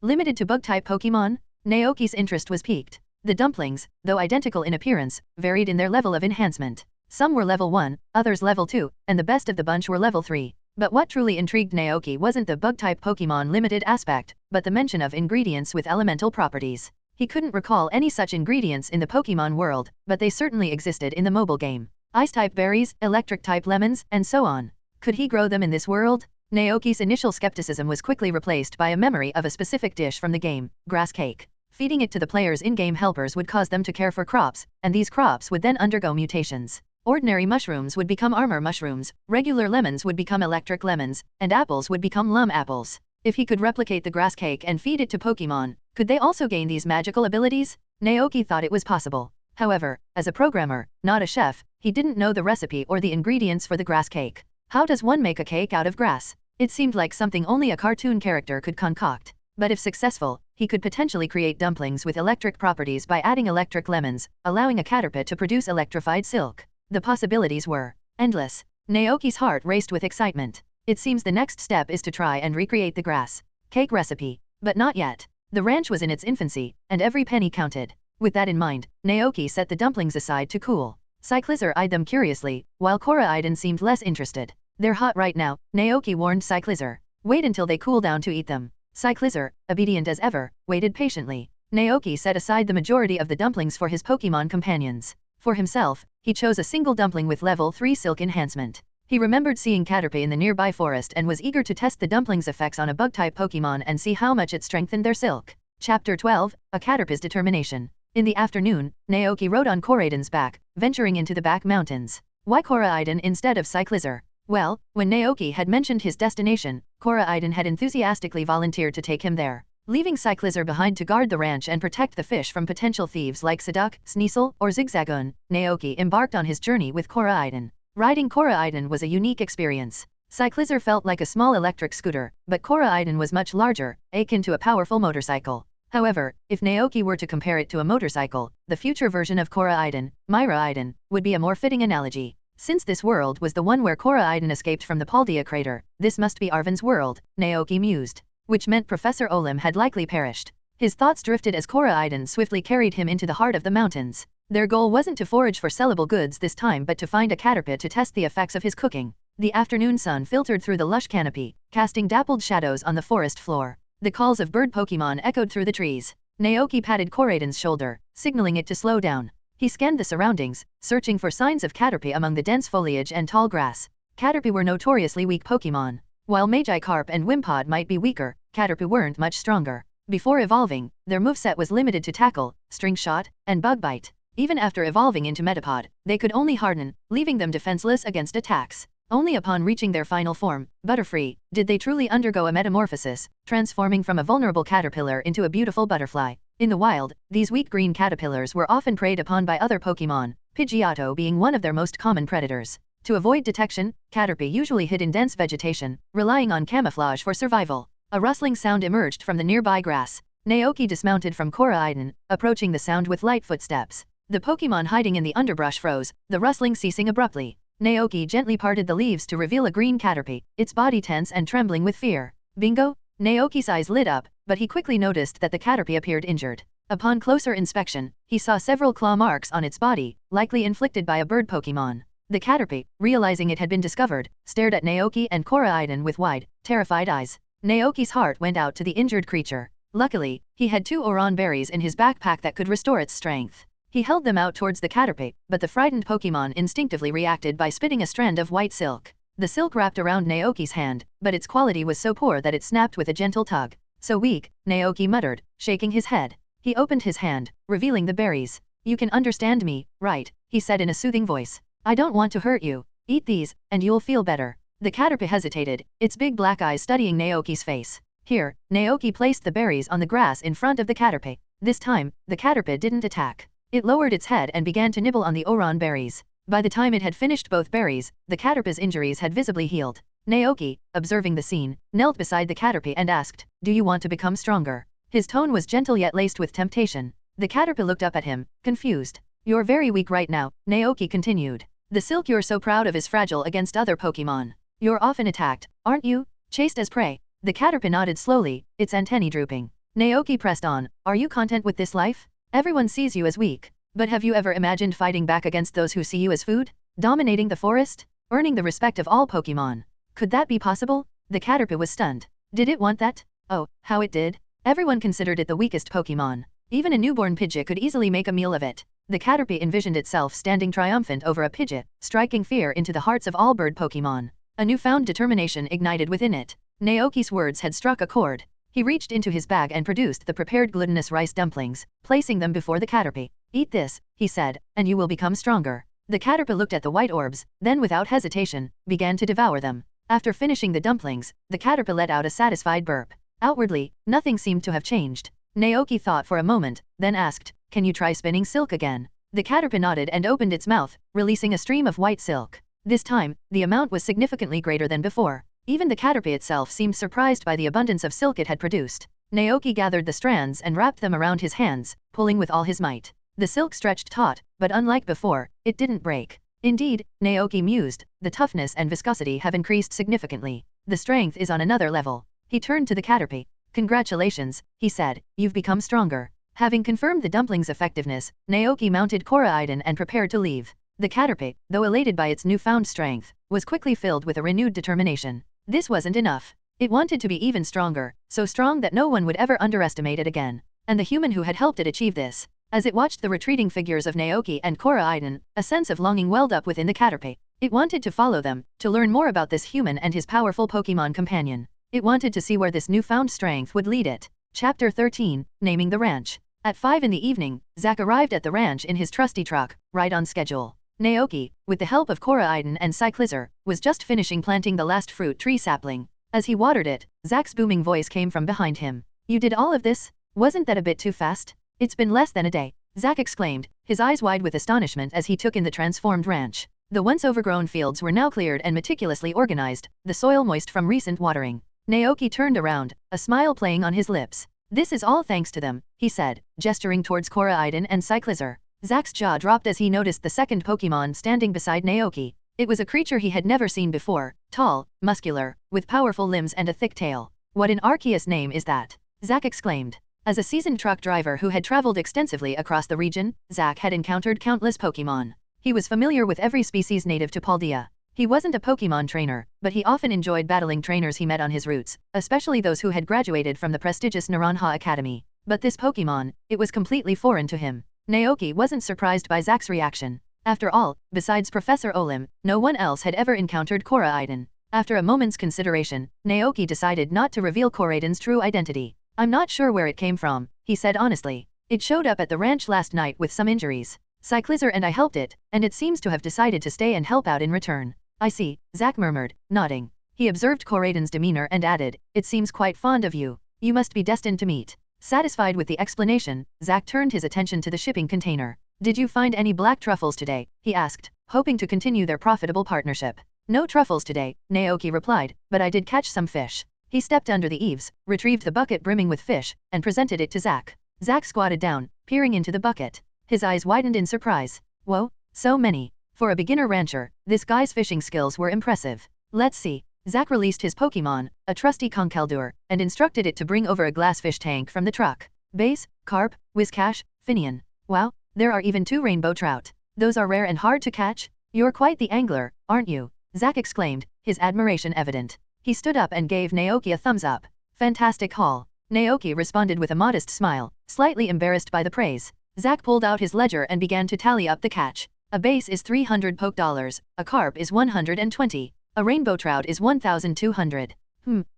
Limited to bug-type Pokemon? Naoki's interest was piqued. The dumplings, though identical in appearance, varied in their level of enhancement. Some were level 1, others level 2, and the best of the bunch were level 3. But what truly intrigued Naoki wasn't the bug-type Pokemon limited aspect, but the mention of ingredients with elemental properties. He couldn't recall any such ingredients in the Pokemon world, but they certainly existed in the mobile game. Ice-type berries, electric-type lemons, and so on. Could he grow them in this world? Naoki's initial skepticism was quickly replaced by a memory of a specific dish from the game, grass cake. Feeding it to the players' in-game helpers would cause them to care for crops, and these crops would then undergo mutations. Ordinary mushrooms would become armor mushrooms, regular lemons would become electric lemons, and apples would become lum apples. If he could replicate the grass cake and feed it to Pokemon, could they also gain these magical abilities? Naoki thought it was possible. However, as a programmer, not a chef, he didn't know the recipe or the ingredients for the grass cake. How does one make a cake out of grass? It seemed like something only a cartoon character could concoct. But if successful, he could potentially create dumplings with electric properties by adding electric lemons, allowing a caterpie to produce electrified silk. The possibilities were endless. Naoki's heart raced with excitement. It seems the next step is to try and recreate the grass cake recipe. But not yet. The ranch was in its infancy, and every penny counted. With that in mind, Naoki set the dumplings aside to cool. Cyclizer eyed them curiously, while Koraidon seemed less interested. "They're hot right now," Naoki warned Cyclizer. "Wait until they cool down to eat them." Cyclizer, obedient as ever, waited patiently. Naoki set aside the majority of the dumplings for his Pokemon companions. For himself, he chose a single dumpling with level 3 silk enhancement. He remembered seeing Caterpie in the nearby forest and was eager to test the dumpling's effects on a bug-type Pokemon and see how much it strengthened their silk. Chapter 12, A Caterpie's Determination. In the afternoon, Naoki rode on Koraidon's back, venturing into the back mountains. Why Koraidon instead of Cyclizer? Well, when Naoki had mentioned his destination, Koraidon had enthusiastically volunteered to take him there. Leaving Cyclizer behind to guard the ranch and protect the fish from potential thieves like Seduck, Sneasel, or Zigzagoon, Naoki embarked on his journey with Koraidon. Riding Koraidon was a unique experience. Cyclizer felt like a small electric scooter, but Koraidon was much larger, akin to a powerful motorcycle. However, if Naoki were to compare it to a motorcycle, the future version of Koraidon, Myraidon, would be a more fitting analogy. Since this world was the one where Koraidon escaped from the Paldea crater, this must be Arven's world, Naoki mused. Which meant Professor Olim had likely perished. His thoughts drifted as Koraidon swiftly carried him into the heart of the mountains. Their goal wasn't to forage for sellable goods this time but to find a caterpie to test the effects of his cooking. The afternoon sun filtered through the lush canopy, casting dappled shadows on the forest floor. The calls of bird Pokemon echoed through the trees. Naoki patted Koraidon's shoulder, signaling it to slow down. He scanned the surroundings, searching for signs of caterpie among the dense foliage and tall grass. Caterpie were notoriously weak Pokemon. While Magikarp and Wimpod might be weaker, caterpie weren't much stronger. Before evolving, their moveset was limited to tackle, string shot, and bug bite. Even after evolving into Metapod, they could only harden, leaving them defenseless against attacks. Only upon reaching their final form, Butterfree, did they truly undergo a metamorphosis, transforming from a vulnerable caterpillar into a beautiful butterfly. In the wild, these weak green caterpillars were often preyed upon by other Pokemon, Pidgeotto being one of their most common predators. To avoid detection, caterpie usually hid in dense vegetation, relying on camouflage for survival. A rustling sound emerged from the nearby grass. Naoki dismounted from Koraidon, approaching the sound with light footsteps. The Pokemon hiding in the underbrush froze, the rustling ceasing abruptly. Naoki gently parted the leaves to reveal a green caterpie, its body tense and trembling with fear. Bingo! Naoki's eyes lit up, but he quickly noticed that the caterpie appeared injured. Upon closer inspection, he saw several claw marks on its body, likely inflicted by a bird Pokemon. The caterpie, realizing it had been discovered, stared at Naoki and Koraidon with wide, terrified eyes. Naoki's heart went out to the injured creature. Luckily, he had 2 Oran berries in his backpack that could restore its strength. He held them out towards the caterpie, but the frightened Pokemon instinctively reacted by spitting a strand of white silk. The silk wrapped around Naoki's hand, but its quality was so poor that it snapped with a gentle tug. So weak, Naoki muttered, shaking his head. He opened his hand, revealing the berries. You can understand me, right? He said in a soothing voice. I don't want to hurt you. Eat these, and you'll feel better. The caterpie hesitated, its big black eyes studying Naoki's face. Here, Naoki placed the berries on the grass in front of the caterpie. This time, the caterpie didn't attack. It lowered its head and began to nibble on the Oran berries. By the time it had finished both berries, the caterpie's injuries had visibly healed. Naoki, observing the scene, knelt beside the caterpie and asked, Do you want to become stronger? His tone was gentle yet laced with temptation. The caterpie looked up at him, confused. You're very weak right now, Naoki continued. The silk you're so proud of is fragile against other Pokemon. You're often attacked, aren't you? Chased as prey. The caterpie nodded slowly, its antennae drooping. Naoki pressed on, Are you content with this life? Everyone sees you as weak, but have you ever imagined fighting back against those who see you as food? Dominating the forest? Earning the respect of all Pokemon? Could that be possible? The caterpie was stunned. Did it want that? Oh, how it did. Everyone considered it the weakest Pokemon. Even a newborn Pidgey could easily make a meal of it. The caterpie envisioned itself standing triumphant over a Pidgey, striking fear into the hearts of all bird Pokemon. A newfound determination ignited within it. Naoki's words had struck a chord. He reached into his bag and produced the prepared glutinous rice dumplings, placing them before the caterpie. Eat this, he said, and you will become stronger. The caterpie looked at the white orbs, then without hesitation, began to devour them. After finishing the dumplings, the caterpie let out a satisfied burp. Outwardly, nothing seemed to have changed. Naoki thought for a moment, then asked, Can you try spinning silk again? The caterpie nodded and opened its mouth, releasing a stream of white silk. This time, the amount was significantly greater than before. Even the caterpie itself seemed surprised by the abundance of silk it had produced. Naoki gathered the strands and wrapped them around his hands, pulling with all his might. The silk stretched taut, but unlike before, it didn't break. Indeed, Naoki mused, the toughness and viscosity have increased significantly. The strength is on another level. He turned to the caterpie. Congratulations, he said, you've become stronger. Having confirmed the dumpling's effectiveness, Naoki mounted Koraidon and prepared to leave. The caterpie, though elated by its newfound strength, was quickly filled with a renewed determination. This wasn't enough. It wanted to be even stronger, so strong that no one would ever underestimate it again. And the human who had helped it achieve this. As it watched the retreating figures of Naoki and Koraidon, a sense of longing welled up within the caterpie. It wanted to follow them, to learn more about this human and his powerful Pokemon companion. It wanted to see where this newfound strength would lead it. Chapter 13, Naming the Ranch. At 5 in the evening, Zack arrived at the ranch in his trusty truck, right on schedule. Naoki, with the help of Koraidon and Cyclizer, was just finishing planting the last fruit tree sapling. As he watered it, Zack's booming voice came from behind him. You did all of this? Wasn't that a bit too fast? It's been less than a day, Zack exclaimed, his eyes wide with astonishment as he took in the transformed ranch. The once overgrown fields were now cleared and meticulously organized, the soil moist from recent watering. Naoki turned around, a smile playing on his lips. This is all thanks to them, he said, gesturing towards Koraidon and Cyclizar. Zack's jaw dropped as he noticed the second Pokemon standing beside Naoki. It was a creature he had never seen before, tall, muscular, with powerful limbs and a thick tail. What in Arceus name is that? Zack exclaimed. As a seasoned truck driver who had traveled extensively across the region, Zack had encountered countless Pokemon. He was familiar with every species native to Paldea. He wasn't a Pokemon trainer, but he often enjoyed battling trainers he met on his routes, especially those who had graduated from the prestigious Naranja Academy. But this Pokemon, it was completely foreign to him. Naoki wasn't surprised by Zack's reaction. After all, besides Professor Olim, no one else had ever encountered Koraidon. After a moment's consideration, Naoki decided not to reveal Koraidon's true identity. I'm not sure where it came from, he said honestly. It showed up at the ranch last night with some injuries. Cyclizar and I helped it, and it seems to have decided to stay and help out in return. I see, Zack murmured, nodding. He observed Koraidon's demeanor and added, it seems quite fond of you. You must be destined to meet. Satisfied with the explanation, Zack turned his attention to the shipping container. Did you find any black truffles today? He asked, hoping to continue their profitable partnership. No truffles today, Naoki replied, but I did catch some fish. He stepped under the eaves, retrieved the bucket brimming with fish, and presented it to Zack. Zack squatted down, peering into the bucket. His eyes widened in surprise. Whoa, so many. For a beginner rancher, this guy's fishing skills were impressive. Let's see. Zack released his Pokemon, a trusty Conkeldurr, and instructed it to bring over a glass fish tank from the truck. Bass, carp, Whiscash, Finian. Wow, there are even 2 rainbow trout. Those are rare and hard to catch? You're quite the angler, aren't you? Zack exclaimed, his admiration evident. He stood up and gave Naoki a thumbs up. Fantastic haul. Naoki responded with a modest smile, slightly embarrassed by the praise. Zack pulled out his ledger and began to tally up the catch. A bass is 300 poke dollars, a carp is 120, a rainbow trout is 1,200.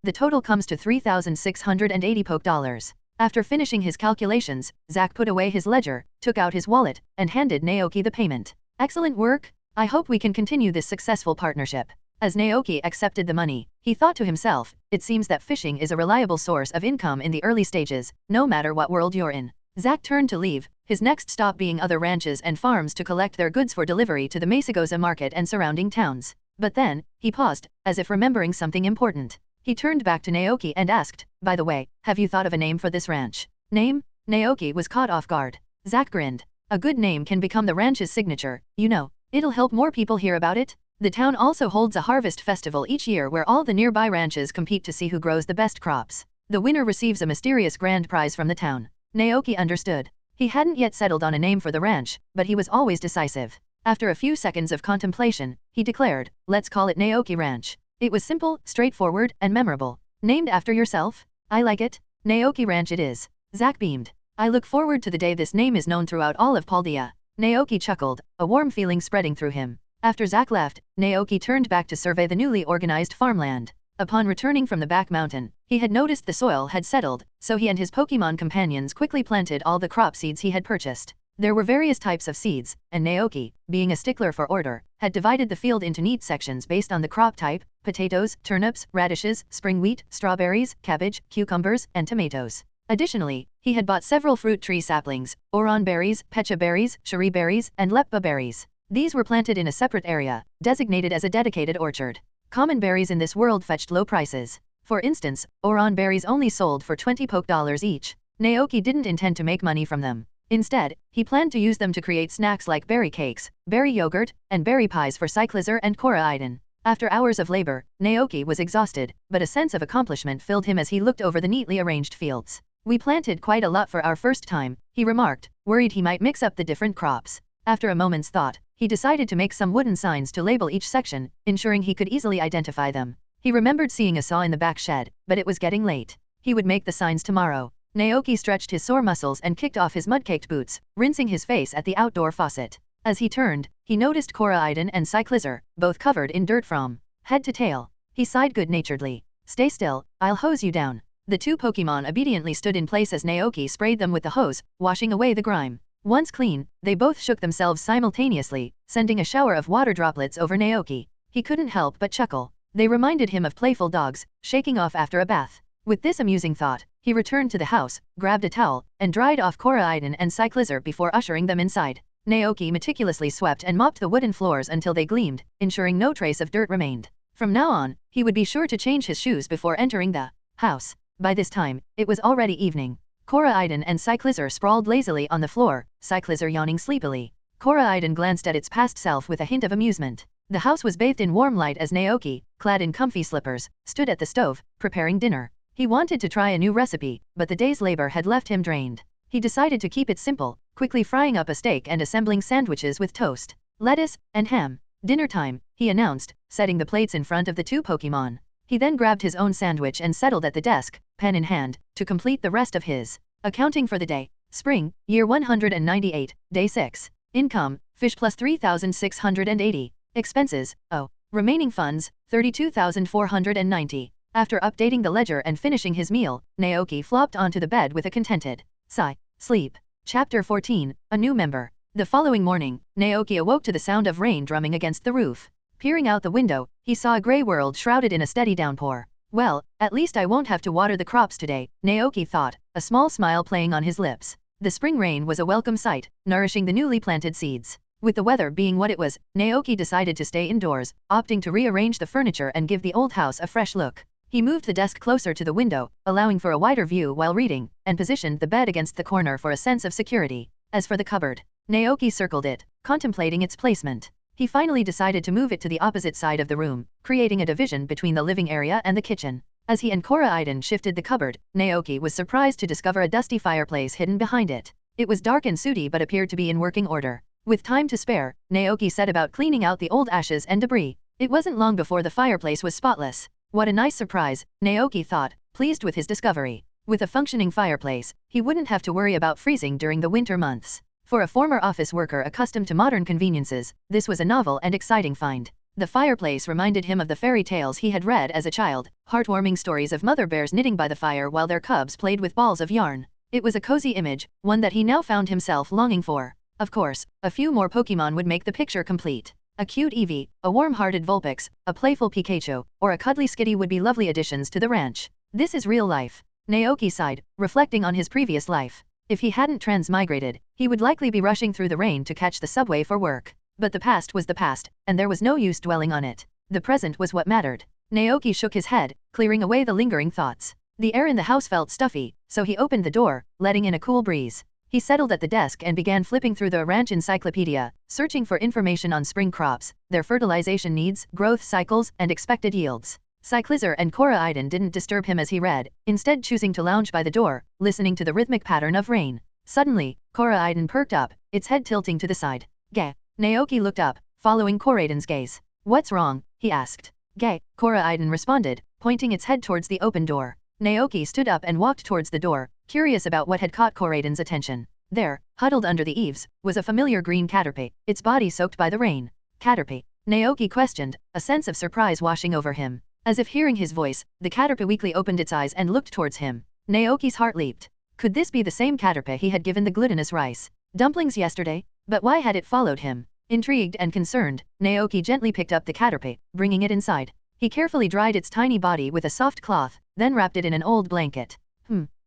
The total comes to 3,680 poke dollars. After finishing his calculations, Zack put away his ledger, took out his wallet, and handed Naoki the payment. Excellent work. I hope we can continue this successful partnership. As Naoki accepted the money, he thought to himself, it seems that fishing is a reliable source of income in the early stages, no matter what world you're in. Zack turned to leave, his next stop being other ranches and farms to collect their goods for delivery to the Mesagoza market and surrounding towns. But then, he paused, as if remembering something important. He turned back to Naoki and asked, by the way, have you thought of a name for this ranch? Name? Naoki was caught off guard. Zack grinned. A good name can become the ranch's signature, you know. It'll help more people hear about it. The town also holds a harvest festival each year where all the nearby ranches compete to see who grows the best crops. The winner receives a mysterious grand prize from the town. Naoki understood. He hadn't yet settled on a name for the ranch, but he was always decisive. After a few seconds of contemplation, he declared, let's call it Naoki Ranch. It was simple, straightforward, and memorable. Named after yourself? I like it. Naoki Ranch it is. Zack beamed. I look forward to the day this name is known throughout all of Paldea. Naoki chuckled, a warm feeling spreading through him. After Zack left, Naoki turned back to survey the newly organized farmland. Upon returning from the back mountain, he had noticed the soil had settled, so he and his Pokemon companions quickly planted all the crop seeds he had purchased. There were various types of seeds, and Naoki, being a stickler for order, had divided the field into neat sections based on the crop type: potatoes, turnips, radishes, spring wheat, strawberries, cabbage, cucumbers, and tomatoes. Additionally, he had bought several fruit tree saplings: oran berries, pecha berries, cherry berries, and leppa berries. These were planted in a separate area, designated as a dedicated orchard. Common berries in this world fetched low prices. For instance, oran berries only sold for 20 poke dollars each. Naoki didn't intend to make money from them. Instead, he planned to use them to create snacks like berry cakes, berry yogurt, and berry pies for Cyclizar and Koraidon. After hours of labor, Naoki was exhausted, but a sense of accomplishment filled him as he looked over the neatly arranged fields. We planted quite a lot for our first time, he remarked, worried he might mix up the different crops. After a moment's thought, he decided to make some wooden signs to label each section, ensuring he could easily identify them. He remembered seeing a saw in the back shed, but it was getting late. He would make the signs tomorrow. Naoki stretched his sore muscles and kicked off his mud-caked boots, rinsing his face at the outdoor faucet. As he turned, he noticed Koraidon and Cyclizar, both covered in dirt from head to tail. He sighed good-naturedly. Stay still, I'll hose you down. The 2 Pokemon obediently stood in place as Naoki sprayed them with the hose, washing away the grime. Once clean, they both shook themselves simultaneously, sending a shower of water droplets over Naoki. He couldn't help but chuckle. They reminded him of playful dogs, shaking off after a bath. With this amusing thought, he returned to the house, grabbed a towel, and dried off Koraidon and Cyclizar before ushering them inside. Naoki meticulously swept and mopped the wooden floors until they gleamed, ensuring no trace of dirt remained. From now on, he would be sure to change his shoes before entering the house. By this time, it was already evening. Koraiden and Cyclizer sprawled lazily on the floor, Cyclizer yawning sleepily. Koraiden glanced at its past self with a hint of amusement. The house was bathed in warm light as Naoki, clad in comfy slippers, stood at the stove, preparing dinner. He wanted to try a new recipe, but the day's labor had left him drained. He decided to keep it simple, quickly frying up a steak and assembling sandwiches with toast, lettuce, and ham. Dinner time, he announced, setting the plates in front of the two Pokemon. He then grabbed his own sandwich and settled at the desk, pen in hand, to complete the rest of his accounting for the day. Spring, year 198, day 6. Income, fish plus 3,680. Expenses, remaining funds, 32,490. After updating the ledger and finishing his meal, Naoki flopped onto the bed with a contented sigh. Sleep. Chapter 14, A New Member. The following morning, Naoki awoke to the sound of rain drumming against the roof. Peering out the window, he saw a grey world shrouded in a steady downpour. Well, at least I won't have to water the crops today, Naoki thought, a small smile playing on his lips. The spring rain was a welcome sight, nourishing the newly planted seeds. With the weather being what it was, Naoki decided to stay indoors, opting to rearrange the furniture and give the old house a fresh look. He moved the desk closer to the window, allowing for a wider view while reading, and positioned the bed against the corner for a sense of security. As for the cupboard, Naoki circled it, contemplating its placement. He finally decided to move it to the opposite side of the room, creating a division between the living area and the kitchen. As he and Koraiden shifted the cupboard, Naoki was surprised to discover a dusty fireplace hidden behind it. It was dark and sooty but appeared to be in working order. With time to spare, Naoki set about cleaning out the old ashes and debris. It wasn't long before the fireplace was spotless. What a nice surprise, Naoki thought, pleased with his discovery. With a functioning fireplace, he wouldn't have to worry about freezing during the winter months. For a former office worker accustomed to modern conveniences, this was a novel and exciting find. The fireplace reminded him of the fairy tales he had read as a child, heartwarming stories of mother bears knitting by the fire while their cubs played with balls of yarn. It was a cozy image, one that he now found himself longing for. Of course, a few more Pokemon would make the picture complete. A cute Eevee, a warm-hearted Vulpix, a playful Pikachu, or a cuddly Skitty would be lovely additions to the ranch. This is real life. Naoki sighed, reflecting on his previous life. If he hadn't transmigrated, he would likely be rushing through the rain to catch the subway for work. But the past was the past, and there was no use dwelling on it. The present was what mattered. Naoki shook his head, clearing away the lingering thoughts. The air in the house felt stuffy, so he opened the door, letting in a cool breeze. He settled at the desk and began flipping through the ranch encyclopedia, searching for information on spring crops, their fertilization needs, growth cycles, and expected yields. Cyclizer and Koraiden didn't disturb him as he read, instead choosing to lounge by the door, listening to the rhythmic pattern of rain. Suddenly, Koraiden perked up, its head tilting to the side. Gah! Naoki looked up, following Koraiden's gaze. What's wrong? He asked. Gah! Koraiden responded, pointing its head towards the open door. Naoki stood up and walked towards the door, curious about what had caught Koraiden's attention. There, huddled under the eaves, was a familiar green Caterpie, its body soaked by the rain. Caterpie? Naoki questioned, a sense of surprise washing over him. As if hearing his voice, the Caterpie weakly opened its eyes and looked towards him. Naoki's heart leaped. Could this be the same Caterpie he had given the glutinous rice dumplings yesterday? But why had it followed him? Intrigued and concerned, Naoki gently picked up the Caterpie, bringing it inside. He carefully dried its tiny body with a soft cloth, then wrapped it in an old blanket.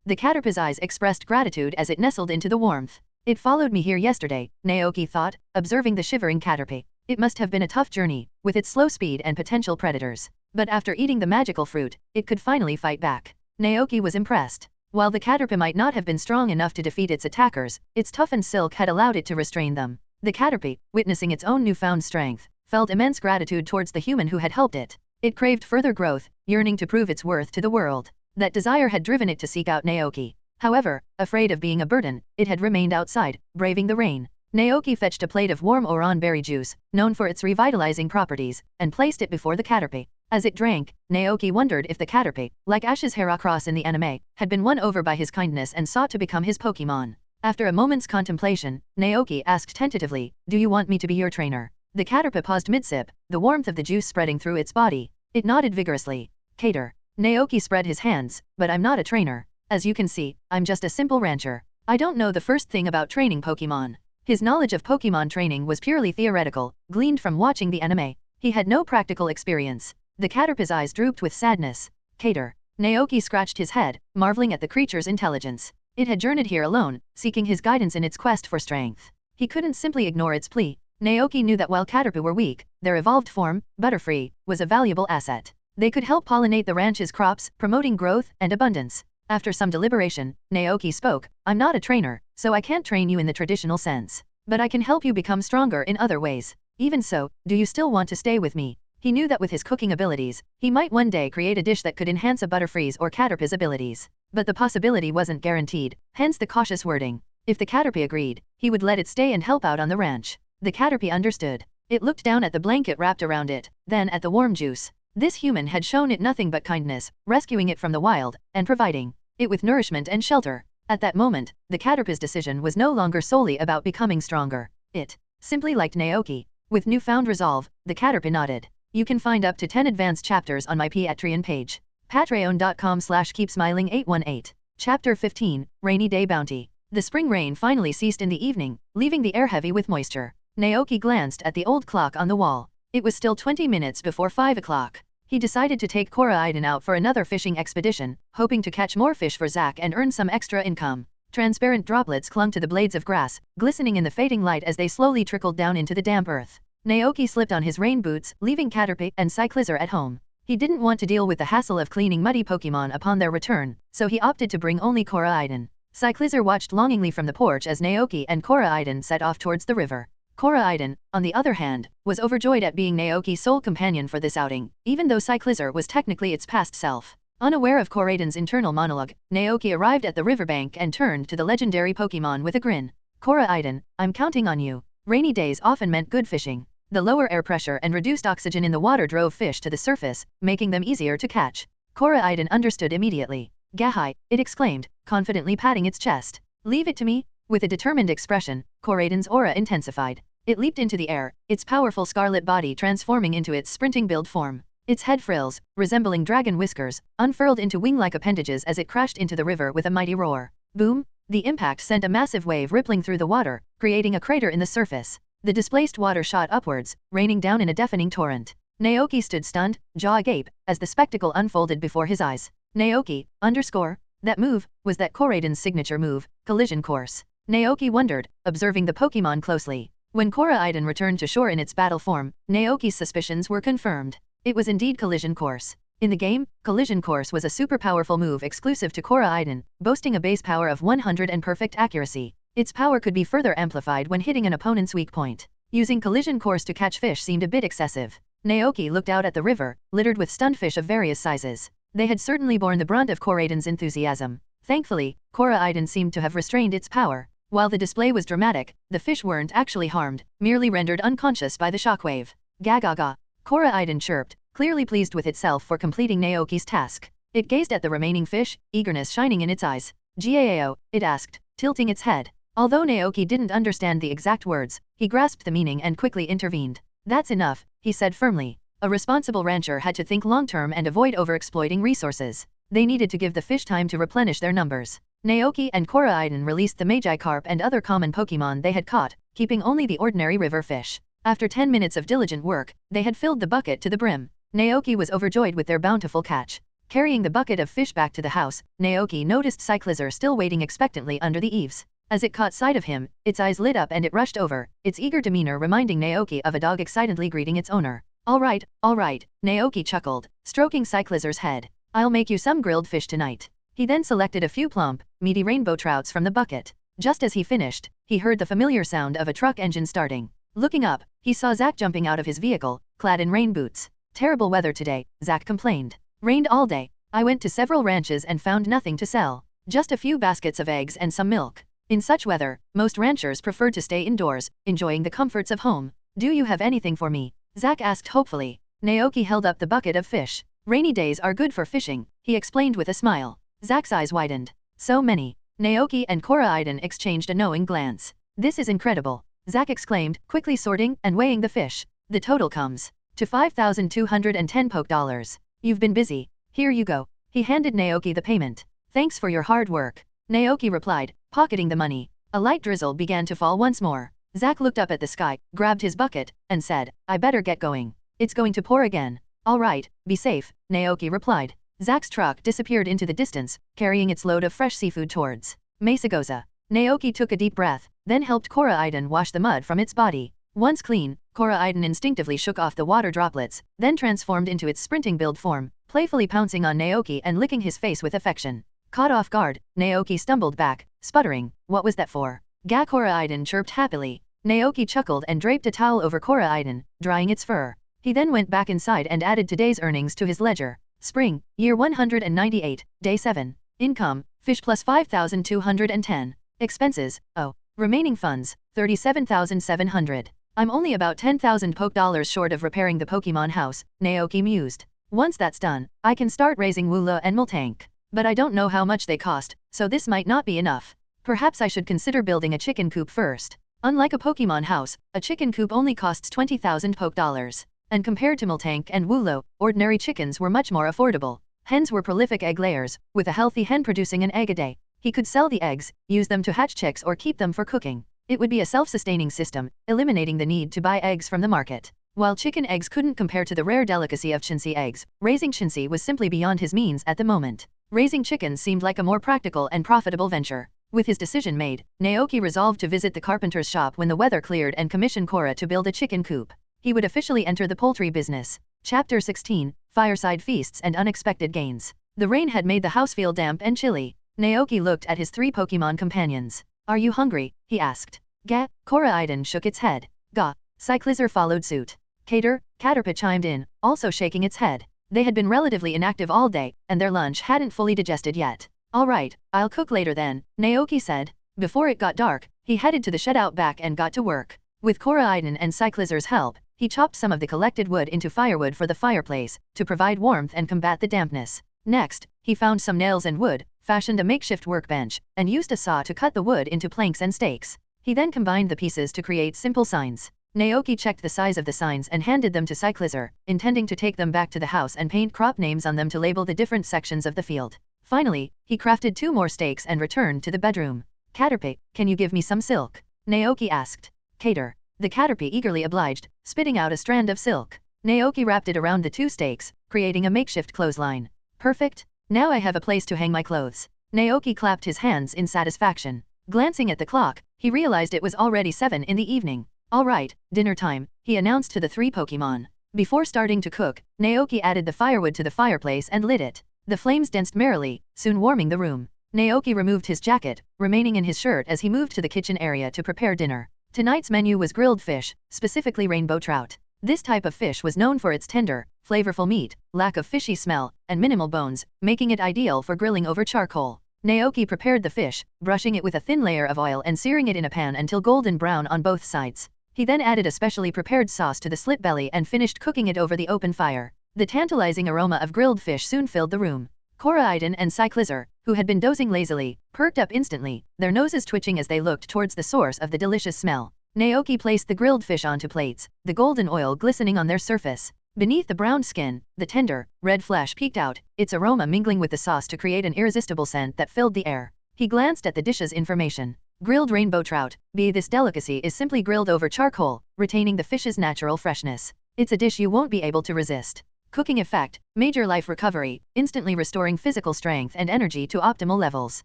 The Caterpie's eyes expressed gratitude as it nestled into the warmth. It followed me here yesterday, Naoki thought, observing the shivering Caterpie. It must have been a tough journey, with its slow speed and potential predators. But after eating the magical fruit, it could finally fight back. Naoki was impressed. While the Caterpie might not have been strong enough to defeat its attackers, its toughened silk had allowed it to restrain them. The Caterpie, witnessing its own newfound strength, felt immense gratitude towards the human who had helped it. It craved further growth, yearning to prove its worth to the world. That desire had driven it to seek out Naoki. However, afraid of being a burden, it had remained outside, braving the rain. Naoki fetched a plate of warm oran berry juice, known for its revitalizing properties, and placed it before the Caterpie. As it drank, Naoki wondered if the Caterpie, like Ash's Heracross in the anime, had been won over by his kindness and sought to become his Pokemon. After a moment's contemplation, Naoki asked tentatively, "Do you want me to be your trainer?" The Caterpie paused mid-sip, the warmth of the juice spreading through its body. It nodded vigorously. "Cater." Naoki spread his hands, "But I'm not a trainer. As you can see, I'm just a simple rancher. I don't know the first thing about training Pokemon." His knowledge of Pokemon training was purely theoretical, gleaned from watching the anime. He had no practical experience. The Caterpie's eyes drooped with sadness. "Cater." Naoki scratched his head, marveling at the creature's intelligence. It had journeyed here alone, seeking his guidance in its quest for strength. He couldn't simply ignore its plea. Naoki knew that while caterpie were weak, their evolved form, Butterfree, was a valuable asset. They could help pollinate the ranch's crops, promoting growth and abundance. After some deliberation, Naoki spoke, I'm not a trainer, so I can't train you in the traditional sense. But I can help you become stronger in other ways. Even so, do you still want to stay with me? He knew that with his cooking abilities, he might one day create a dish that could enhance a Butterfree's or caterpie's abilities. But the possibility wasn't guaranteed, hence the cautious wording. If the caterpie agreed, he would let it stay and help out on the ranch. The caterpie understood. It looked down at the blanket wrapped around it, then at the warm juice. This human had shown it nothing but kindness, rescuing it from the wild, and providing it with nourishment and shelter. At that moment, the caterpie's decision was no longer solely about becoming stronger. It simply liked Naoki. With newfound resolve, the caterpie nodded. You can find up to 10 advanced chapters on my Patreon page. Patreon.com/keepsmiling818. Chapter 15, Rainy Day Bounty. The spring rain finally ceased in the evening, leaving the air heavy with moisture. Naoki glanced at the old clock on the wall. It was still 20 minutes before 5 o'clock. He decided to take Koraiden out for another fishing expedition, hoping to catch more fish for Zack and earn some extra income. Transparent droplets clung to the blades of grass, glistening in the fading light as they slowly trickled down into the damp earth. Naoki slipped on his rain boots, leaving Caterpie and Cyclizar at home. He didn't want to deal with the hassle of cleaning muddy Pokemon upon their return, so he opted to bring only Koraiden. Cyclizar watched longingly from the porch as Naoki and Koraiden set off towards the river. Koraiden, on the other hand, was overjoyed at being Naoki's sole companion for this outing, even though Cyclizar was technically its past self. Unaware of Koraiden's internal monologue, Naoki arrived at the riverbank and turned to the legendary Pokemon with a grin. Koraiden, I'm counting on you. Rainy days often meant good fishing. The lower air pressure and reduced oxygen in the water drove fish to the surface, making them easier to catch. Koraiden understood immediately. Gahai, it exclaimed, confidently patting its chest. Leave it to me. With a determined expression, Koraiden's aura intensified. It leaped into the air, its powerful scarlet body transforming into its sprinting build form. Its head frills, resembling dragon whiskers, unfurled into wing-like appendages as it crashed into the river with a mighty roar. Boom! The impact sent a massive wave rippling through the water, creating a crater in the surface. The displaced water shot upwards, raining down in a deafening torrent. Naoki stood stunned, jaw agape, as the spectacle unfolded before his eyes. Naoki, that move, was that Koraiden's signature move, Collision Course. Naoki wondered, observing the Pokemon closely. When Koraiden returned to shore in its battle form, Naoki's suspicions were confirmed. It was indeed Collision Course. In the game, Collision Course was a super powerful move exclusive to Koraiden, boasting a base power of 100 and perfect accuracy. Its power could be further amplified when hitting an opponent's weak point. Using Collision Course to catch fish seemed a bit excessive. Naoki looked out at the river, littered with stunned fish of various sizes. They had certainly borne the brunt of Koraiden's enthusiasm. Thankfully, Koraiden seemed to have restrained its power. While the display was dramatic, the fish weren't actually harmed, merely rendered unconscious by the shockwave. Gagaga. Koraiden chirped, clearly pleased with itself for completing Naoki's task. It gazed at the remaining fish, eagerness shining in its eyes. Gao, it asked, tilting its head. Although Naoki didn't understand the exact words, he grasped the meaning and quickly intervened. That's enough, he said firmly. A responsible rancher had to think long-term and avoid overexploiting resources. They needed to give the fish time to replenish their numbers. Naoki and Koraiden released the Magikarp and other common Pokemon they had caught, keeping only the ordinary river fish. After 10 minutes of diligent work, they had filled the bucket to the brim. Naoki was overjoyed with their bountiful catch. Carrying the bucket of fish back to the house, Naoki noticed Cyclizar still waiting expectantly under the eaves. As it caught sight of him, its eyes lit up and it rushed over, its eager demeanor reminding Naoki of a dog excitedly greeting its owner. All right, Naoki chuckled, stroking Cyclizar's head. I'll make you some grilled fish tonight. He then selected a few plump, meaty rainbow trouts from the bucket. Just as he finished, he heard the familiar sound of a truck engine starting. Looking up, he saw Zack jumping out of his vehicle, clad in rain boots. Terrible weather today, Zack complained. Rained all day. I went to several ranches and found nothing to sell. Just a few baskets of eggs and some milk. In such weather, most ranchers preferred to stay indoors, enjoying the comforts of home. Do you have anything for me? Zack asked hopefully. Naoki held up the bucket of fish. Rainy days are good for fishing, he explained with a smile. Zack's eyes widened. So many. Naoki and Koraiden exchanged a knowing glance. This is incredible, Zack exclaimed, quickly sorting and weighing the fish. The total comes to 5,210 poke dollars. You've been busy. Here you go. He handed Naoki the payment. Thanks for your hard work. Naoki replied, pocketing the money. A light drizzle began to fall once more. Zack looked up at the sky, grabbed his bucket, and said, I better get going. It's going to pour again. All right, be safe, Naoki replied. Zack's truck disappeared into the distance, carrying its load of fresh seafood towards Mesagoza. Naoki took a deep breath, then helped Koraidon wash the mud from its body. Once clean, Koraidon instinctively shook off the water droplets, then transformed into its sprinting build form, playfully pouncing on Naoki and licking his face with affection. Caught off guard, Naoki stumbled back, sputtering, "What was that for?" Ga Koraidon chirped happily. Naoki chuckled and draped a towel over Koraidon, drying its fur. He then went back inside and added today's earnings to his ledger. Spring, year 198, day 7. Income, fish plus 5,210. Expenses, oh. Remaining funds, 37,700. I'm only about 10,000 poke dollars short of repairing the Pokemon house, Naoki mused. Once that's done, I can start raising Wooloo and Miltank. But I don't know how much they cost, so this might not be enough. Perhaps I should consider building a chicken coop first. Unlike a Pokemon house, a chicken coop only costs 20,000 poke dollars. And compared to Miltank and Wooloo, ordinary chickens were much more affordable. Hens were prolific egg layers, with a healthy hen producing an egg a day. He could sell the eggs, use them to hatch chicks or keep them for cooking. It would be a self-sustaining system, eliminating the need to buy eggs from the market. While chicken eggs couldn't compare to the rare delicacy of chintzy eggs, raising chintzy was simply beyond his means at the moment. Raising chickens seemed like a more practical and profitable venture. With his decision made, Naoki resolved to visit the carpenter's shop when the weather cleared and commission Korra to build a chicken coop. He would officially enter the poultry business. Chapter 16, Fireside Feasts and Unexpected Gains. The rain had made the house feel damp and chilly. Naoki looked at his 3 Pokemon companions. "Are you hungry?" he asked. "Ga." Koraidon shook its head. "Ga." Cyclizar followed suit. "Cater," Caterpie chimed in, also shaking its head. They had been relatively inactive all day, and their lunch hadn't fully digested yet. "All right, I'll cook later then," Naoki said. Before it got dark, he headed to the shed out back and got to work. With Koraidon and Cyclizar's help, he chopped some of the collected wood into firewood for the fireplace, to provide warmth and combat the dampness. Next, he found some nails and wood, fashioned a makeshift workbench, and used a saw to cut the wood into planks and stakes. He then combined the pieces to create simple signs. Naoki checked the size of the signs and handed them to Cyclizar, intending to take them back to the house and paint crop names on them to label the different sections of the field. Finally, he crafted 2 more stakes and returned to the bedroom. "Caterpie, can you give me some silk?" Naoki asked. "Cater." The Caterpie eagerly obliged, spitting out a strand of silk. Naoki wrapped it around the 2 stakes, creating a makeshift clothesline. "Perfect. Now I have a place to hang my clothes." Naoki clapped his hands in satisfaction. Glancing at the clock, he realized it was already 7 in the evening. "All right, dinner time," he announced to the 3 Pokemon. Before starting to cook, Naoki added the firewood to the fireplace and lit it. The flames danced merrily, soon warming the room. Naoki removed his jacket, remaining in his shirt as he moved to the kitchen area to prepare dinner. Tonight's menu was grilled fish, specifically rainbow trout. This type of fish was known for its tender, flavorful meat, lack of fishy smell, and minimal bones, making it ideal for grilling over charcoal. Naoki prepared the fish, brushing it with a thin layer of oil and searing it in a pan until golden brown on both sides. He then added a specially prepared sauce to the slit belly and finished cooking it over the open fire. The tantalizing aroma of grilled fish soon filled the room. Koraidon and Cyclizar, who had been dozing lazily, perked up instantly, their noses twitching as they looked towards the source of the delicious smell. Naoki placed the grilled fish onto plates, the golden oil glistening on their surface. Beneath the brown skin, the tender, red flesh peeked out, its aroma mingling with the sauce to create an irresistible scent that filled the air. He glanced at the dish's information. Grilled rainbow trout, this delicacy is simply grilled over charcoal, retaining the fish's natural freshness. It's a dish you won't be able to resist. Cooking effect, major life recovery, instantly restoring physical strength and energy to optimal levels.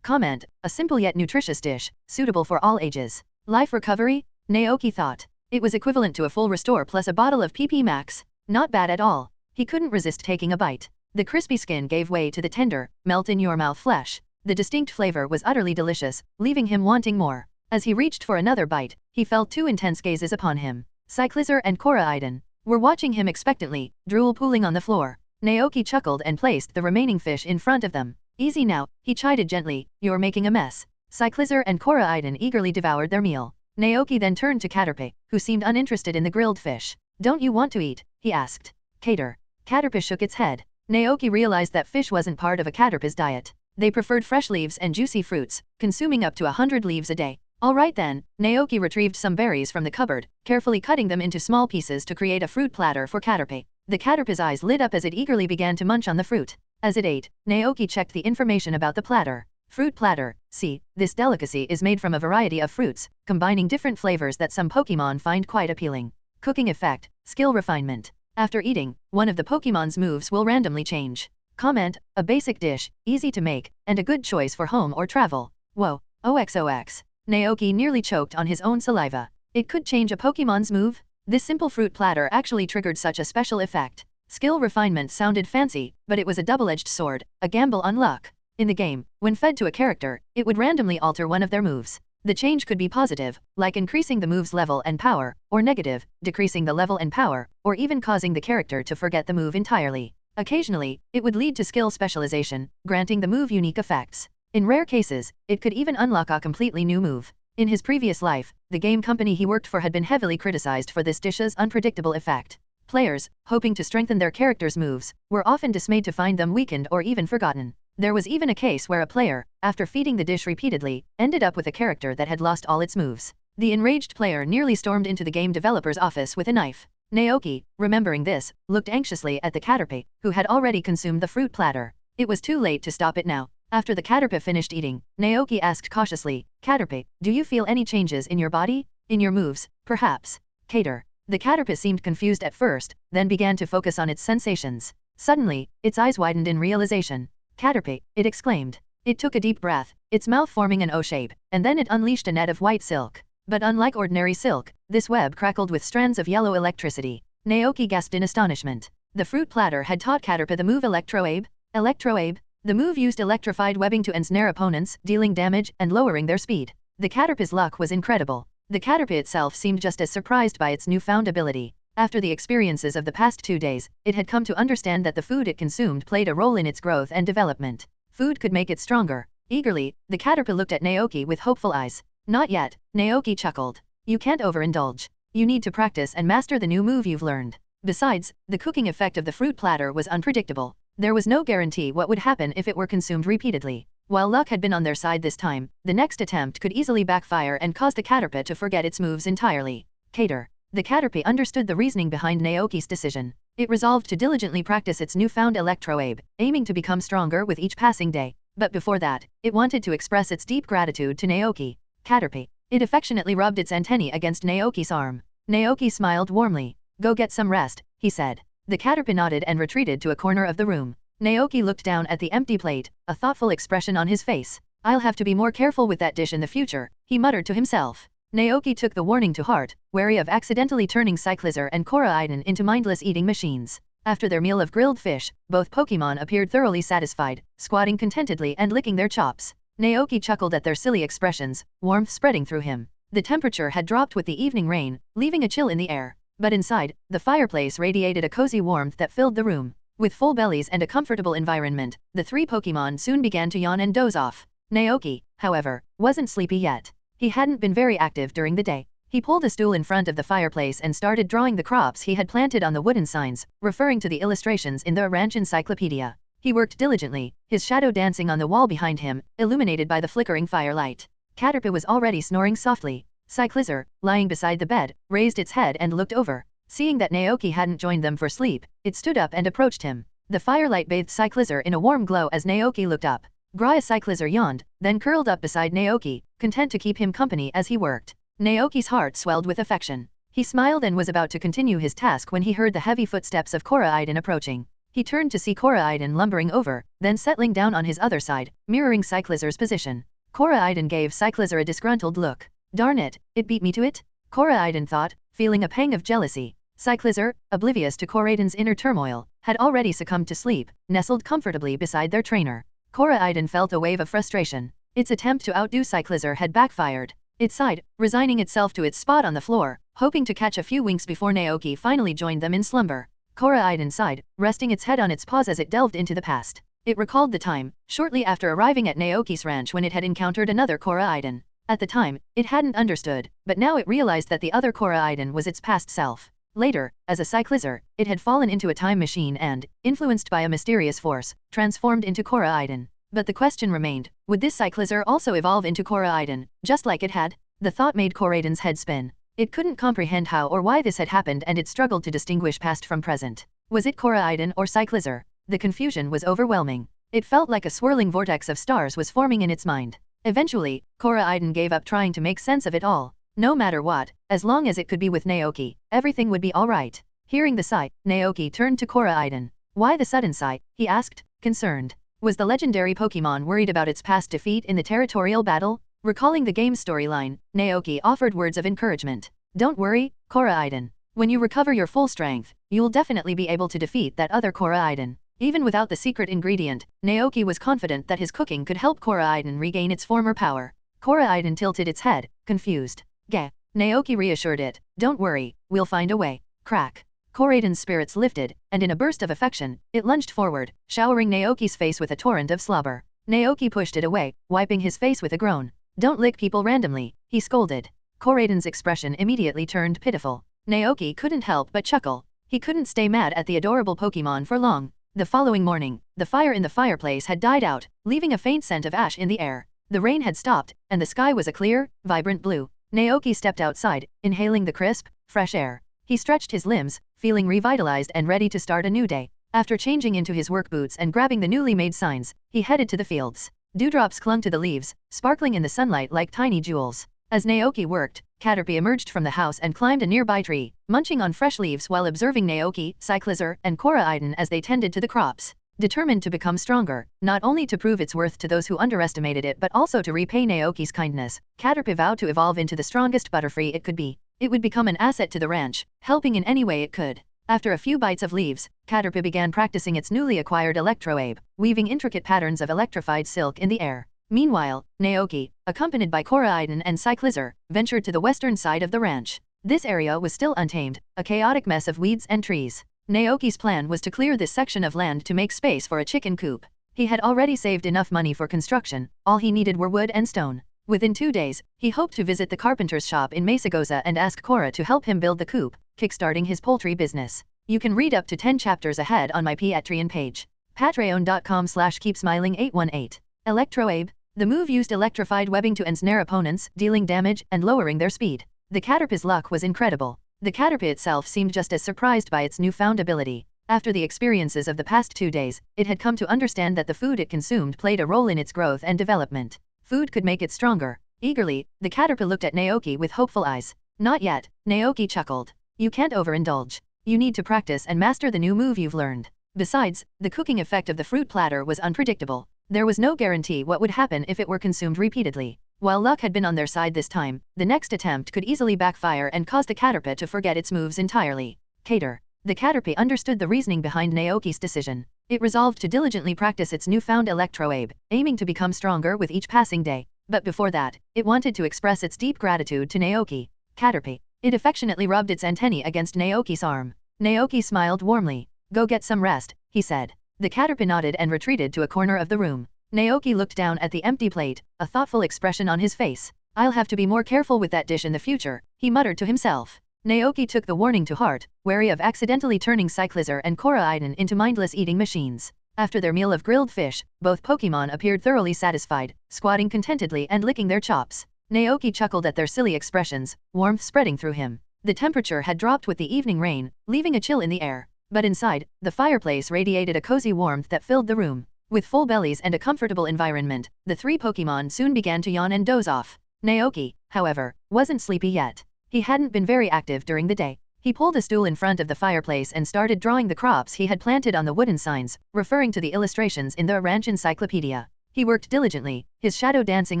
Comment, a simple yet nutritious dish, suitable for all ages. Life recovery? Naoki thought. It was equivalent to a full restore plus a bottle of PP Max. Not bad at all. He couldn't resist taking a bite. The crispy skin gave way to the tender, melt-in-your-mouth flesh. The distinct flavor was utterly delicious, leaving him wanting more. As he reached for another bite, he felt 2 intense gazes upon him. Cyclizar and Koraidon were watching him expectantly, drool pooling on the floor. Naoki chuckled and placed the remaining fish in front of them. "Easy now," he chided gently, "you're making a mess." Cyclizar and Koraidon eagerly devoured their meal. Naoki then turned to Caterpie, who seemed uninterested in the grilled fish. "Don't you want to eat?" he asked. "Cater." Caterpie shook its head. Naoki realized that fish wasn't part of a caterpie's diet. They preferred fresh leaves and juicy fruits, consuming up to 100 leaves a day. All right then, Naoki retrieved some berries from the cupboard, carefully cutting them into small pieces to create a fruit platter for Caterpie. The Caterpie's eyes lit up as it eagerly began to munch on the fruit. As it ate, Naoki checked the information about the platter. Fruit platter, see, this delicacy is made from a variety of fruits, combining different flavors that some Pokemon find quite appealing. Cooking effect, skill refinement. After eating, one of the Pokemon's moves will randomly change. Comment, a basic dish, easy to make, and a good choice for home or travel. Whoa, OXOX. Naoki nearly choked on his own saliva. It could change a Pokemon's move? This simple fruit platter actually triggered such a special effect. Skill refinement sounded fancy, but it was a double-edged sword, a gamble on luck. In the game, when fed to a character, it would randomly alter one of their moves. The change could be positive, like increasing the move's level and power, or negative, decreasing the level and power, or even causing the character to forget the move entirely. Occasionally, it would lead to skill specialization, granting the move unique effects. In rare cases, it could even unlock a completely new move. In his previous life, the game company he worked for had been heavily criticized for this dish's unpredictable effect. Players, hoping to strengthen their characters' moves, were often dismayed to find them weakened or even forgotten. There was even a case where a player, after feeding the dish repeatedly, ended up with a character that had lost all its moves. The enraged player nearly stormed into the game developer's office with a knife. Naoki, remembering this, looked anxiously at the Caterpie, who had already consumed the fruit platter. It was too late to stop it now. After the Caterpie finished eating, Naoki asked cautiously, "Caterpie, do you feel any changes in your body? In your moves, perhaps?" Cater. The Caterpie seemed confused at first, then began to focus on its sensations. Suddenly, its eyes widened in realization. "Caterpie," it exclaimed. It took a deep breath, its mouth forming an O shape, and then it unleashed a net of white silk. But unlike ordinary silk, this web crackled with strands of yellow electricity. Naoki gasped in astonishment. The fruit platter had taught Caterpie the move Electroabe. Electroabe? The move used electrified webbing to ensnare opponents, dealing damage and lowering their speed. The Caterpie's luck was incredible. The Caterpie itself seemed just as surprised by its newfound ability. After the experiences of the past 2 days, it had come to understand that the food it consumed played a role in its growth and development. Food could make it stronger. Eagerly, the Caterpie looked at Naoki with hopeful eyes. "Not yet," Naoki chuckled. "You can't overindulge. You need to practice and master the new move you've learned." Besides, the cooking effect of the fruit platter was unpredictable. There was no guarantee what would happen if it were consumed repeatedly. While luck had been on their side this time, the next attempt could easily backfire and cause the Caterpie to forget its moves entirely. Cater. The Caterpie understood the reasoning behind Naoki's decision. It resolved to diligently practice its newfound Electroabe, aiming to become stronger with each passing day. But before that, it wanted to express its deep gratitude to Naoki. Caterpie. It affectionately rubbed its antennae against Naoki's arm. Naoki smiled warmly. "Go get some rest," he said. The Caterpie nodded and retreated to a corner of the room. Naoki looked down at the empty plate, a thoughtful expression on his face. "I'll have to be more careful with that dish in the future," he muttered to himself. Naoki took the warning to heart, wary of accidentally turning Cyclizar and Koraidon into mindless eating machines. After their meal of grilled fish, both Pokemon appeared thoroughly satisfied, squatting contentedly and licking their chops. Naoki chuckled at their silly expressions, warmth spreading through him. The temperature had dropped with the evening rain, leaving a chill in the air. But inside, the fireplace radiated a cozy warmth that filled the room. With full bellies and a comfortable environment, the 3 Pokemon soon began to yawn and doze off. Naoki, however, wasn't sleepy yet. He hadn't been very active during the day. He pulled a stool in front of the fireplace and started drawing the crops he had planted on the wooden signs, referring to the illustrations in the ranch encyclopedia. He worked diligently, his shadow dancing on the wall behind him, illuminated by the flickering firelight. Caterpie was already snoring softly. Cyclizar, lying beside the bed, raised its head and looked over. Seeing that Naoki hadn't joined them for sleep, it stood up and approached him. The firelight bathed Cyclizar in a warm glow as Naoki looked up. Cyclizar yawned, then curled up beside Naoki, content to keep him company as he worked. Naoki's heart swelled with affection. He smiled and was about to continue his task when he heard the heavy footsteps of Koraidon approaching. He turned to see Koraidon lumbering over, then settling down on his other side, mirroring Cyclizar's position. Koraidon gave Cyclizar a disgruntled look. "Darn it, it beat me to it?" Koraidon thought, feeling a pang of jealousy. Cyclizar, oblivious to Koraidon's inner turmoil, had already succumbed to sleep, nestled comfortably beside their trainer. Koraidon felt a wave of frustration. Its attempt to outdo Cyclizar had backfired. It sighed, resigning itself to its spot on the floor, hoping to catch a few winks before Naoki finally joined them in slumber. Koraidon sighed, resting its head on its paws as it delved into the past. It recalled the time, shortly after arriving at Naoki's ranch when it had encountered another Koraidon. At the time, it hadn't understood, but now it realized that the other Koraidon was its past self. Later, as a Cyclizar, it had fallen into a time machine and, influenced by a mysterious force, transformed into Koraidon. But the question remained, would this Cyclizar also evolve into Koraidon, just like it had? The thought made Koraidon's head spin. It couldn't comprehend how or why this had happened and it struggled to distinguish past from present. Was it Koraidon or Cyclizar? The confusion was overwhelming. It felt like a swirling vortex of stars was forming in its mind. Eventually, Koraidon gave up trying to make sense of it all. No matter what, as long as it could be with Naoki, everything would be alright. Hearing the sigh, Naoki turned to Koraidon. "Why the sudden sigh?" he asked, concerned. Was the legendary Pokemon worried about its past defeat in the territorial battle? Recalling the game's storyline, Naoki offered words of encouragement. Don't worry, Korra-iden. When you recover your full strength, you'll definitely be able to defeat that other Korra-iden. Even without the secret ingredient, Naoki was confident that his cooking could help Korra-iden regain its former power. Korra-iden tilted its head, confused. Gah. Naoki reassured it. Don't worry, we'll find a way. Crack. Korra-iden's spirits lifted, and in a burst of affection, it lunged forward, showering Naoki's face with a torrent of slobber. Naoki pushed it away, wiping his face with a groan. Don't lick people randomly, he scolded. Korra-iden's expression immediately turned pitiful. Naoki couldn't help but chuckle. He couldn't stay mad at the adorable Pokemon for long. The following morning, the fire in the fireplace had died out, leaving a faint scent of ash in the air. The rain had stopped, and the sky was a clear, vibrant blue. Naoki stepped outside, inhaling the crisp, fresh air. He stretched his limbs, feeling revitalized and ready to start a new day. After changing into his work boots and grabbing the newly made signs, he headed to the fields. Dewdrops clung to the leaves, sparkling in the sunlight like tiny jewels. As Naoki worked, Caterpie emerged from the house and climbed a nearby tree, munching on fresh leaves while observing Naoki, Cyclizer, and Korra-iden as they tended to the crops. Determined to become stronger, not only to prove its worth to those who underestimated it but also to repay Naoki's kindness, Caterpie vowed to evolve into the strongest Butterfree it could be. It would become an asset to the ranch, helping in any way it could. After a few bites of leaves, Caterpie began practicing its newly acquired Electroabe, weaving intricate patterns of electrified silk in the air. Meanwhile, Naoki, accompanied by Korra-iden and Cyclizer, ventured to the western side of the ranch. This area was still untamed, a chaotic mess of weeds and trees. Naoki's plan was to clear this section of land to make space for a chicken coop. He had already saved enough money for construction, all he needed were wood and stone. Within 2 days, he hoped to visit the carpenter's shop in Mesagoza and ask Korra to help him build the coop, kickstarting his poultry business. You can read up to 10 chapters ahead on my Patreon page. Patreon.com/keepsmiling818. Electroabe. The move used electrified webbing to ensnare opponents, dealing damage and lowering their speed. The Caterpie's luck was incredible. The Caterpie itself seemed just as surprised by its newfound ability. After the experiences of the past 2 days, it had come to understand that the food it consumed played a role in its growth and development. Food could make it stronger. Eagerly, the Caterpie looked at Naoki with hopeful eyes. Not yet, Naoki chuckled. You can't overindulge. You need to practice and master the new move you've learned. Besides, the cooking effect of the fruit platter was unpredictable. There was no guarantee what would happen if it were consumed repeatedly. While luck had been on their side this time, the next attempt could easily backfire and cause the Caterpie to forget its moves entirely. Cater. The Caterpie understood the reasoning behind Naoki's decision. It resolved to diligently practice its newfound Electroabe, aiming to become stronger with each passing day. But before that, it wanted to express its deep gratitude to Naoki. Caterpie. It affectionately rubbed its antennae against Naoki's arm. Naoki smiled warmly. Go get some rest, he said. The Caterpie nodded and retreated to a corner of the room. Naoki looked down at the empty plate, a thoughtful expression on his face. I'll have to be more careful with that dish in the future, he muttered to himself. Naoki took the warning to heart, wary of accidentally turning Cyclizer and Korra-iden into mindless eating machines. After their meal of grilled fish, both Pokemon appeared thoroughly satisfied, squatting contentedly and licking their chops. Naoki chuckled at their silly expressions, warmth spreading through him. The temperature had dropped with the evening rain, leaving a chill in the air. But inside, the fireplace radiated a cozy warmth that filled the room. With full bellies and a comfortable environment, the 3 Pokemon soon began to yawn and doze off. Naoki, however, wasn't sleepy yet. He hadn't been very active during the day. He pulled a stool in front of the fireplace and started drawing the crops he had planted on the wooden signs, referring to the illustrations in the ranch encyclopedia. He worked diligently, his shadow dancing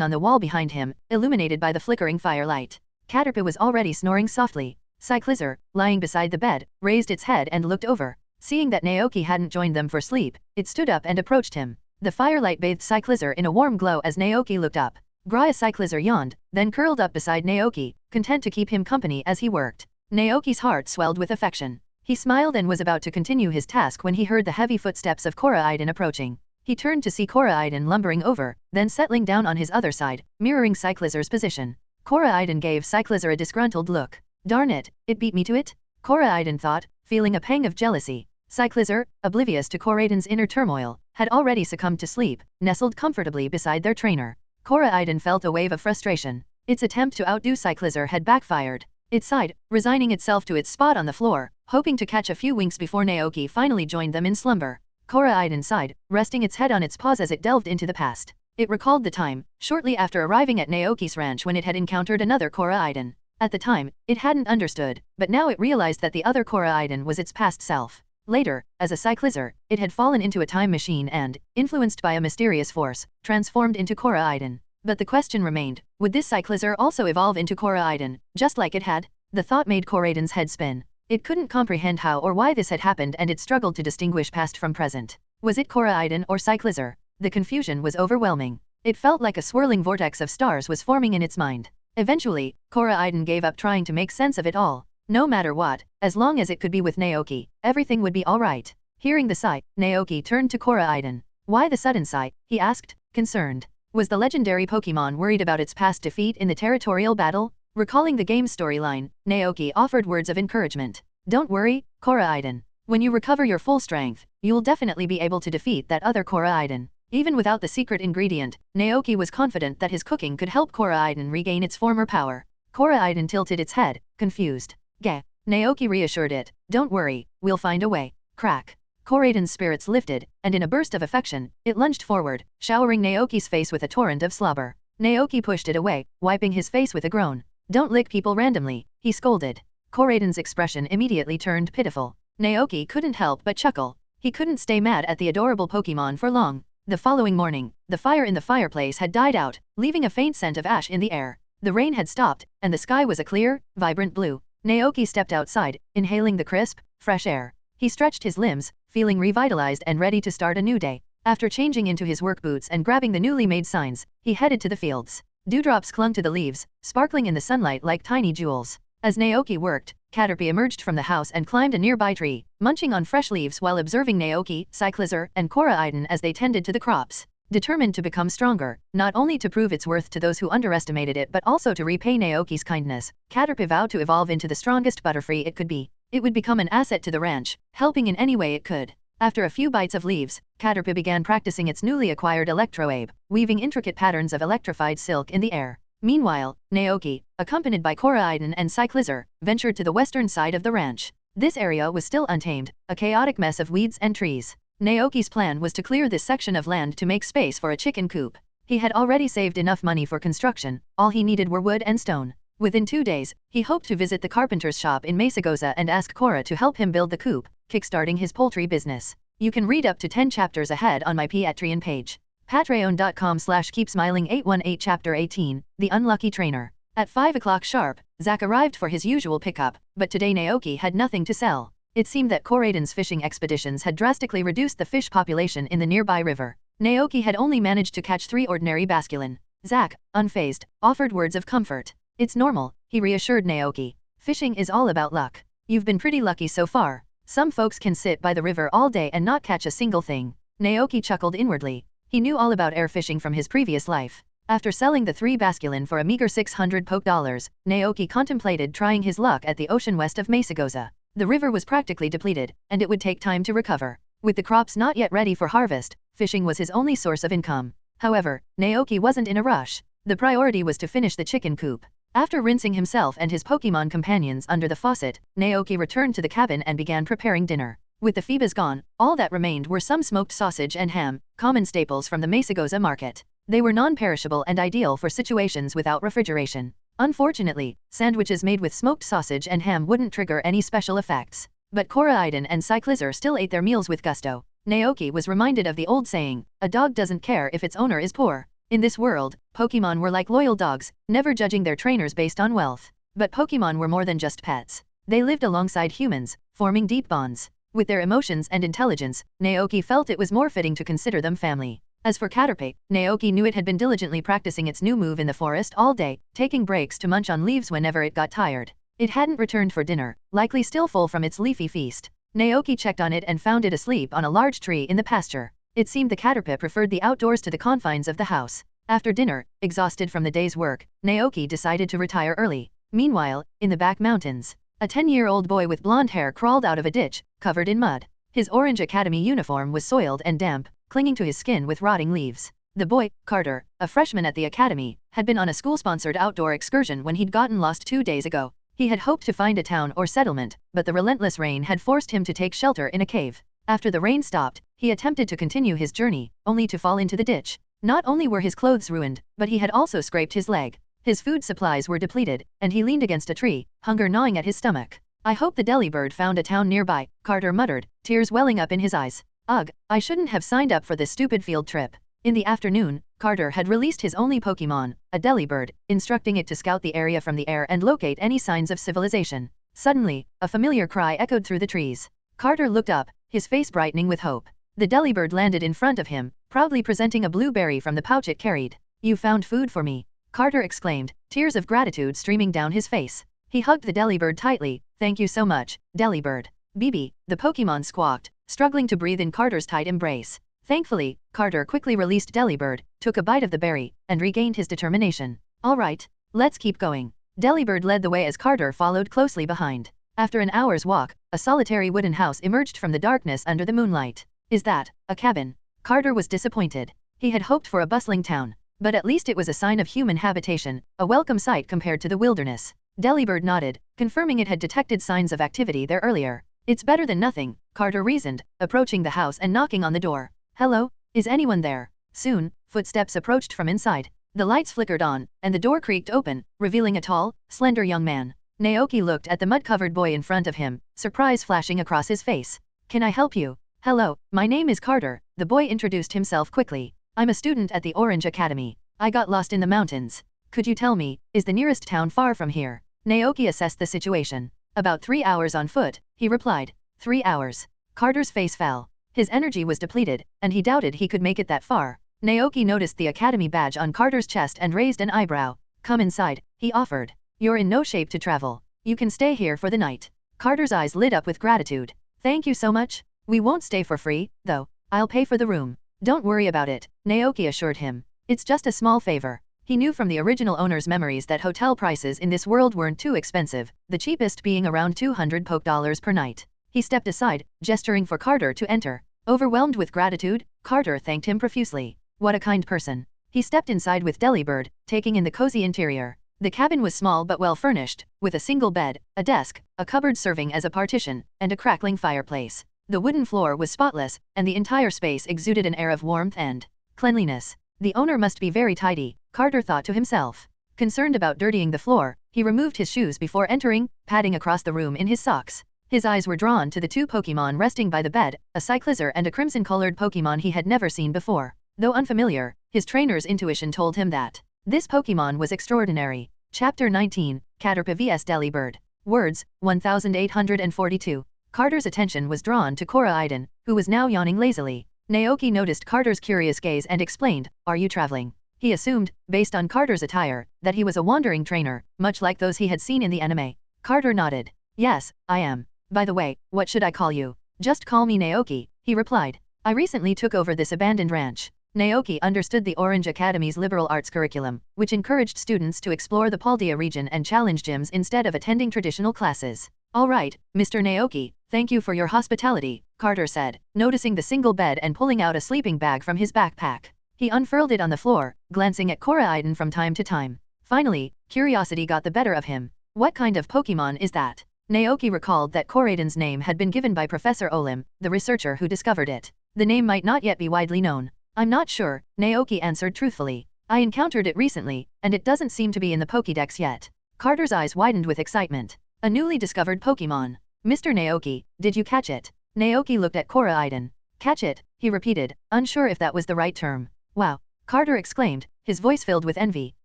on the wall behind him, illuminated by the flickering firelight. Caterpie was already snoring softly. Cyclizer, lying beside the bed, raised its head and looked over. Seeing that Naoki hadn't joined them for sleep, it stood up and approached him. The firelight bathed Cyclizer in a warm glow as Naoki looked up. Cyclizer yawned, then curled up beside Naoki, content to keep him company as he worked. Naoki's heart swelled with affection. He smiled and was about to continue his task when he heard the heavy footsteps of Korra-iden approaching. He turned to see Korra-iden lumbering over, then settling down on his other side, mirroring Cyclizer's position. Korra-iden gave Cyclizer a disgruntled look. Darn it, it beat me to it? Korra-iden thought, feeling a pang of jealousy. Cyclizer, oblivious to Korra-iden's inner turmoil, had already succumbed to sleep, nestled comfortably beside their trainer. Korra-iden felt a wave of frustration. Its attempt to outdo Cyclizer had backfired. It sighed, resigning itself to its spot on the floor, hoping to catch a few winks before Naoki finally joined them in slumber. Korra-iden sighed, resting its head on its paws as it delved into the past. It recalled the time, shortly after arriving at Naoki's ranch when it had encountered another Korra-iden. At the time, it hadn't understood, but now it realized that the other Korra-iden was its past self. Later, as a Cyclizer, it had fallen into a time machine and, influenced by a mysterious force, transformed into Korra-iden. But the question remained, Would this cyclizer also evolve into Koraidon, just like it had? The thought made Koraidon's head spin. It couldn't comprehend how or why this had happened, and it struggled to distinguish past from present. Was it Koraidon or cyclizer? The confusion was overwhelming. It felt like a swirling vortex of stars was forming in its mind. Eventually, Koraidon gave up trying to make sense of it all. No matter what, as long as it could be with Naoki, everything would be alright. Hearing the sigh, Naoki turned to Koraidon. Why the sudden sigh? He asked, concerned. Was the legendary Pokemon worried about its past defeat in the territorial battle? Recalling the game's storyline, Naoki offered words of encouragement. Don't worry, Koraidon. When you recover your full strength, you'll definitely be able to defeat that other Koraidon. Even without the secret ingredient, Naoki was confident that his cooking could help Koraidon regain its former power. Koraidon tilted its head, confused. Gah. Naoki reassured it. Don't worry, we'll find a way. Crack. Koraidon's spirits lifted, and in a burst of affection, it lunged forward, showering Naoki's face with a torrent of slobber. Naoki pushed it away, wiping his face with a groan. Don't lick people randomly, he scolded. Koraidon's expression immediately turned pitiful. Naoki couldn't help but chuckle. He couldn't stay mad at the adorable Pokemon for long. The following morning, the fire in the fireplace had died out, leaving a faint scent of ash in the air. The rain had stopped, and the sky was a clear, vibrant blue. Naoki stepped outside, inhaling the crisp, fresh air. He stretched his limbs, feeling revitalized and ready to start a new day. After changing into his work boots and grabbing the newly made signs, he headed to the fields. Dewdrops clung to the leaves, sparkling in the sunlight like tiny jewels. As Naoki worked, Caterpie emerged from the house and climbed a nearby tree, munching on fresh leaves while observing Naoki, Cyclizer, and Koraidon as they tended to the crops. Determined to become stronger, not only to prove its worth to those who underestimated it but also to repay Naoki's kindness, Caterpie vowed to evolve into the strongest Butterfree it could be. It would become an asset to the ranch, helping in any way it could. After a few bites of leaves, Caterpie began practicing its newly acquired Electroabe, weaving intricate patterns of electrified silk in the air. Meanwhile, Naoki, accompanied by Koraidon and Cyclizer, ventured to the western side of the ranch. This area was still untamed, a chaotic mess of weeds and trees. Naoki's plan was to clear this section of land to make space for a chicken coop. He had already saved enough money for construction, all he needed were wood and stone. Within 2 days, he hoped to visit the carpenter's shop in Mesagoza and ask Cora to help him build the coop, kickstarting his poultry business. You can read up to 10 chapters ahead on my Patreon page. Patreon.com/keepsmiling818 Chapter 18, The Unlucky Trainer. At 5 o'clock sharp, Zack arrived for his usual pickup, but today Naoki had nothing to sell. It seemed that Koraidon's fishing expeditions had drastically reduced the fish population in the nearby river. Naoki had only managed to catch 3 ordinary basculin. Zack, unfazed, offered words of comfort. It's normal, he reassured Naoki. Fishing is all about luck. You've been pretty lucky so far. Some folks can sit by the river all day and not catch a single thing. Naoki chuckled inwardly. He knew all about air fishing from his previous life. After selling the 3 basculin for a meager 600 poke dollars, Naoki contemplated trying his luck at the ocean west of Mesagoza. The river was practically depleted, and it would take time to recover. With the crops not yet ready for harvest, fishing was his only source of income. However, Naoki wasn't in a rush. The priority was to finish the chicken coop. After rinsing himself and his Pokemon companions under the faucet, Naoki returned to the cabin and began preparing dinner. With the Phoebas gone, all that remained were some smoked sausage and ham, common staples from the Mesagoza market. They were non-perishable and ideal for situations without refrigeration. Unfortunately, sandwiches made with smoked sausage and ham wouldn't trigger any special effects. But Koraidon and Cyclizer still ate their meals with gusto. Naoki was reminded of the old saying, a dog doesn't care if its owner is poor. In this world, Pokemon were like loyal dogs, never judging their trainers based on wealth. But Pokemon were more than just pets. They lived alongside humans, forming deep bonds. With their emotions and intelligence, Naoki felt it was more fitting to consider them family. As for Caterpie, Naoki knew it had been diligently practicing its new move in the forest all day, taking breaks to munch on leaves whenever it got tired. It hadn't returned for dinner, likely still full from its leafy feast. Naoki checked on it and found it asleep on a large tree in the pasture. It seemed the Caterpie preferred the outdoors to the confines of the house. After dinner, exhausted from the day's work, Naoki decided to retire early. Meanwhile, in the back mountains, a 10-year-old boy with blonde hair crawled out of a ditch, covered in mud. His orange academy uniform was soiled and damp, clinging to his skin with rotting leaves. The boy, Carter, a freshman at the academy, had been on a school-sponsored outdoor excursion when he'd gotten lost 2 days ago. He had hoped to find a town or settlement, but the relentless rain had forced him to take shelter in a cave. After the rain stopped, he attempted to continue his journey, only to fall into the ditch. Not only were his clothes ruined, but he had also scraped his leg. His food supplies were depleted, and he leaned against a tree, hunger gnawing at his stomach. I hope the delibird found a town nearby, Carter muttered, tears welling up in his eyes. Ugh, I shouldn't have signed up for this stupid field trip. In the afternoon, Carter had released his only Pokemon, a Delibird, instructing it to scout the area from the air and locate any signs of civilization. Suddenly, a familiar cry echoed through the trees. Carter looked up, his face brightening with hope. The Delibird landed in front of him, proudly presenting a blueberry from the pouch it carried. "You found food for me," Carter exclaimed, tears of gratitude streaming down his face. He hugged the Delibird tightly. "Thank you so much, Delibird." "Bibi," the Pokemon squawked, struggling to breathe in Carter's tight embrace. Thankfully, Carter quickly released Delibird, took a bite of the berry, and regained his determination. "All right, let's keep going." Delibird led the way as Carter followed closely behind. After an hour's walk, a solitary wooden house emerged from the darkness under the moonlight. "Is that a cabin?" Carter was disappointed. He had hoped for a bustling town, but at least it was a sign of human habitation, a welcome sight compared to the wilderness. Delibird nodded, confirming it had detected signs of activity there earlier. "It's better than nothing," Carter reasoned, approaching the house and knocking on the door. "Hello? Is anyone there?" Soon, footsteps approached from inside. The lights flickered on, and the door creaked open, revealing a tall, slender young man. Naoki looked at the mud-covered boy in front of him, surprise flashing across his face. "Can I help you?" "Hello, my name is Carter," the boy introduced himself quickly. "I'm a student at the Orange Academy. I got lost in the mountains. Could you tell me, is the nearest town far from here?" Naoki assessed the situation. "About 3 hours on foot," he replied. 3 hours. Carter's face fell. His energy was depleted, and he doubted he could make it that far. Naoki noticed the academy badge on Carter's chest and raised an eyebrow. "Come inside," he offered. "You're in no shape to travel. You can stay here for the night." Carter's eyes lit up with gratitude. "Thank you so much. We won't stay for free, though. I'll pay for the room." "Don't worry about it," Naoki assured him. "It's just a small favor." He knew from the original owner's memories that hotel prices in this world weren't too expensive, the cheapest being around 200 poke dollars per night. He stepped aside, gesturing for Carter to enter. Overwhelmed with gratitude, Carter thanked him profusely. What a kind person. He stepped inside with Delibird, taking in the cozy interior. The cabin was small but well furnished, with a single bed, a desk, a cupboard serving as a partition, and a crackling fireplace. The wooden floor was spotless, and the entire space exuded an air of warmth and cleanliness. The owner must be very tidy, Carter thought to himself. Concerned about dirtying the floor, he removed his shoes before entering, padding across the room in his socks. His eyes were drawn to the two Pokemon resting by the bed, a Cyclizar and a crimson-colored Pokemon he had never seen before. Though unfamiliar, his trainer's intuition told him that this Pokemon was extraordinary. Chapter 19, Caterpie vs Delibird. Words, 1842. Carter's attention was drawn to Cora Iden, who was now yawning lazily. Naoki noticed Carter's curious gaze and explained, "Are you traveling?" He assumed, based on Carter's attire, that he was a wandering trainer, much like those he had seen in the anime. Carter nodded. "Yes, I am. By the way, what should I call you?" "Just call me Naoki," he replied. "I recently took over this abandoned ranch." Naoki understood the Orange Academy's liberal arts curriculum, which encouraged students to explore the Paldea region and challenge gyms instead of attending traditional classes. "All right, Mr. Naoki, thank you for your hospitality," Carter said, noticing the single bed and pulling out a sleeping bag from his backpack. He unfurled it on the floor, glancing at Cora Iden from time to time. Finally, curiosity got the better of him. "What kind of Pokemon is that?" Naoki recalled that Coraiden's name had been given by Professor Olim, the researcher who discovered it. The name might not yet be widely known. "I'm not sure," Naoki answered truthfully. "I encountered it recently, and it doesn't seem to be in the Pokédex yet." Carter's eyes widened with excitement. A newly discovered Pokemon. "Mr. Naoki, did you catch it?" Naoki looked at Cora Iden. "Catch it," he repeated, unsure if that was the right term. "Wow!" Carter exclaimed, his voice filled with envy.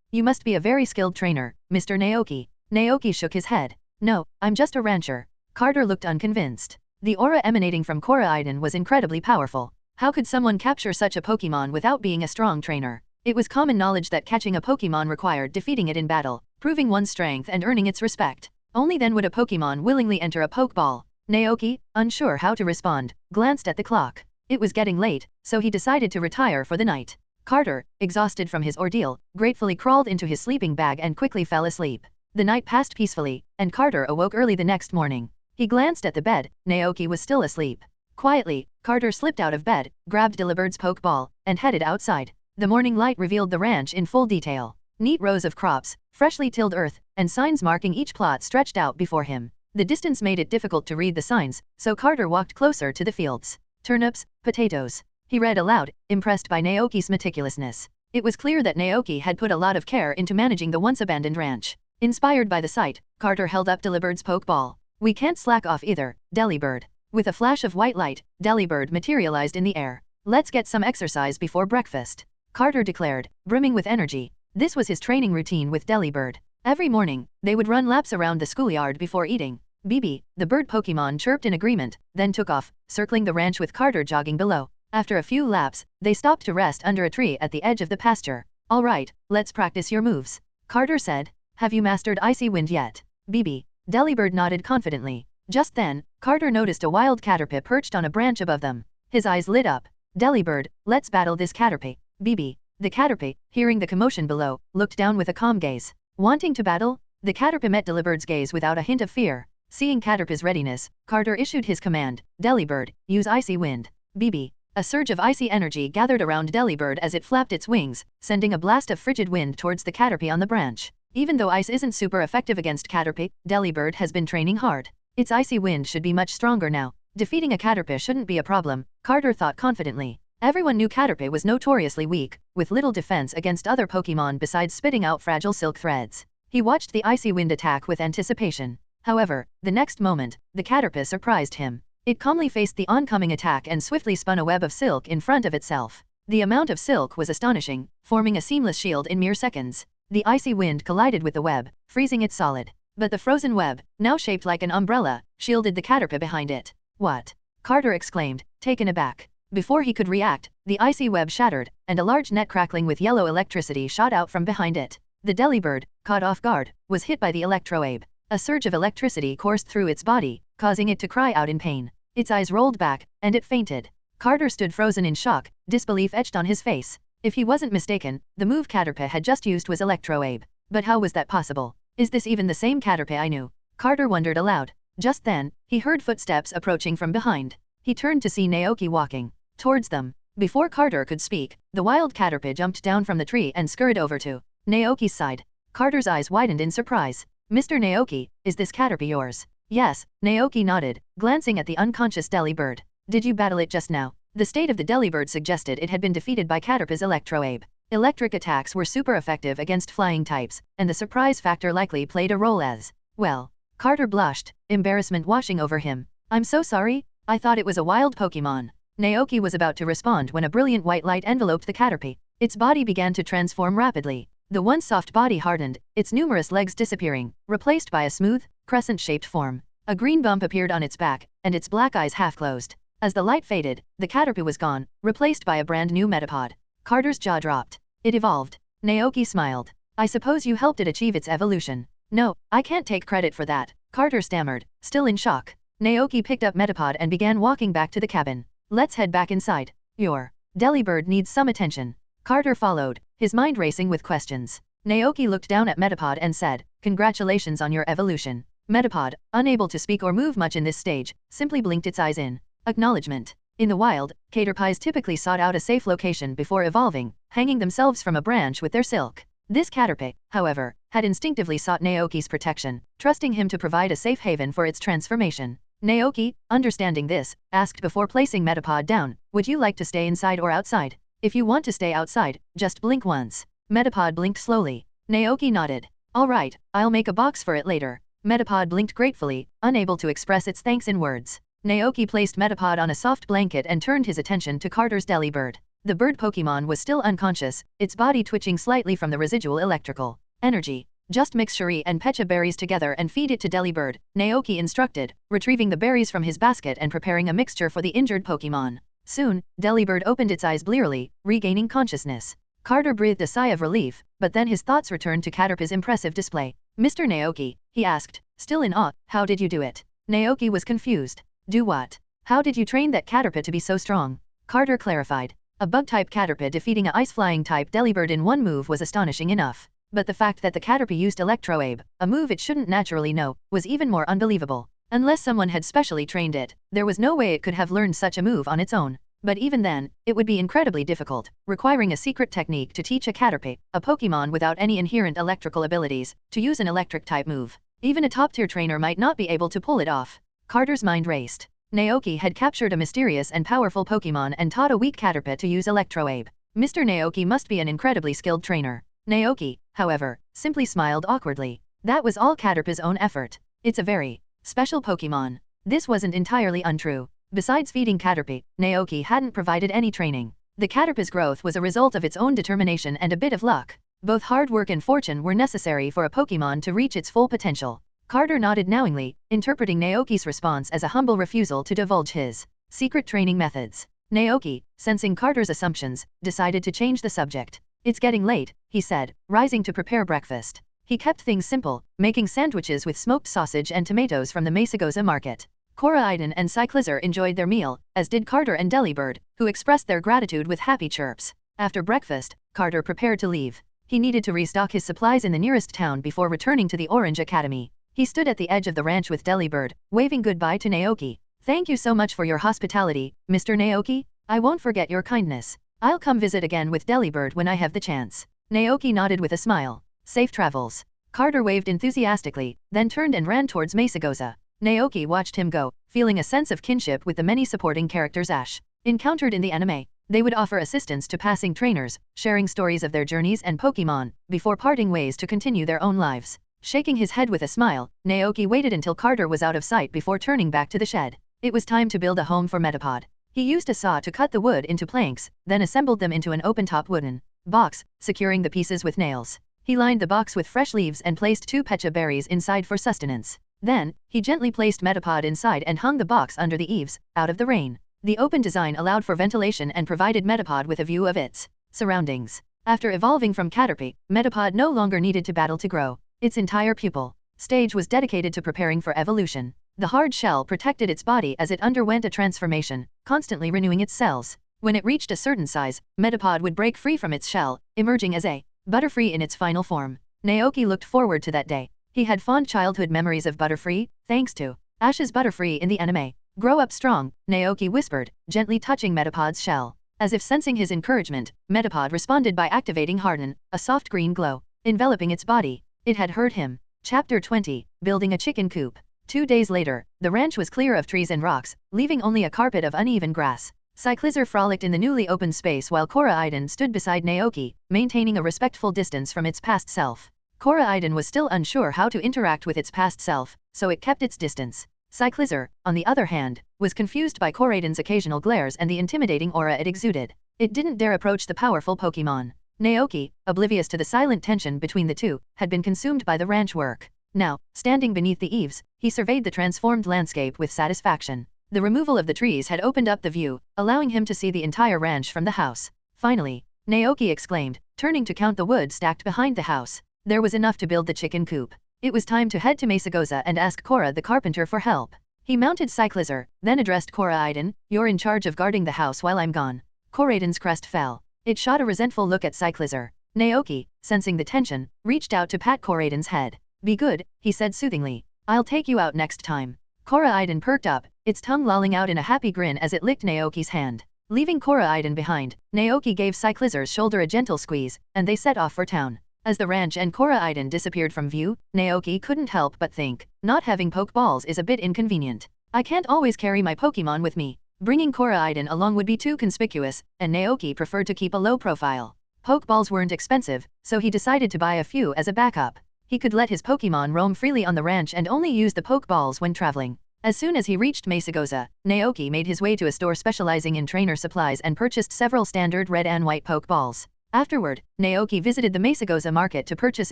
"You must be a very skilled trainer, Mr. Naoki." Naoki shook his head. "No, I'm just a rancher." Carter looked unconvinced. The aura emanating from Cora Iden was incredibly powerful. How could someone capture such a Pokemon without being a strong trainer? It was common knowledge that catching a Pokemon required defeating it in battle, proving one's strength and earning its respect. Only then would a Pokemon willingly enter a Pokeball. Naoki, unsure how to respond, glanced at the clock. It was getting late, so he decided to retire for the night. Carter, exhausted from his ordeal, gratefully crawled into his sleeping bag and quickly fell asleep. The night passed peacefully, and Carter awoke early the next morning. He glanced at the bed. Naoki was still asleep. Quietly, Carter slipped out of bed, grabbed Delibird's Pokeball, and headed outside. The morning light revealed the ranch in full detail. Neat rows of crops, freshly tilled earth, and signs marking each plot stretched out before him. The distance made it difficult to read the signs, so Carter walked closer to the fields. "Turnips, potatoes," he read aloud, impressed by Naoki's meticulousness. It was clear that Naoki had put a lot of care into managing the once-abandoned ranch. Inspired by the sight, Carter held up Delibird's Pokeball. "We can't slack off either, Delibird." With a flash of white light, Delibird materialized in the air. "Let's get some exercise before breakfast." Carter declared, brimming with energy. This was his training routine with Delibird. Every morning, they would run laps around the schoolyard before eating. BB, the bird Pokemon chirped in agreement, then took off, circling the ranch with Carter jogging below. After a few laps, they stopped to rest under a tree at the edge of the pasture. All right, let's practice your moves, Carter said. Have you mastered Icy Wind yet? BB. Delibird nodded confidently. Just then, Carter noticed a wild Caterpie perched on a branch above them. His eyes lit up. Delibird, let's battle this Caterpie. BB. The Caterpie, hearing the commotion below, looked down with a calm gaze. Wanting to battle? The Caterpie met Delibird's gaze without a hint of fear. Seeing Caterpie's readiness, Carter issued his command, Delibird, use Icy Wind. BB. A surge of icy energy gathered around Delibird as it flapped its wings, sending a blast of frigid wind towards the Caterpie on the branch. Even though ice isn't super effective against Caterpie, Delibird has been training hard. Its icy wind should be much stronger now. Defeating a Caterpie shouldn't be a problem, Carter thought confidently. Everyone knew Caterpie was notoriously weak, with little defense against other Pokemon besides spitting out fragile silk threads. He watched the icy wind attack with anticipation. However, the next moment, the Caterpie surprised him. It calmly faced the oncoming attack and swiftly spun a web of silk in front of itself. The amount of silk was astonishing, forming a seamless shield in mere seconds. The icy wind collided with the web, freezing it solid. But the frozen web, now shaped like an umbrella, shielded the Caterpie behind it. What? Carter exclaimed, taken aback. Before he could react, the icy web shattered, and a large net crackling with yellow electricity shot out from behind it. The Delibird, caught off guard, was hit by the electrowave. A surge of electricity coursed through its body, causing it to cry out in pain. Its eyes rolled back, and it fainted. Carter stood frozen in shock, disbelief etched on his face. If he wasn't mistaken, the move Caterpie had just used was Electrowave. But how was that possible? Is this even the same Caterpie I knew? Carter wondered aloud. Just then, he heard footsteps approaching from behind. He turned to see Naoki walking towards them. Before Carter could speak, the wild Caterpie jumped down from the tree and scurried over to Naoki's side. Carter's eyes widened in surprise. Mr. Naoki, is this Caterpie yours? Yes, Naoki nodded, glancing at the unconscious Delibird. Did you battle it just now? The state of the Delibird suggested it had been defeated by Caterpie's Electrowave. Electric attacks were super effective against flying types, and the surprise factor likely played a role as well. Carter blushed, embarrassment washing over him. I'm so sorry, I thought it was a wild Pokemon. Naoki was about to respond when a brilliant white light enveloped the Caterpie. Its body began to transform rapidly. The once soft body hardened, its numerous legs disappearing, replaced by a smooth, crescent-shaped form. A green bump appeared on its back, and its black eyes half closed. As the light faded, the Caterpie was gone, replaced by a brand new Metapod. Carter's jaw dropped. It evolved. Naoki smiled. I suppose you helped it achieve its evolution. No, I can't take credit for that, Carter stammered, still in shock. Naoki picked up Metapod and began walking back to the cabin. Let's head back inside. Your Delibird needs some attention. Carter followed, his mind racing with questions. Naoki looked down at Metapod and said, Congratulations on your evolution. Metapod, unable to speak or move much in this stage, simply blinked its eyes in acknowledgement. In the wild, Caterpies typically sought out a safe location before evolving, hanging themselves from a branch with their silk. This Caterpie, however, had instinctively sought Naoki's protection, trusting him to provide a safe haven for its transformation. Naoki, understanding this, asked before placing Metapod down, would you like to stay inside or outside? If you want to stay outside, just blink once. Metapod blinked slowly. Naoki nodded. All right, I'll make a box for it later. Metapod blinked gratefully, unable to express its thanks in words. Naoki placed Metapod on a soft blanket and turned his attention to Carter's Delibird. The bird Pokemon was still unconscious, its body twitching slightly from the residual electrical energy. Just mix Shuri and Pecha berries together and feed it to Delibird, Naoki instructed, retrieving the berries from his basket and preparing a mixture for the injured Pokemon. Soon, Delibird opened its eyes blearily, regaining consciousness. Carter breathed a sigh of relief, but then his thoughts returned to Caterpie's impressive display. Mr. Naoki, he asked, still in awe, how did you do it? Naoki was confused. Do what? How did you train that Caterpie to be so strong? Carter clarified. A bug-type Caterpie defeating a ice-flying type Delibird in one move was astonishing enough. But the fact that the Caterpie used Electrowave, a move it shouldn't naturally know, was even more unbelievable. Unless someone had specially trained it, there was no way it could have learned such a move on its own. But even then, it would be incredibly difficult, requiring a secret technique to teach a Caterpie, a Pokemon without any inherent electrical abilities, to use an electric-type move. Even a top-tier trainer might not be able to pull it off. Carter's mind raced. Naoki had captured a mysterious and powerful Pokemon and taught a weak Caterpie to use Electrowave. Mr. Naoki must be an incredibly skilled trainer. Naoki, however, simply smiled awkwardly. That was all Caterpie's own effort. It's a very special Pokemon. This wasn't entirely untrue. Besides feeding Caterpie, Naoki hadn't provided any training. The caterpillar's growth was a result of its own determination and a bit of luck. Both hard work and fortune were necessary for a Pokemon to reach its full potential. Carter nodded knowingly, interpreting Naoki's response as a humble refusal to divulge his secret training methods. Naoki, sensing Carter's assumptions, decided to change the subject. It's getting late, he said, rising to prepare breakfast. He kept things simple, making sandwiches with smoked sausage and tomatoes from the Mesagoza market. Koraidon and Cyclizar enjoyed their meal, as did Carter and Delibird, who expressed their gratitude with happy chirps. After breakfast, Carter prepared to leave. He needed to restock his supplies in the nearest town before returning to the Orange Academy. He stood at the edge of the ranch with Delibird, waving goodbye to Naoki. Thank you so much for your hospitality, Mr. Naoki. I won't forget your kindness. I'll come visit again with Delibird when I have the chance. Naoki nodded with a smile. Safe travels. Carter waved enthusiastically, then turned and ran towards Mesagoza. Naoki watched him go, feeling a sense of kinship with the many supporting characters Ash encountered in the anime. They would offer assistance to passing trainers, sharing stories of their journeys and Pokemon, before parting ways to continue their own lives. Shaking his head with a smile, Naoki waited until Carter was out of sight before turning back to the shed. It was time to build a home for Metapod. He used a saw to cut the wood into planks, then assembled them into an open-top wooden box, securing the pieces with nails. He lined the box with fresh leaves and placed 2 pecha berries inside for sustenance. Then, he gently placed Metapod inside and hung the box under the eaves, out of the rain. The open design allowed for ventilation and provided Metapod with a view of its surroundings. After evolving from Caterpie, Metapod no longer needed to battle to grow. Its entire pupil stage was dedicated to preparing for evolution. The hard shell protected its body as it underwent a transformation, constantly renewing its cells. When it reached a certain size, Metapod would break free from its shell, emerging as a Butterfree in its final form. Naoki looked forward to that day. He had fond childhood memories of Butterfree, thanks to Ash's Butterfree in the anime. Grow up strong, Naoki whispered, gently touching Metapod's shell. As if sensing his encouragement, Metapod responded by activating Harden, a soft green glow, enveloping its body. It had heard him. Chapter 20, Building a Chicken Coop. 2 days later, the ranch was clear of trees and rocks, leaving only a carpet of uneven grass. Cyclizar frolicked in the newly opened space while Koraidon stood beside Naoki, maintaining a respectful distance from its past self. Koraidon was still unsure how to interact with its past self, so it kept its distance. Cyclizar, on the other hand, was confused by Koraidon's occasional glares and the intimidating aura it exuded. It didn't dare approach the powerful Pokemon. Naoki, oblivious to the silent tension between the two, had been consumed by the ranch work. Now, standing beneath the eaves, he surveyed the transformed landscape with satisfaction. The removal of the trees had opened up the view, allowing him to see the entire ranch from the house. Finally, Naoki exclaimed, turning to count the wood stacked behind the house. There was enough to build the chicken coop. It was time to head to Mesagoza and ask Cora the carpenter for help. He mounted Cyclizar, then addressed Koraidon, "You're in charge of guarding the house while I'm gone." Koraidon's crest fell. It shot a resentful look at Cyclizar. Naoki, sensing the tension, reached out to pat Koraidon's head. "Be good," he said soothingly. "I'll take you out next time." Koraidon perked up, its tongue lolling out in a happy grin as it licked Naoki's hand. Leaving Koraidon behind, Naoki gave Cyclizar's shoulder a gentle squeeze, and they set off for town. As the ranch and Koraidon disappeared from view, Naoki couldn't help but think, not having Pokeballs is a bit inconvenient. I can't always carry my Pokemon with me. Bringing Koraidon along would be too conspicuous, and Naoki preferred to keep a low profile. Pokeballs weren't expensive, so he decided to buy a few as a backup. He could let his Pokemon roam freely on the ranch and only use the Pokeballs when traveling. As soon as he reached Mesagoza, Naoki made his way to a store specializing in trainer supplies and purchased several standard red and white Pokeballs. Afterward, Naoki visited the Mesagoza market to purchase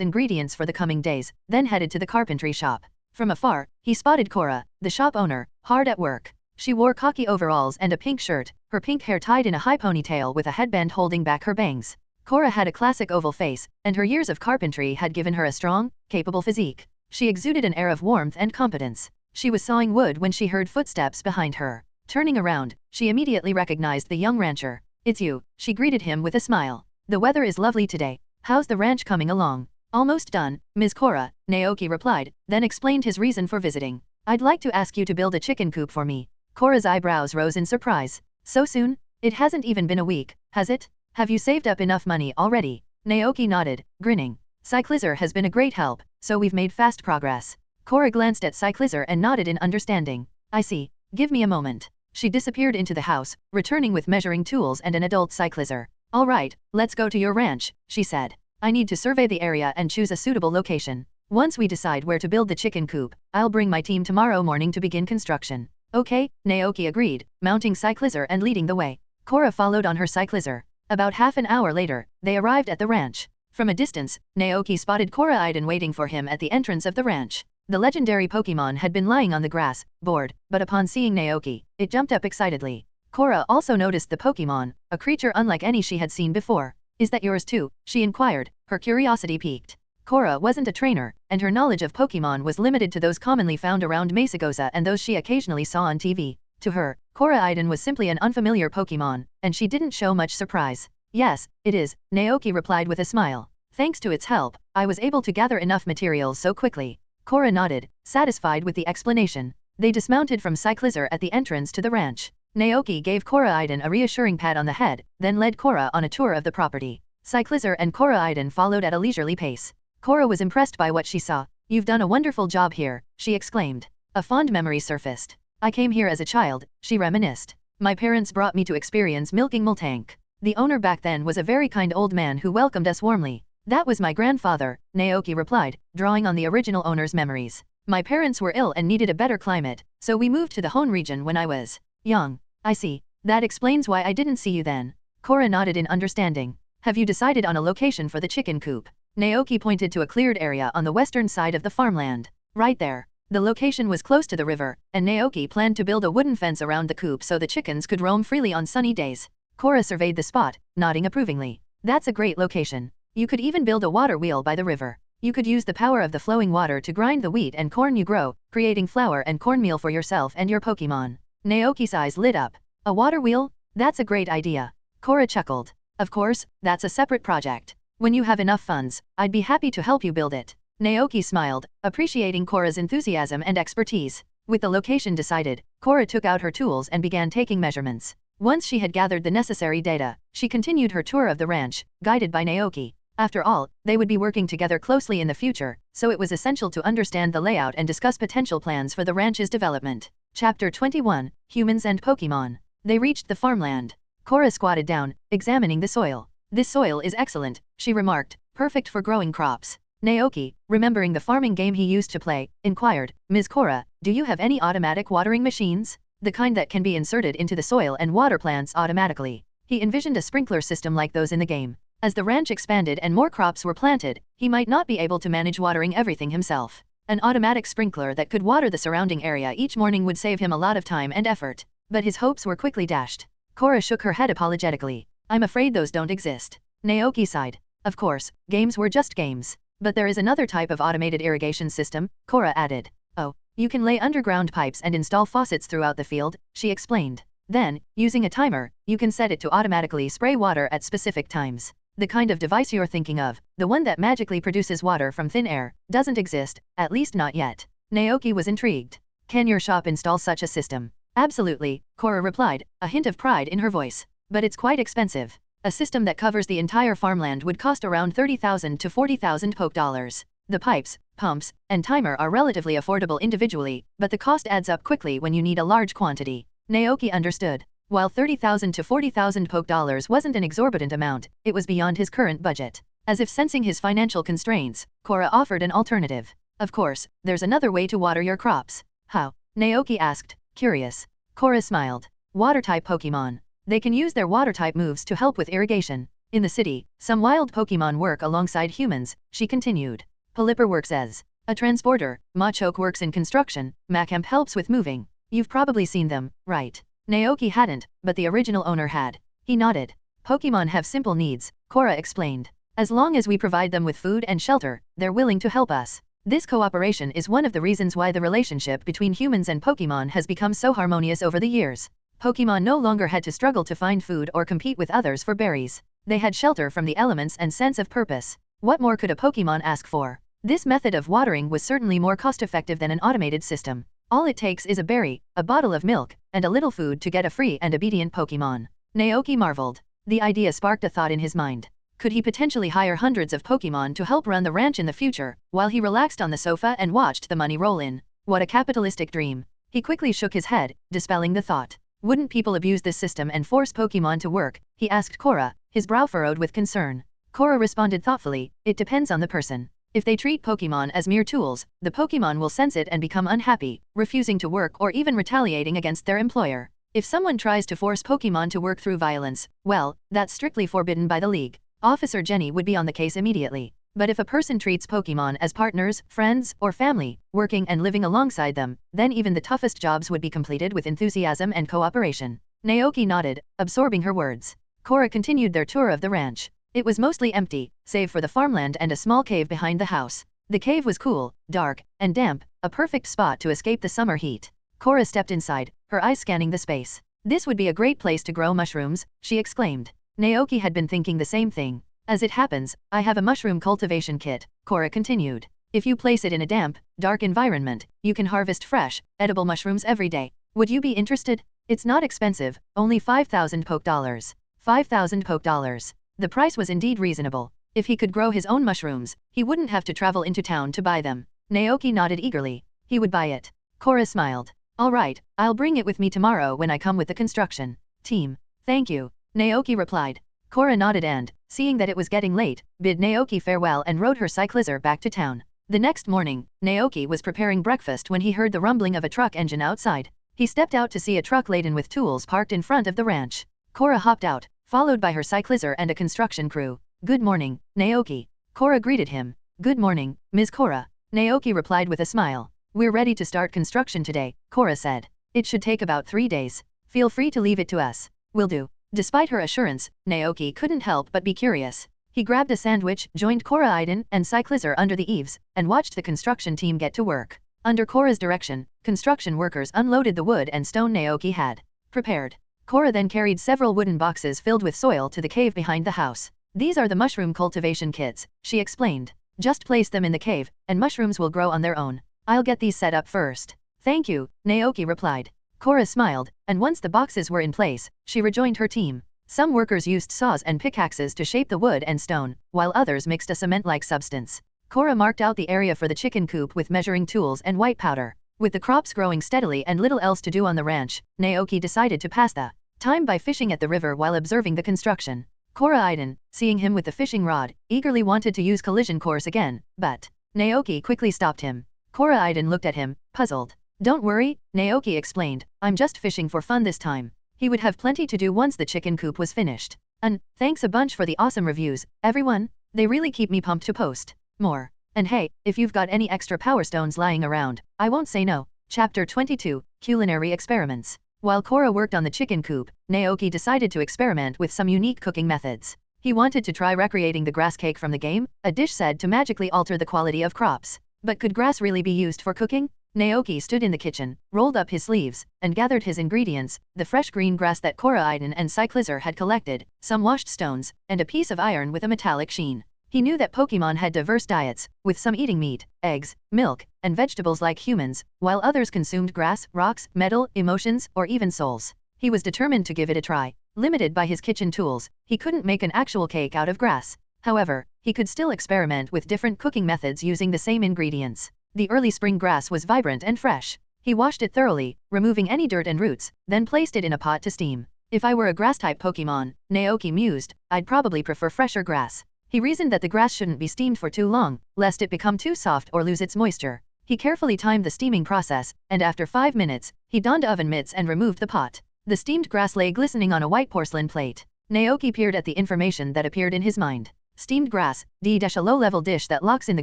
ingredients for the coming days, then headed to the carpentry shop. From afar, he spotted Cora, the shop owner, hard at work. She wore khaki overalls and a pink shirt, her pink hair tied in a high ponytail with a headband holding back her bangs. Cora had a classic oval face, and her years of carpentry had given her a strong, capable physique. She exuded an air of warmth and competence. She was sawing wood when she heard footsteps behind her. Turning around, she immediately recognized the young rancher. "It's you," she greeted him with a smile. "The weather is lovely today. How's the ranch coming along?" "Almost done, Ms. Cora," Naoki replied, then explained his reason for visiting. "I'd like to ask you to build a chicken coop for me." Cora's eyebrows rose in surprise. "So soon? It hasn't even been a week, has it? Have you saved up enough money already?" Naoki nodded, grinning. "Cyclizar has been a great help, so we've made fast progress." Cora glanced at Cyclizar and nodded in understanding. "I see. Give me a moment." She disappeared into the house, returning with measuring tools and an adult Cyclizar. "All right, let's go to your ranch," she said. "I need to survey the area and choose a suitable location. Once we decide where to build the chicken coop, I'll bring my team tomorrow morning to begin construction." "Okay," Naoki agreed, mounting Cyclizar and leading the way. Cora followed on her cyclizer. About half an hour later, they arrived at the ranch. From a distance, Naoki spotted Koraiden waiting for him at the entrance of the ranch. The legendary Pokemon had been lying on the grass, bored, but upon seeing Naoki, it jumped up excitedly. Cora also noticed the Pokemon, a creature unlike any she had seen before. "Is that yours too?" she inquired, her curiosity piqued. Cora wasn't a trainer, and her knowledge of Pokemon was limited to those commonly found around Mesagoza and those she occasionally saw on TV. To her, Koraiden was simply an unfamiliar Pokemon, and she didn't show much surprise. "Yes, it is," Naoki replied with a smile. "Thanks to its help, I was able to gather enough materials so quickly." Cora nodded, satisfied with the explanation. They dismounted from cyclizer at the entrance to the ranch. Naoki gave Koraiden a reassuring pat on the head, then led Cora on a tour of the property. Cyclizer and Koraiden followed at a leisurely pace. Cora was impressed by what she saw. "You've done a wonderful job here," she exclaimed. A fond memory surfaced. "I came here as a child," she reminisced. "My parents brought me to experience milking Multank. The owner back then was a very kind old man who welcomed us warmly." "That was my grandfather," Naoki replied, drawing on the original owner's memories. "My parents were ill and needed a better climate, so we moved to the Hone region when I was young." "I see. That explains why I didn't see you then." Cora nodded in understanding. "Have you decided on a location for the chicken coop?" Naoki pointed to a cleared area on the western side of the farmland. "Right there." The location was close to the river, and Naoki planned to build a wooden fence around the coop so the chickens could roam freely on sunny days. Cora surveyed the spot, nodding approvingly. "That's a great location. You could even build a water wheel by the river. You could use the power of the flowing water to grind the wheat and corn you grow, creating flour and cornmeal for yourself and your Pokemon." Naoki's eyes lit up. "A water wheel? That's a great idea." Cora chuckled. "Of course, that's a separate project. When you have enough funds, I'd be happy to help you build it." Naoki smiled, appreciating Cora's enthusiasm and expertise. With the location decided, Cora took out her tools and began taking measurements. Once she had gathered the necessary data, she continued her tour of the ranch, guided by Naoki. After all, they would be working together closely in the future, so it was essential to understand the layout and discuss potential plans for the ranch's development. Chapter 21, Humans and Pokemon. They reached the farmland. Cora squatted down, examining the soil. "This soil is excellent," she remarked, "perfect for growing crops." Naoki, remembering the farming game he used to play, inquired, "Ms. Cora, do you have any automatic watering machines? The kind that can be inserted into the soil and water plants automatically." He envisioned a sprinkler system like those in the game. As the ranch expanded and more crops were planted, he might not be able to manage watering everything himself. An automatic sprinkler that could water the surrounding area each morning would save him a lot of time and effort. But his hopes were quickly dashed. Cora shook her head apologetically. "I'm afraid those don't exist." Naoki sighed. "Of course, games were just games. But there is another type of automated irrigation system," Cora added. "Oh, you can lay underground pipes and install faucets throughout the field," she explained. "Then, using a timer, you can set it to automatically spray water at specific times. The kind of device you're thinking of, the one that magically produces water from thin air, doesn't exist, at least not yet." Naoki was intrigued. "Can your shop install such a system?" "Absolutely," Cora replied, a hint of pride in her voice. "But it's quite expensive. A system that covers the entire farmland would cost around 30,000 to 40,000 Poke dollars. The pipes, pumps, and timer are relatively affordable individually, but the cost adds up quickly when you need a large quantity." Naoki understood. While 30,000 to 40,000 Poke dollars wasn't an exorbitant amount, it was beyond his current budget. As if sensing his financial constraints, Cora offered an alternative. "Of course, there's another way to water your crops." "How?" Naoki asked, curious. Cora smiled. "Water-type Pokemon. They can use their water-type moves to help with irrigation. In the city, some wild Pokemon work alongside humans," she continued. "Pelipper works as a transporter, Machoke works in construction, Macamp helps with moving. You've probably seen them, right?" Naoki hadn't, but the original owner had. He nodded. "Pokemon have simple needs," Cora explained. "As long as we provide them with food and shelter, they're willing to help us. This cooperation is one of the reasons why the relationship between humans and Pokemon has become so harmonious over the years. Pokemon no longer had to struggle to find food or compete with others for berries. They had shelter from the elements and sense of purpose. What more could a Pokemon ask for?" This method of watering was certainly more cost-effective than an automated system. All it takes is a berry, a bottle of milk, and a little food to get a free and obedient Pokemon. Naoki marveled. The idea sparked a thought in his mind. Could he potentially hire hundreds of Pokemon to help run the ranch in the future, while he relaxed on the sofa and watched the money roll in? What a capitalistic dream. He quickly shook his head, dispelling the thought. "Wouldn't people abuse this system and force Pokemon to work?" he asked Cora, his brow furrowed with concern. Cora responded thoughtfully, "It depends on the person. If they treat Pokemon as mere tools, the Pokemon will sense it and become unhappy, refusing to work or even retaliating against their employer. If someone tries to force Pokemon to work through violence, well, that's strictly forbidden by the league. Officer Jenny would be on the case immediately. But if a person treats Pokemon as partners, friends, or family, working and living alongside them, then even the toughest jobs would be completed with enthusiasm and cooperation. Naoki nodded, absorbing her words. Cora continued their tour of the ranch. It was mostly empty, save for the farmland and a small cave behind the house. The cave was cool, dark, and damp, a perfect spot to escape the summer heat. Cora stepped inside, her eyes scanning the space. This would be a great place to grow mushrooms, she exclaimed. Naoki had been thinking the same thing. As it happens, I have a mushroom cultivation kit, Cora continued. If you place it in a damp, dark environment, you can harvest fresh, edible mushrooms every day. Would you be interested? It's not expensive, only 5,000 poke dollars. 5,000 poke dollars. The price was indeed reasonable. If he could grow his own mushrooms, he wouldn't have to travel into town to buy them. Naoki nodded eagerly. He would buy it. Cora smiled. All right, I'll bring it with me tomorrow when I come with the construction team. Thank you, Naoki replied. Cora nodded and, seeing that it was getting late, bid Naoki farewell and rode her cyclizer back to town. The next morning, Naoki was preparing breakfast when he heard the rumbling of a truck engine outside. He stepped out to see a truck laden with tools parked in front of the ranch. Cora hopped out, followed by her cyclizer and a construction crew. Good morning, Naoki. Cora greeted him. Good morning, Ms. Cora. Naoki replied with a smile. We're ready to start construction today, Cora said. It should take about 3 days. Feel free to leave it to us. Will do. Despite her assurance, Naoki couldn't help but be curious. He grabbed a sandwich, joined Cora Iden and cyclizer under the eaves, and watched the construction team get to work. Under Cora's direction, construction workers unloaded the wood and stone Naoki had prepared. Cora then carried several wooden boxes filled with soil to the cave behind the house. These are the mushroom cultivation kits, she explained. Just place them in the cave, and mushrooms will grow on their own. I'll get these set up first. Thank you, Naoki replied. Cora smiled, and once the boxes were in place, she rejoined her team. Some workers used saws and pickaxes to shape the wood and stone, while others mixed a cement-like substance. Cora marked out the area for the chicken coop with measuring tools and white powder. With the crops growing steadily and little else to do on the ranch, Naoki decided to pass the time by fishing at the river while observing the construction. Cora Iden, seeing him with the fishing rod, eagerly wanted to use collision course again, but Naoki quickly stopped him. Cora Iden looked at him, puzzled. Don't worry, Naoki explained, I'm just fishing for fun this time. He would have plenty to do once the chicken coop was finished. And, thanks a bunch for the awesome reviews, everyone. They really keep me pumped to post more. And hey, if you've got any extra power stones lying around, I won't say no. Chapter 22, Culinary Experiments. While Cora worked on the chicken coop, Naoki decided to experiment with some unique cooking methods. He wanted to try recreating the grass cake from the game, a dish said to magically alter the quality of crops. But could grass really be used for cooking? Naoki stood in the kitchen, rolled up his sleeves, and gathered his ingredients, the fresh green grass that Cora Iden and cyclizer had collected, some washed stones, and a piece of iron with a metallic sheen. He knew that Pokemon had diverse diets, with some eating meat, eggs, milk, and vegetables like humans, while others consumed grass, rocks, metal, emotions, or even souls. He was determined to give it a try. Limited by his kitchen tools, he couldn't make an actual cake out of grass. However, he could still experiment with different cooking methods using the same ingredients. The early spring grass was vibrant and fresh. He washed it thoroughly, removing any dirt and roots, then placed it in a pot to steam. If I were a grass-type Pokemon, Naoki mused, I'd probably prefer fresher grass. He reasoned that the grass shouldn't be steamed for too long, lest it become too soft or lose its moisture. He carefully timed the steaming process, and after 5 minutes, he donned oven mitts and removed the pot. The steamed grass lay glistening on a white porcelain plate. Naoki peered at the information that appeared in his mind. Steamed grass, a low-level dish that locks in the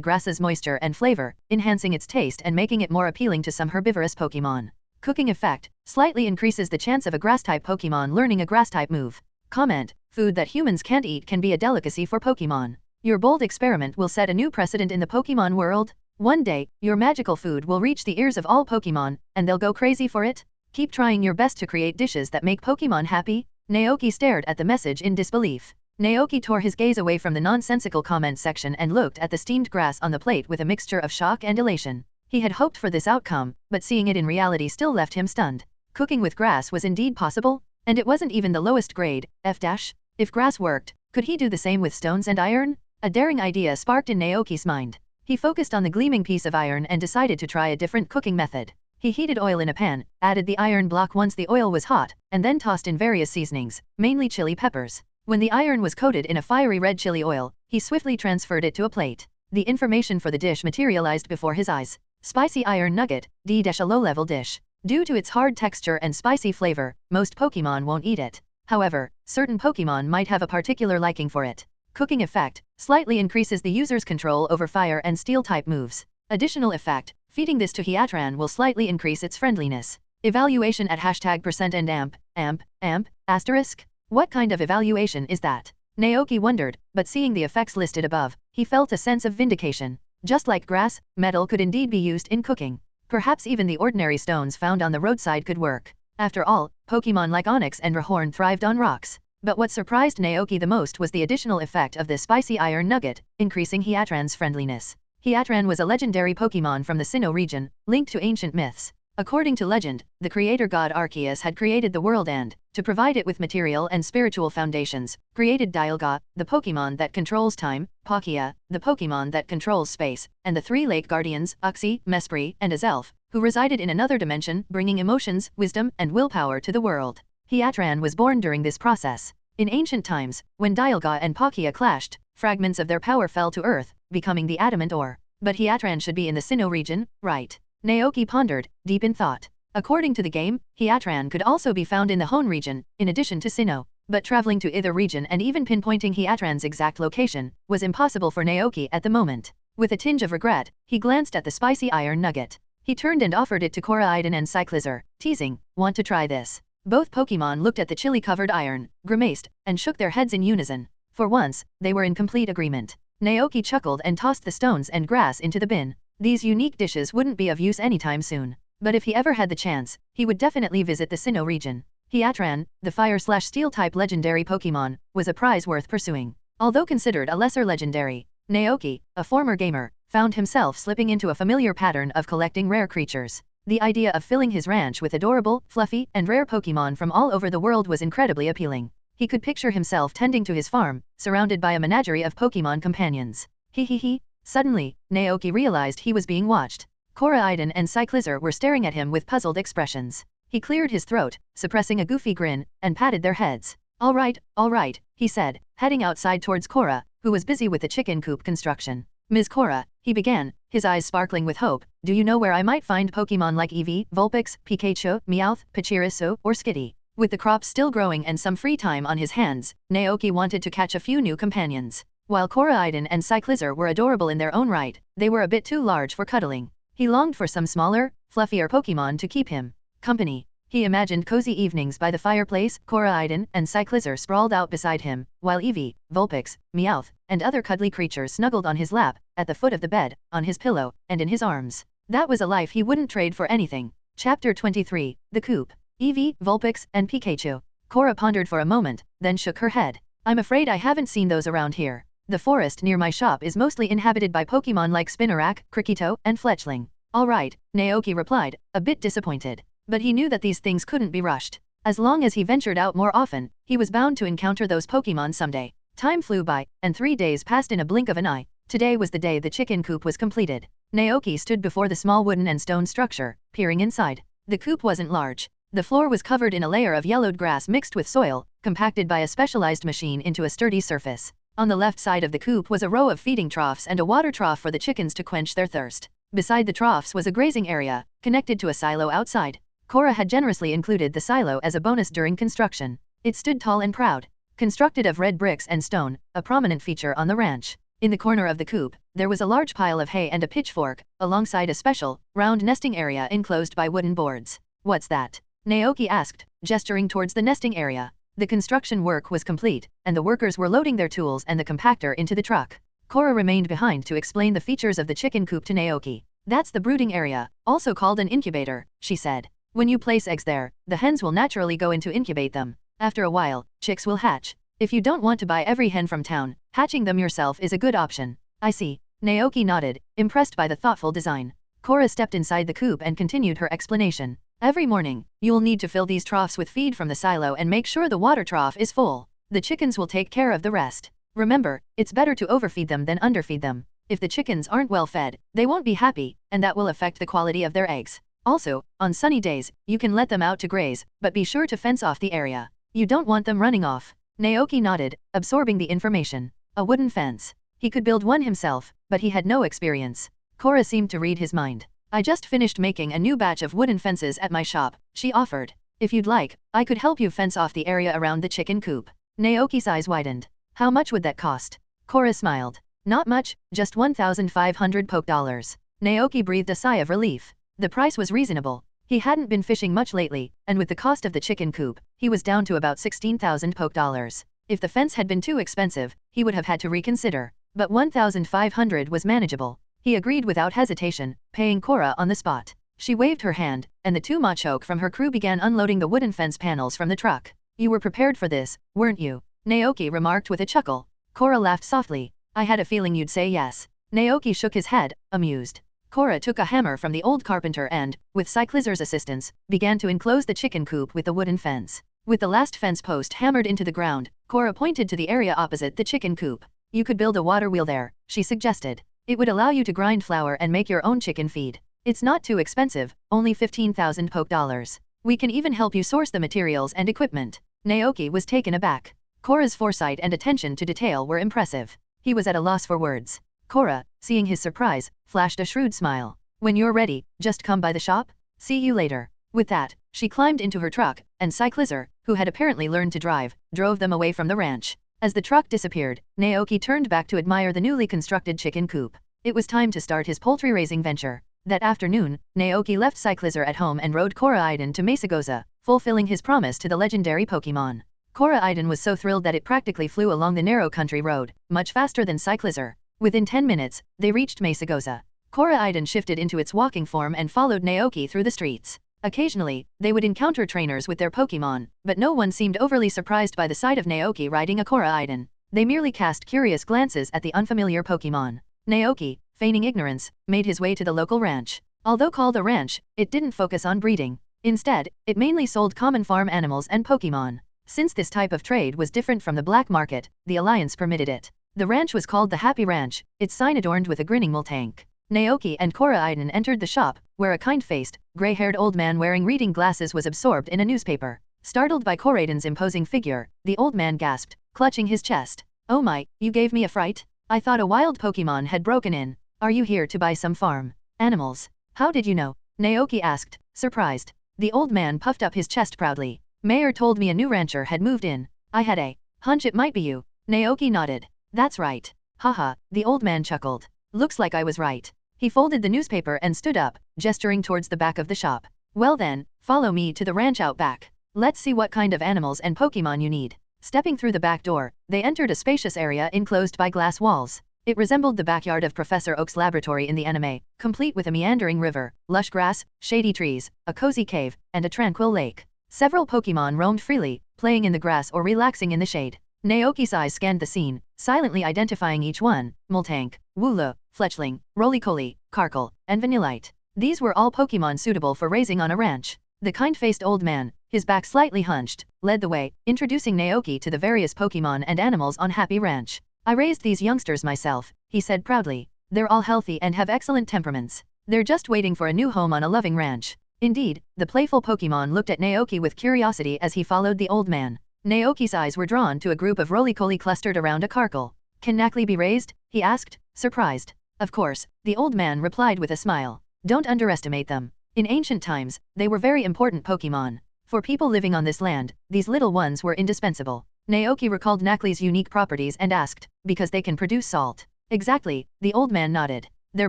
grass's moisture and flavor, enhancing its taste and making it more appealing to some herbivorous Pokemon. Cooking effect, slightly increases the chance of a grass-type Pokemon learning a grass-type move. Comment, food that humans can't eat can be a delicacy for Pokemon. Your bold experiment will set a new precedent in the Pokemon world. One day, your magical food will reach the ears of all Pokemon, and they'll go crazy for it. Keep trying your best to create dishes that make Pokemon happy. Naoki stared at the message in disbelief. Naoki tore his gaze away from the nonsensical comment section and looked at the steamed grass on the plate with a mixture of shock and elation. He had hoped for this outcome, but seeing it in reality still left him stunned. Cooking with grass was indeed possible, and it wasn't even the lowest grade, F-. If grass worked, could he do the same with stones and iron? A daring idea sparked in Naoki's mind. He focused on the gleaming piece of iron and decided to try a different cooking method. He heated oil in a pan, added the iron block once the oil was hot, and then tossed in various seasonings, mainly chili peppers. When the iron was coated in a fiery red chili oil, he swiftly transferred it to a plate. The information for the dish materialized before his eyes. Spicy iron nugget, a low-level dish. Due to its hard texture and spicy flavor, most Pokemon won't eat it. However, certain Pokemon might have a particular liking for it. Cooking effect slightly increases the user's control over fire and steel type moves. Additional effect, feeding this to Heatran will slightly increase its friendliness. Evaluation at #% and amp, asterisk? What kind of evaluation is that? Naoki wondered, but seeing the effects listed above, he felt a sense of vindication. Just like grass, metal could indeed be used in cooking. Perhaps even the ordinary stones found on the roadside could work. After all, Pokemon like Onix and Rhyhorn thrived on rocks. But what surprised Naoki the most was the additional effect of the spicy iron nugget, increasing Heatran's friendliness. Heatran was a legendary Pokemon from the Sinnoh region, linked to ancient myths. According to legend, the creator god Arceus had created the world and, to provide it with material and spiritual foundations, created Dialga, the Pokemon that controls time, Palkia, the Pokemon that controls space, and the three lake guardians, Uxie, Mesprit, and Azelf, who resided in another dimension, bringing emotions, wisdom, and willpower to the world. Heatran was born during this process. In ancient times, when Dialga and Palkia clashed, fragments of their power fell to earth, becoming the adamant ore. But Heatran should be in the Sinnoh region, right? Naoki pondered, deep in thought. According to the game, Heatran could also be found in the Hoenn region, in addition to Sinnoh. But traveling to either region and even pinpointing Heatran's exact location was impossible for Naoki at the moment. With a tinge of regret, he glanced at the spicy iron nugget. He turned and offered it to Koraidon and Cyclizar, teasing, "Want to try this?" Both Pokemon looked at the chili-covered iron, grimaced, and shook their heads in unison. For once, they were in complete agreement. Naoki chuckled and tossed the stones and grass into the bin. These unique dishes wouldn't be of use anytime soon. But if he ever had the chance, he would definitely visit the Sinnoh region. Heatran, the Fire/Steel type legendary Pokemon, was a prize worth pursuing. Although considered a lesser legendary, Naoki, a former gamer, found himself slipping into a familiar pattern of collecting rare creatures. The idea of filling his ranch with adorable, fluffy, and rare Pokemon from all over the world was incredibly appealing. He could picture himself tending to his farm, surrounded by a menagerie of Pokemon companions. He. Suddenly, Naoki realized he was being watched. Koraidon and Cyclizar were staring at him with puzzled expressions. He cleared his throat, suppressing a goofy grin, and patted their heads. All right, he said, heading outside towards Cora, who was busy with the chicken coop construction. Ms. Cora, he began, his eyes sparkling with hope, do you know where I might find Pokemon like Eevee, Vulpix, Pikachu, Meowth, Pachirisu, or Skitty? With the crops still growing and some free time on his hands, Naoki wanted to catch a few new companions. While Koraidon and Cyclizar were adorable in their own right, they were a bit too large for cuddling. He longed for some smaller, fluffier Pokemon to keep him company. He imagined cozy evenings by the fireplace, Koraidon and Cyclizar sprawled out beside him, while Eevee, Vulpix, Meowth, and other cuddly creatures snuggled on his lap, at the foot of the bed, on his pillow, and in his arms. That was a life he wouldn't trade for anything. Chapter 23, The Coop. Eevee, Vulpix, and Pikachu. Cora pondered for a moment, then shook her head. I'm afraid I haven't seen those around here. The forest near my shop is mostly inhabited by Pokemon like Spinarak, Krikito, and Fletchling. All right, Naoki replied, a bit disappointed. But he knew that these things couldn't be rushed. As long as he ventured out more often, he was bound to encounter those Pokemon someday. Time flew by, and 3 days passed in a blink of an eye. Today was the day the chicken coop was completed. Naoki stood before the small wooden and stone structure, peering inside. The coop wasn't large. The floor was covered in a layer of yellowed grass mixed with soil, compacted by a specialized machine into a sturdy surface. On the left side of the coop was a row of feeding troughs and a water trough for the chickens to quench their thirst. Beside the troughs was a grazing area, connected to a silo outside. Cora had generously included the silo as a bonus during construction. It stood tall and proud. Constructed of red bricks and stone, a prominent feature on the ranch. In the corner of the coop, there was a large pile of hay and a pitchfork, alongside a special, round nesting area enclosed by wooden boards. What's that? Naoki asked, gesturing towards the nesting area. The construction work was complete, and the workers were loading their tools and the compactor into the truck. Cora remained behind to explain the features of the chicken coop to Naoki. That's the brooding area, also called an incubator, she said. When you place eggs there, the hens will naturally go in to incubate them. After a while, chicks will hatch. If you don't want to buy every hen from town, hatching them yourself is a good option. I see. Naoki nodded, impressed by the thoughtful design. Cora stepped inside the coop and continued her explanation. Every morning, you'll need to fill these troughs with feed from the silo and make sure the water trough is full. The chickens will take care of the rest. Remember, it's better to overfeed them than underfeed them. If the chickens aren't well fed, they won't be happy, and that will affect the quality of their eggs. Also, on sunny days, you can let them out to graze, but be sure to fence off the area. You don't want them running off. Naoki nodded, absorbing the information. A wooden fence. He could build one himself, but he had no experience. Cora seemed to read his mind. I just finished making a new batch of wooden fences at my shop, she offered. If you'd like, I could help you fence off the area around the chicken coop. Naoki's eyes widened. How much would that cost? Cora smiled. Not much, just 1,500 poke dollars. Naoki breathed a sigh of relief. The price was reasonable. He hadn't been fishing much lately, and with the cost of the chicken coop, he was down to about 16,000 poke dollars. If the fence had been too expensive, he would have had to reconsider. But 1,500 was manageable. He agreed without hesitation, paying Cora on the spot. She waved her hand, and the two machoke from her crew began unloading the wooden fence panels from the truck. You were prepared for this, weren't you? Naoki remarked with a chuckle. Cora laughed softly. I had a feeling you'd say yes. Naoki shook his head, amused. Cora took a hammer from the old carpenter and, with Cyclizer's assistance, began to enclose the chicken coop with the wooden fence. With the last fence post hammered into the ground, Cora pointed to the area opposite the chicken coop. You could build a water wheel there, she suggested. It would allow you to grind flour and make your own chicken feed. It's not too expensive, only 15,000 poke dollars. We can even help you source the materials and equipment. Naoki was taken aback. Cora's foresight and attention to detail were impressive. He was at a loss for words. Cora, seeing his surprise, flashed a shrewd smile. When you're ready, just come by the shop. See you later. With that, she climbed into her truck, and Cyclizer, who had apparently learned to drive, drove them away from the ranch. As the truck disappeared, Naoki turned back to admire the newly constructed chicken coop. It was time to start his poultry-raising venture. That afternoon, Naoki left Cyclizer at home and rode Koraiden to Mesagoza, fulfilling his promise to the legendary Pokemon. Koraiden was so thrilled that it practically flew along the narrow country road, much faster than Cyclizer. Within 10 minutes, they reached Mesagoza. Koraiden shifted into its walking form and followed Naoki through the streets. Occasionally, they would encounter trainers with their Pokemon, but no one seemed overly surprised by the sight of Naoki riding a Koraiden. They merely cast curious glances at the unfamiliar Pokemon. Naoki, feigning ignorance, made his way to the local ranch. Although called a ranch, it didn't focus on breeding. Instead, it mainly sold common farm animals and Pokemon. Since this type of trade was different from the black market, the Alliance permitted it. The ranch was called the Happy Ranch, its sign adorned with a grinning Multank. Naoki and Koraiden entered the shop, where a kind-faced, gray-haired old man wearing reading glasses was absorbed in a newspaper. Startled by Koraiden's imposing figure, the old man gasped, clutching his chest. Oh my, you gave me a fright? I thought a wild Pokemon had broken in. Are you here to buy some farm animals? How did you know? Naoki asked, surprised. The old man puffed up his chest proudly. Mayor told me a new rancher had moved in. I had a hunch it might be you. Naoki nodded. That's right. Haha, the old man chuckled. Looks like I was right. He folded the newspaper and stood up, gesturing towards the back of the shop. Well then, follow me to the ranch out back. Let's see what kind of animals and Pokemon you need. Stepping through the back door, they entered a spacious area enclosed by glass walls. It resembled the backyard of Professor Oak's laboratory in the anime, complete with a meandering river, lush grass, shady trees, a cozy cave, and a tranquil lake. Several Pokemon roamed freely, playing in the grass or relaxing in the shade. Naoki's eyes scanned the scene, silently identifying each one: Multank, Wooloo, Fletchling, Roly-Poly, Karkle, and Vanillite. These were all Pokemon suitable for raising on a ranch. The kind-faced old man, his back slightly hunched, led the way, introducing Naoki to the various Pokemon and animals on Happy Ranch. I raised these youngsters myself, he said proudly. They're all healthy and have excellent temperaments. They're just waiting for a new home on a loving ranch. Indeed, the playful Pokemon looked at Naoki with curiosity as he followed the old man. Naoki's eyes were drawn to a group of Roly-Poly clustered around a Karkle. Can Knackley be raised? He asked, surprised. Of course, the old man replied with a smile. Don't underestimate them. In ancient times, they were very important Pokemon. For people living on this land, these little ones were indispensable. Naoki recalled Knackley's unique properties and asked, because they can produce salt. Exactly, the old man nodded. Their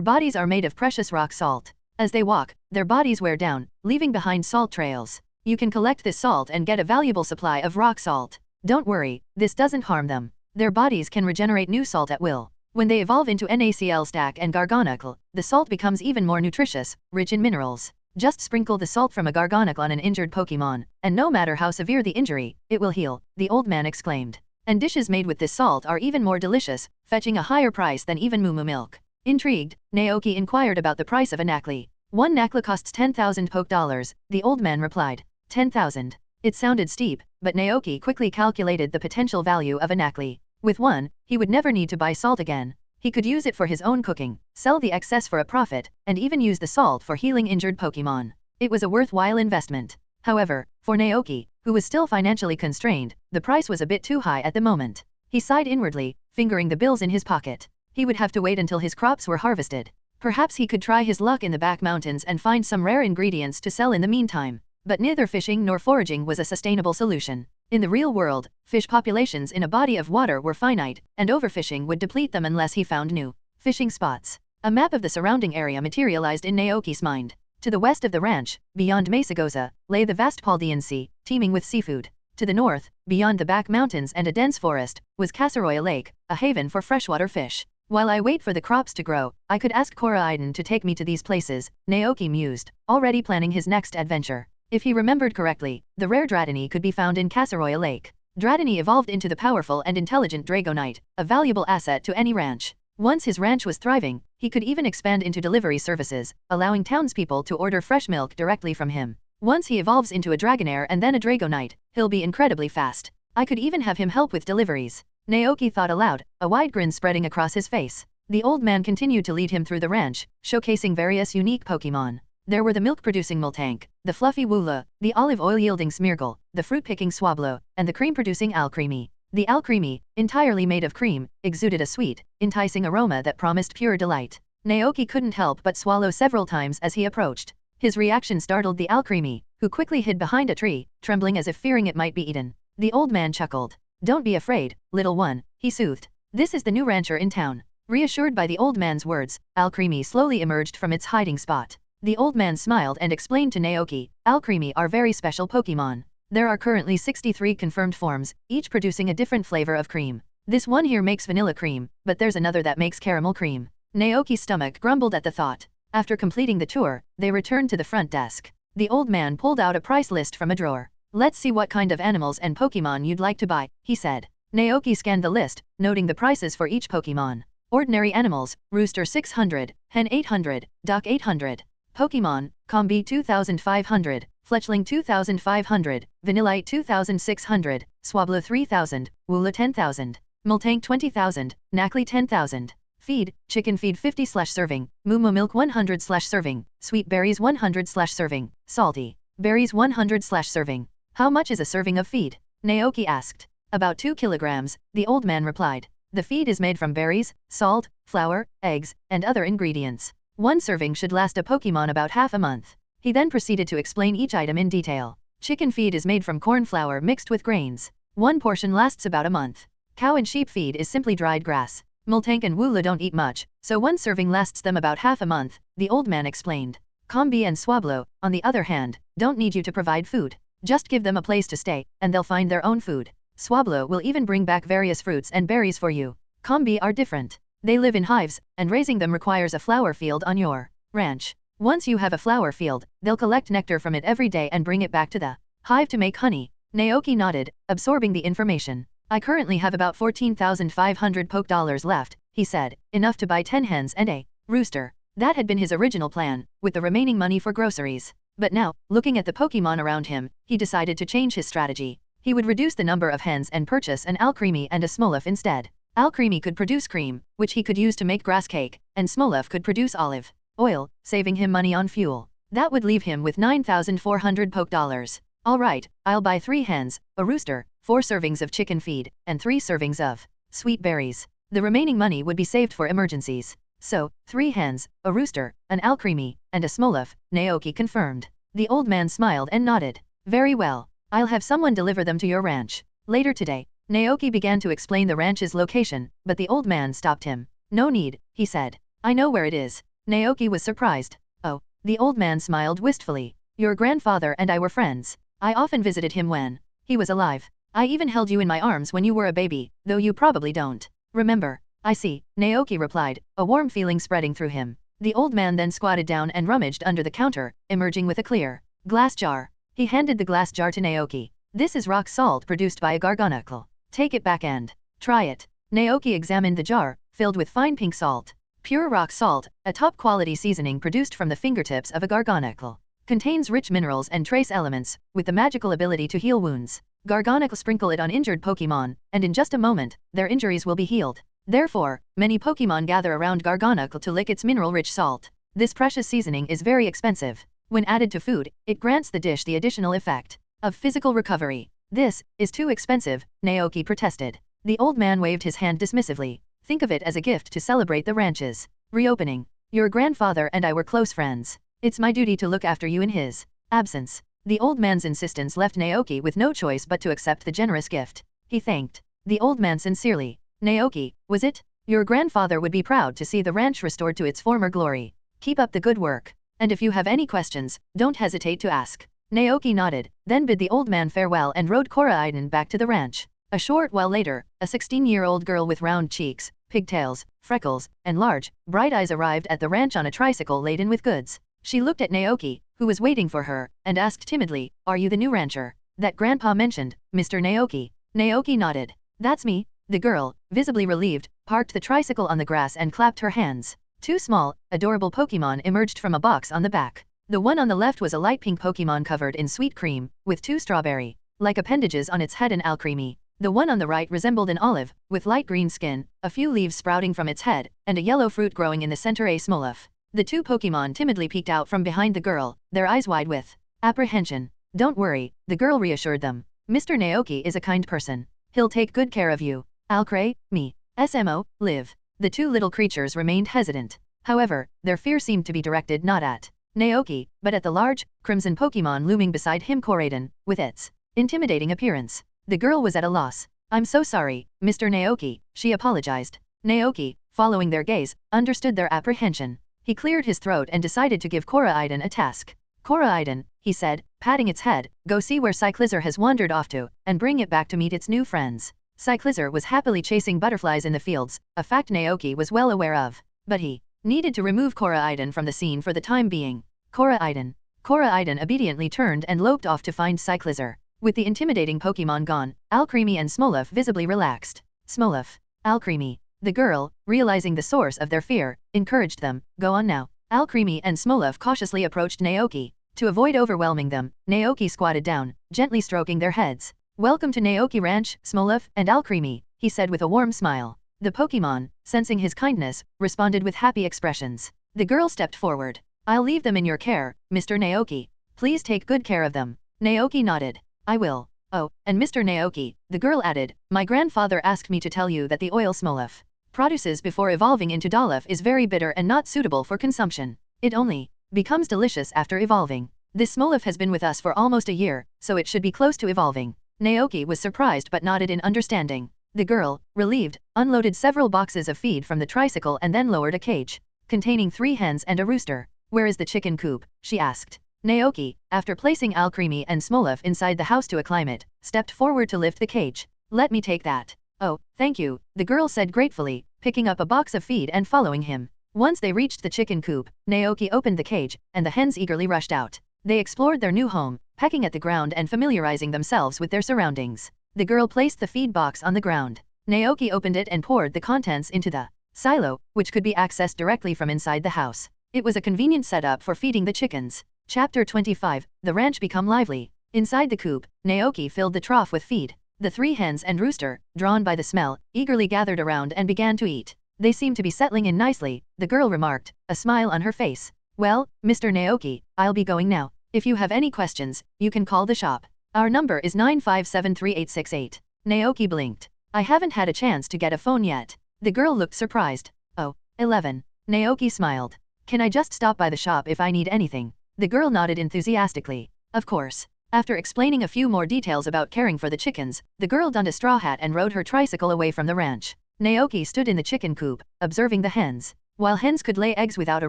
bodies are made of precious rock salt. As they walk, their bodies wear down, leaving behind salt trails. You can collect this salt and get a valuable supply of rock salt. Don't worry, this doesn't harm them. Their bodies can regenerate new salt at will. When they evolve into NaCl stack and Garganacl, the salt becomes even more nutritious, rich in minerals. Just sprinkle the salt from a Garganacl on an injured Pokemon, and no matter how severe the injury, it will heal, the old man exclaimed. And dishes made with this salt are even more delicious, fetching a higher price than even Moo Moo milk. Intrigued, Naoki inquired about the price of a Knackley. One Knackley costs 10,000 poke dollars, the old man replied. 10,000. It sounded steep, but Naoki quickly calculated the potential value of a Knackley. With one, he would never need to buy salt again. He could use it for his own cooking, sell the excess for a profit, and even use the salt for healing injured Pokemon. It was a worthwhile investment. However, for Naoki, who was still financially constrained, the price was a bit too high at the moment. He sighed inwardly, fingering the bills in his pocket. He would have to wait until his crops were harvested. Perhaps he could try his luck in the back mountains and find some rare ingredients to sell in the meantime. But neither fishing nor foraging was a sustainable solution. In the real world, fish populations in a body of water were finite, and overfishing would deplete them unless he found new fishing spots. A map of the surrounding area materialized in Naoki's mind. To the west of the ranch, beyond Mesagoza, lay the vast Paldean Sea, teeming with seafood. To the north, beyond the back mountains and a dense forest, was Kasaroya Lake, a haven for freshwater fish. While I wait for the crops to grow, I could ask Koraiden to take me to these places, Naoki mused, already planning his next adventure. If he remembered correctly, the rare Dratini could be found in Kasaroya Lake. Dratini evolved into the powerful and intelligent Dragonite, a valuable asset to any ranch. Once his ranch was thriving, he could even expand into delivery services, allowing townspeople to order fresh milk directly from him. Once he evolves into a Dragonair and then a Dragonite, he'll be incredibly fast. I could even have him help with deliveries. Naoki thought aloud, a wide grin spreading across his face. The old man continued to lead him through the ranch, showcasing various unique Pokemon. There were the milk-producing Multank, the fluffy Wooloo, the olive oil-yielding Smeargle, the fruit-picking Swablu, and the cream-producing Alcremie. The Alcremie, entirely made of cream, exuded a sweet, enticing aroma that promised pure delight. Naoki couldn't help but swallow several times as he approached. His reaction startled the Alcremie, who quickly hid behind a tree, trembling as if fearing it might be eaten. The old man chuckled. "Don't be afraid, little one," he soothed. "This is the new rancher in town." Reassured by the old man's words, Alcremie slowly emerged from its hiding spot. The old man smiled and explained to Naoki, Alcremie are very special Pokemon. There are currently 63 confirmed forms, each producing a different flavor of cream. This one here makes vanilla cream, but there's another that makes caramel cream. Naoki's stomach grumbled at the thought. After completing the tour, they returned to the front desk. The old man pulled out a price list from a drawer. "Let's see what kind of animals and Pokemon you'd like to buy," he said. Naoki scanned the list, noting the prices for each Pokemon. Ordinary animals, Rooster 600, Hen 800, Duck 800. Pokemon, Combi 2500, Fletchling 2500, Vanillite 2600, Swablu 3000, Wooloo 10,000, Multank 20,000, Knackley 10,000. Feed, chicken feed 50/serving, Moo milk 100/serving, sweet berries 100/serving, salty berries 100/serving. How much is a serving of feed? Naoki asked. About 2 kilograms, the old man replied. The feed is made from berries, salt, flour, eggs, and other ingredients. One serving should last a Pokemon about half a month. He then proceeded to explain each item in detail. Chicken feed is made from corn flour mixed with grains. One portion lasts about a month. Cow and sheep feed is simply dried grass. Multank and Wooloo don't eat much, so one serving lasts them about half a month, the old man explained. Combi and Swablu, on the other hand, don't need you to provide food. Just give them a place to stay, and they'll find their own food. Swablu will even bring back various fruits and berries for you. Combi are different. They live in hives, and raising them requires a flower field on your ranch. Once you have a flower field, they'll collect nectar from it every day and bring it back to the hive to make honey. Naoki nodded, absorbing the information. I currently have about 14,500 poke dollars left, he said, enough to buy 10 hens and a rooster. That had been his original plan, with the remaining money for groceries. But now, looking at the Pokemon around him, he decided to change his strategy. He would reduce the number of hens and purchase an Alcremie and a Smoliv instead. Alcremie could produce cream, which he could use to make grass cake, and Smoliv could produce olive oil, saving him money on fuel. That would leave him with 9,400 poke dollars. All right, I'll buy 3 hens, a rooster, 4 servings of chicken feed, and 3 servings of sweet berries. The remaining money would be saved for emergencies. So, 3 hens, a rooster, an Alcremie, and a Smoliv, Naoki confirmed. The old man smiled and nodded. Very well. I'll have someone deliver them to your ranch. Later today, Naoki began to explain the ranch's location, but the old man stopped him. No need, he said. I know where it is. Naoki was surprised. Oh, the old man smiled wistfully. Your grandfather and I were friends. I often visited him when he was alive. I even held you in my arms when you were a baby, though you probably don't remember. I see, Naoki replied, a warm feeling spreading through him. The old man then squatted down and rummaged under the counter, emerging with a clear glass jar. He handed the glass jar to Naoki. This is rock salt produced by a gargonacle. Take it back and try it. Naoki examined the jar, filled with fine pink salt. Pure rock salt, a top-quality seasoning produced from the fingertips of a gargonacle. Contains rich minerals and trace elements, with the magical ability to heal wounds. Gargonacle sprinkle it on injured Pokemon, and in just a moment, their injuries will be healed. Therefore, many Pokemon gather around Gargonacle to lick its mineral-rich salt. This precious seasoning is very expensive. When added to food, it grants the dish the additional effect of physical recovery. This is too expensive, Naoki protested. The old man waved his hand dismissively. Think of it as a gift to celebrate the ranch's reopening. Your grandfather and I were close friends. It's my duty to look after you in his absence. The old man's insistence left Naoki with no choice but to accept the generous gift. He thanked the old man sincerely. Naoki, was it? Your grandfather would be proud to see the ranch restored to its former glory. Keep up the good work. And if you have any questions, don't hesitate to ask. Naoki nodded, then bid the old man farewell and rode Koraiden back to the ranch. A short while later, a 16-year-old girl with round cheeks, pigtails, freckles, and large, bright eyes arrived at the ranch on a tricycle laden with goods. She looked at Naoki, who was waiting for her, and asked timidly, "Are you the new rancher that Grandpa mentioned, Mr. Naoki?" Naoki nodded. "That's me." The girl, visibly relieved, parked the tricycle on the grass and clapped her hands. Two small, adorable Pokemon emerged from a box on the back. The one on the left was a light pink Pokemon covered in sweet cream, with two strawberry-like appendages on its head and Alcremie. The one on the right resembled an olive, with light green skin, a few leaves sprouting from its head, and a yellow fruit growing in the center. A Smoliv. The two Pokemon timidly peeked out from behind the girl, their eyes wide with apprehension. "Don't worry," the girl reassured them. "Mr. Naoki is a kind person. He'll take good care of you. Alcre, me. SMO, live." The two little creatures remained hesitant. However, their fear seemed to be directed not at Naoki, but at the large, crimson Pokemon looming beside him. Koraiden, with its intimidating appearance. The girl was at a loss. "I'm so sorry, Mr. Naoki," she apologized. Naoki, following their gaze, understood their apprehension. He cleared his throat and decided to give Koraiden a task. "Koraiden," he said, patting its head, "go see where Cyclizar has wandered off to, and bring it back to meet its new friends." Cyclizar was happily chasing butterflies in the fields, a fact Naoki was well aware of. But he needed to remove Koraiden from the scene for the time being. Koraiden. Koraiden obediently turned and loped off to find Cyclizar. With the intimidating Pokemon gone, Alcremie and Smoliv visibly relaxed. "Smoliv. Alcremie." The girl, realizing the source of their fear, encouraged them, "Go on now." Alcremie and Smoliv cautiously approached Naoki. To avoid overwhelming them, Naoki squatted down, gently stroking their heads. "Welcome to Naoki Ranch, Smoliv and Alcremie," he said with a warm smile. The Pokemon, sensing his kindness, responded with happy expressions. The girl stepped forward. "I'll leave them in your care, Mr. Naoki. Please take good care of them." Naoki nodded. "I will. Oh, and Mr. Naoki," the girl added, "my grandfather asked me to tell you that the oil Smoliv produces before evolving into Dolph is very bitter and not suitable for consumption. It only becomes delicious after evolving. This Smoliv has been with us for almost a year, so it should be close to evolving." Naoki was surprised but nodded in understanding. The girl, relieved, unloaded several boxes of feed from the tricycle and then lowered a cage containing 3 hens and a rooster. "Where is the chicken coop?" she asked. Naoki, after placing Alcremie and Smoliv inside the house to acclimate it, stepped forward to lift the cage. "Let me take that." "Oh, thank you," the girl said gratefully, picking up a box of feed and following him. Once they reached the chicken coop, Naoki opened the cage, and the hens eagerly rushed out. They explored their new home, pecking at the ground and familiarizing themselves with their surroundings. The girl placed the feed box on the ground. Naoki opened it and poured the contents into the silo, which could be accessed directly from inside the house. It was a convenient setup for feeding the chickens. Chapter 25, The Ranch Become Lively. Inside the coop, Naoki filled the trough with feed. The 3 hens and rooster, drawn by the smell, eagerly gathered around and began to eat. "They seem to be settling in nicely," the girl remarked, a smile on her face. "Well, Mr. Naoki, I'll be going now. If you have any questions, you can call the shop. Our number is 9573868. Naoki blinked. "I haven't had a chance to get a phone yet." The girl looked surprised. "Oh, 11. Naoki smiled. "Can I just stop by the shop if I need anything?" The girl nodded enthusiastically. "Of course." After explaining a few more details about caring for the chickens, the girl donned a straw hat and rode her tricycle away from the ranch. Naoki stood in the chicken coop, observing the hens. While hens could lay eggs without a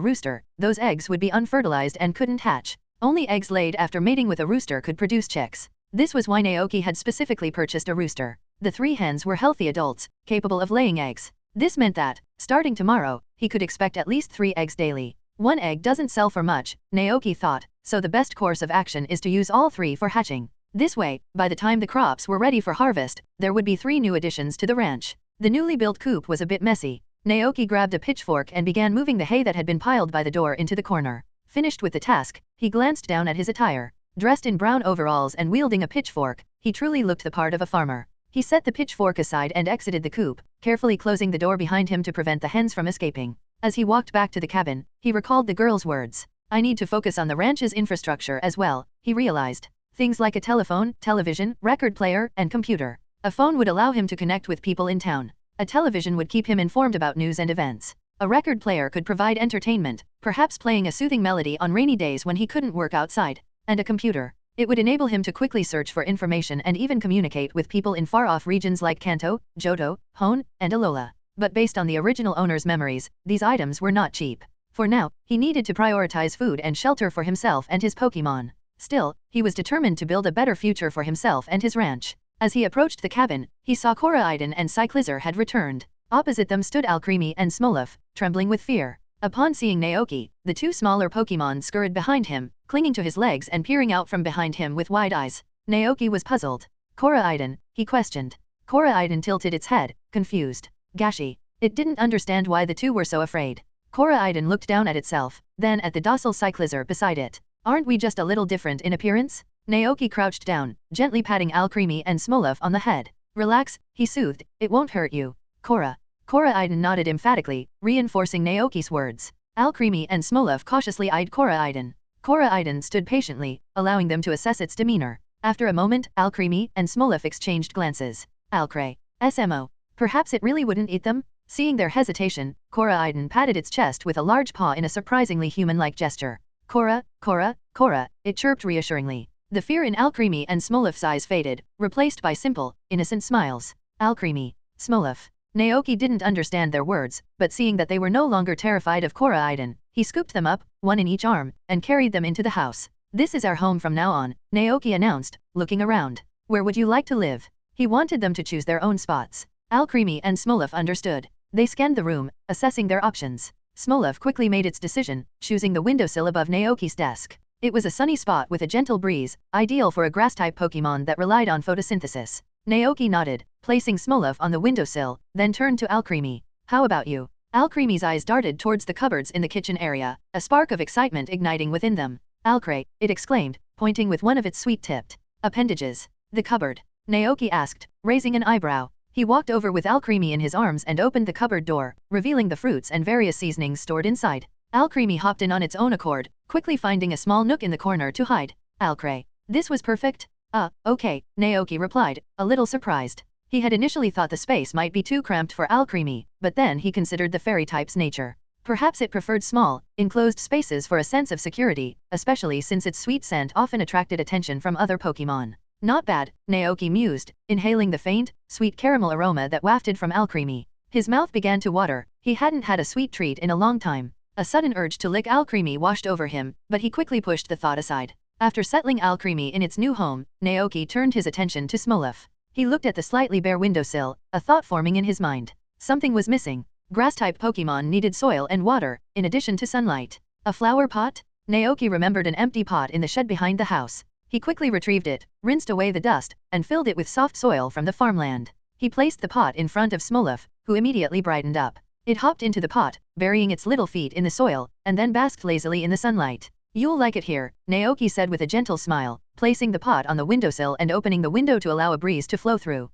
rooster, those eggs would be unfertilized and couldn't hatch. Only eggs laid after mating with a rooster could produce chicks. This was why Naoki had specifically purchased a rooster. The 3 hens were healthy adults, capable of laying eggs. This meant that, starting tomorrow, he could expect at least 3 eggs daily. 1 egg doesn't sell for much, Naoki thought, so the best course of action is to use all 3 for hatching. This way, by the time the crops were ready for harvest, there would be 3 new additions to the ranch. The newly built coop was a bit messy. Naoki grabbed a pitchfork and began moving the hay that had been piled by the door into the corner. Finished with the task, he glanced down at his attire. Dressed in brown overalls and wielding a pitchfork, he truly looked the part of a farmer. He set the pitchfork aside and exited the coop, carefully closing the door behind him to prevent the hens from escaping. As he walked back to the cabin, he recalled the girl's words. "I need to focus on the ranch's infrastructure as well," he realized. Things like a telephone, television, record player, and computer. A phone would allow him to connect with people in town. A television would keep him informed about news and events. A record player could provide entertainment, perhaps playing a soothing melody on rainy days when he couldn't work outside. And a computer. It would enable him to quickly search for information and even communicate with people in far-off regions like Kanto, Johto, Hone, and Alola. But based on the original owner's memories, these items were not cheap. For now, he needed to prioritize food and shelter for himself and his Pokémon. Still, he was determined to build a better future for himself and his ranch. As he approached the cabin, he saw Koraidon and Cyclizar had returned. Opposite them stood Alcremie and Smoliv, trembling with fear. Upon seeing Naoki, the two smaller Pokémon scurried behind him, clinging to his legs and peering out from behind him with wide eyes. Naoki was puzzled. Koraidon, he questioned. Koraidon tilted its head, confused. Gashi. It didn't understand why the two were so afraid. Koraidon looked down at itself, then at the docile Cyclizar beside it. Aren't we just a little different in appearance? Naoki crouched down, gently patting Alcremie and Smoliv on the head. Relax, he soothed, it won't hurt you. Koraidon nodded emphatically, reinforcing Naoki's words. Alcremie and Smoliv cautiously eyed Koraidon. Koraidon stood patiently, allowing them to assess its demeanor. After a moment, Alcremie and Smoliv exchanged glances. Alcremie. SMO. Perhaps it really wouldn't eat them? Seeing their hesitation, Koraidon patted its chest with a large paw in a surprisingly human-like gesture. Cora, it chirped reassuringly. The fear in Alcremie and Smoliv's eyes faded, replaced by simple, innocent smiles. Alcremie. Smoliv. Naoki didn't understand their words, but seeing that they were no longer terrified of Koraidon, he scooped them up, one in each arm, and carried them into the house. This is our home from now on, Naoki announced, looking around. Where would you like to live? He wanted them to choose their own spots. Alcremie and Smoliv understood. They scanned the room, assessing their options. Smoliv quickly made its decision, choosing the windowsill above Naoki's desk. It was a sunny spot with a gentle breeze, ideal for a grass-type Pokémon that relied on photosynthesis. Naoki nodded, placing Smoliv on the windowsill, then turned to Alcremie. How about you? Alcremie's eyes darted towards the cupboards in the kitchen area, a spark of excitement igniting within them. Alcremie, it exclaimed, pointing with one of its sweet-tipped appendages. The cupboard? Naoki asked, raising an eyebrow. He walked over with Alcremie in his arms and opened the cupboard door, revealing the fruits and various seasonings stored inside. Alcremie hopped in on its own accord, quickly finding a small nook in the corner to hide. Alcremie. This was perfect? Okay, Naoki replied, a little surprised. He had initially thought the space might be too cramped for Alcremie, but then he considered the fairy type's nature. Perhaps it preferred small, enclosed spaces for a sense of security, especially since its sweet scent often attracted attention from other Pokémon. Not bad, Naoki mused, inhaling the faint, sweet caramel aroma that wafted from Alcremie. His mouth began to water, he hadn't had a sweet treat in a long time. A sudden urge to lick Alcremie washed over him, but he quickly pushed the thought aside. After settling Alcremie in its new home, Naoki turned his attention to Smoliv. He looked at the slightly bare windowsill, a thought forming in his mind. Something was missing. Grass-type Pokémon needed soil and water, in addition to sunlight. A flower pot? Naoki remembered an empty pot in the shed behind the house. He quickly retrieved it, rinsed away the dust, and filled it with soft soil from the farmland. He placed the pot in front of Smoliv, who immediately brightened up. It hopped into the pot, burying its little feet in the soil, and then basked lazily in the sunlight. You'll like it here, Naoki said with a gentle smile, placing the pot on the windowsill and opening the window to allow a breeze to flow through.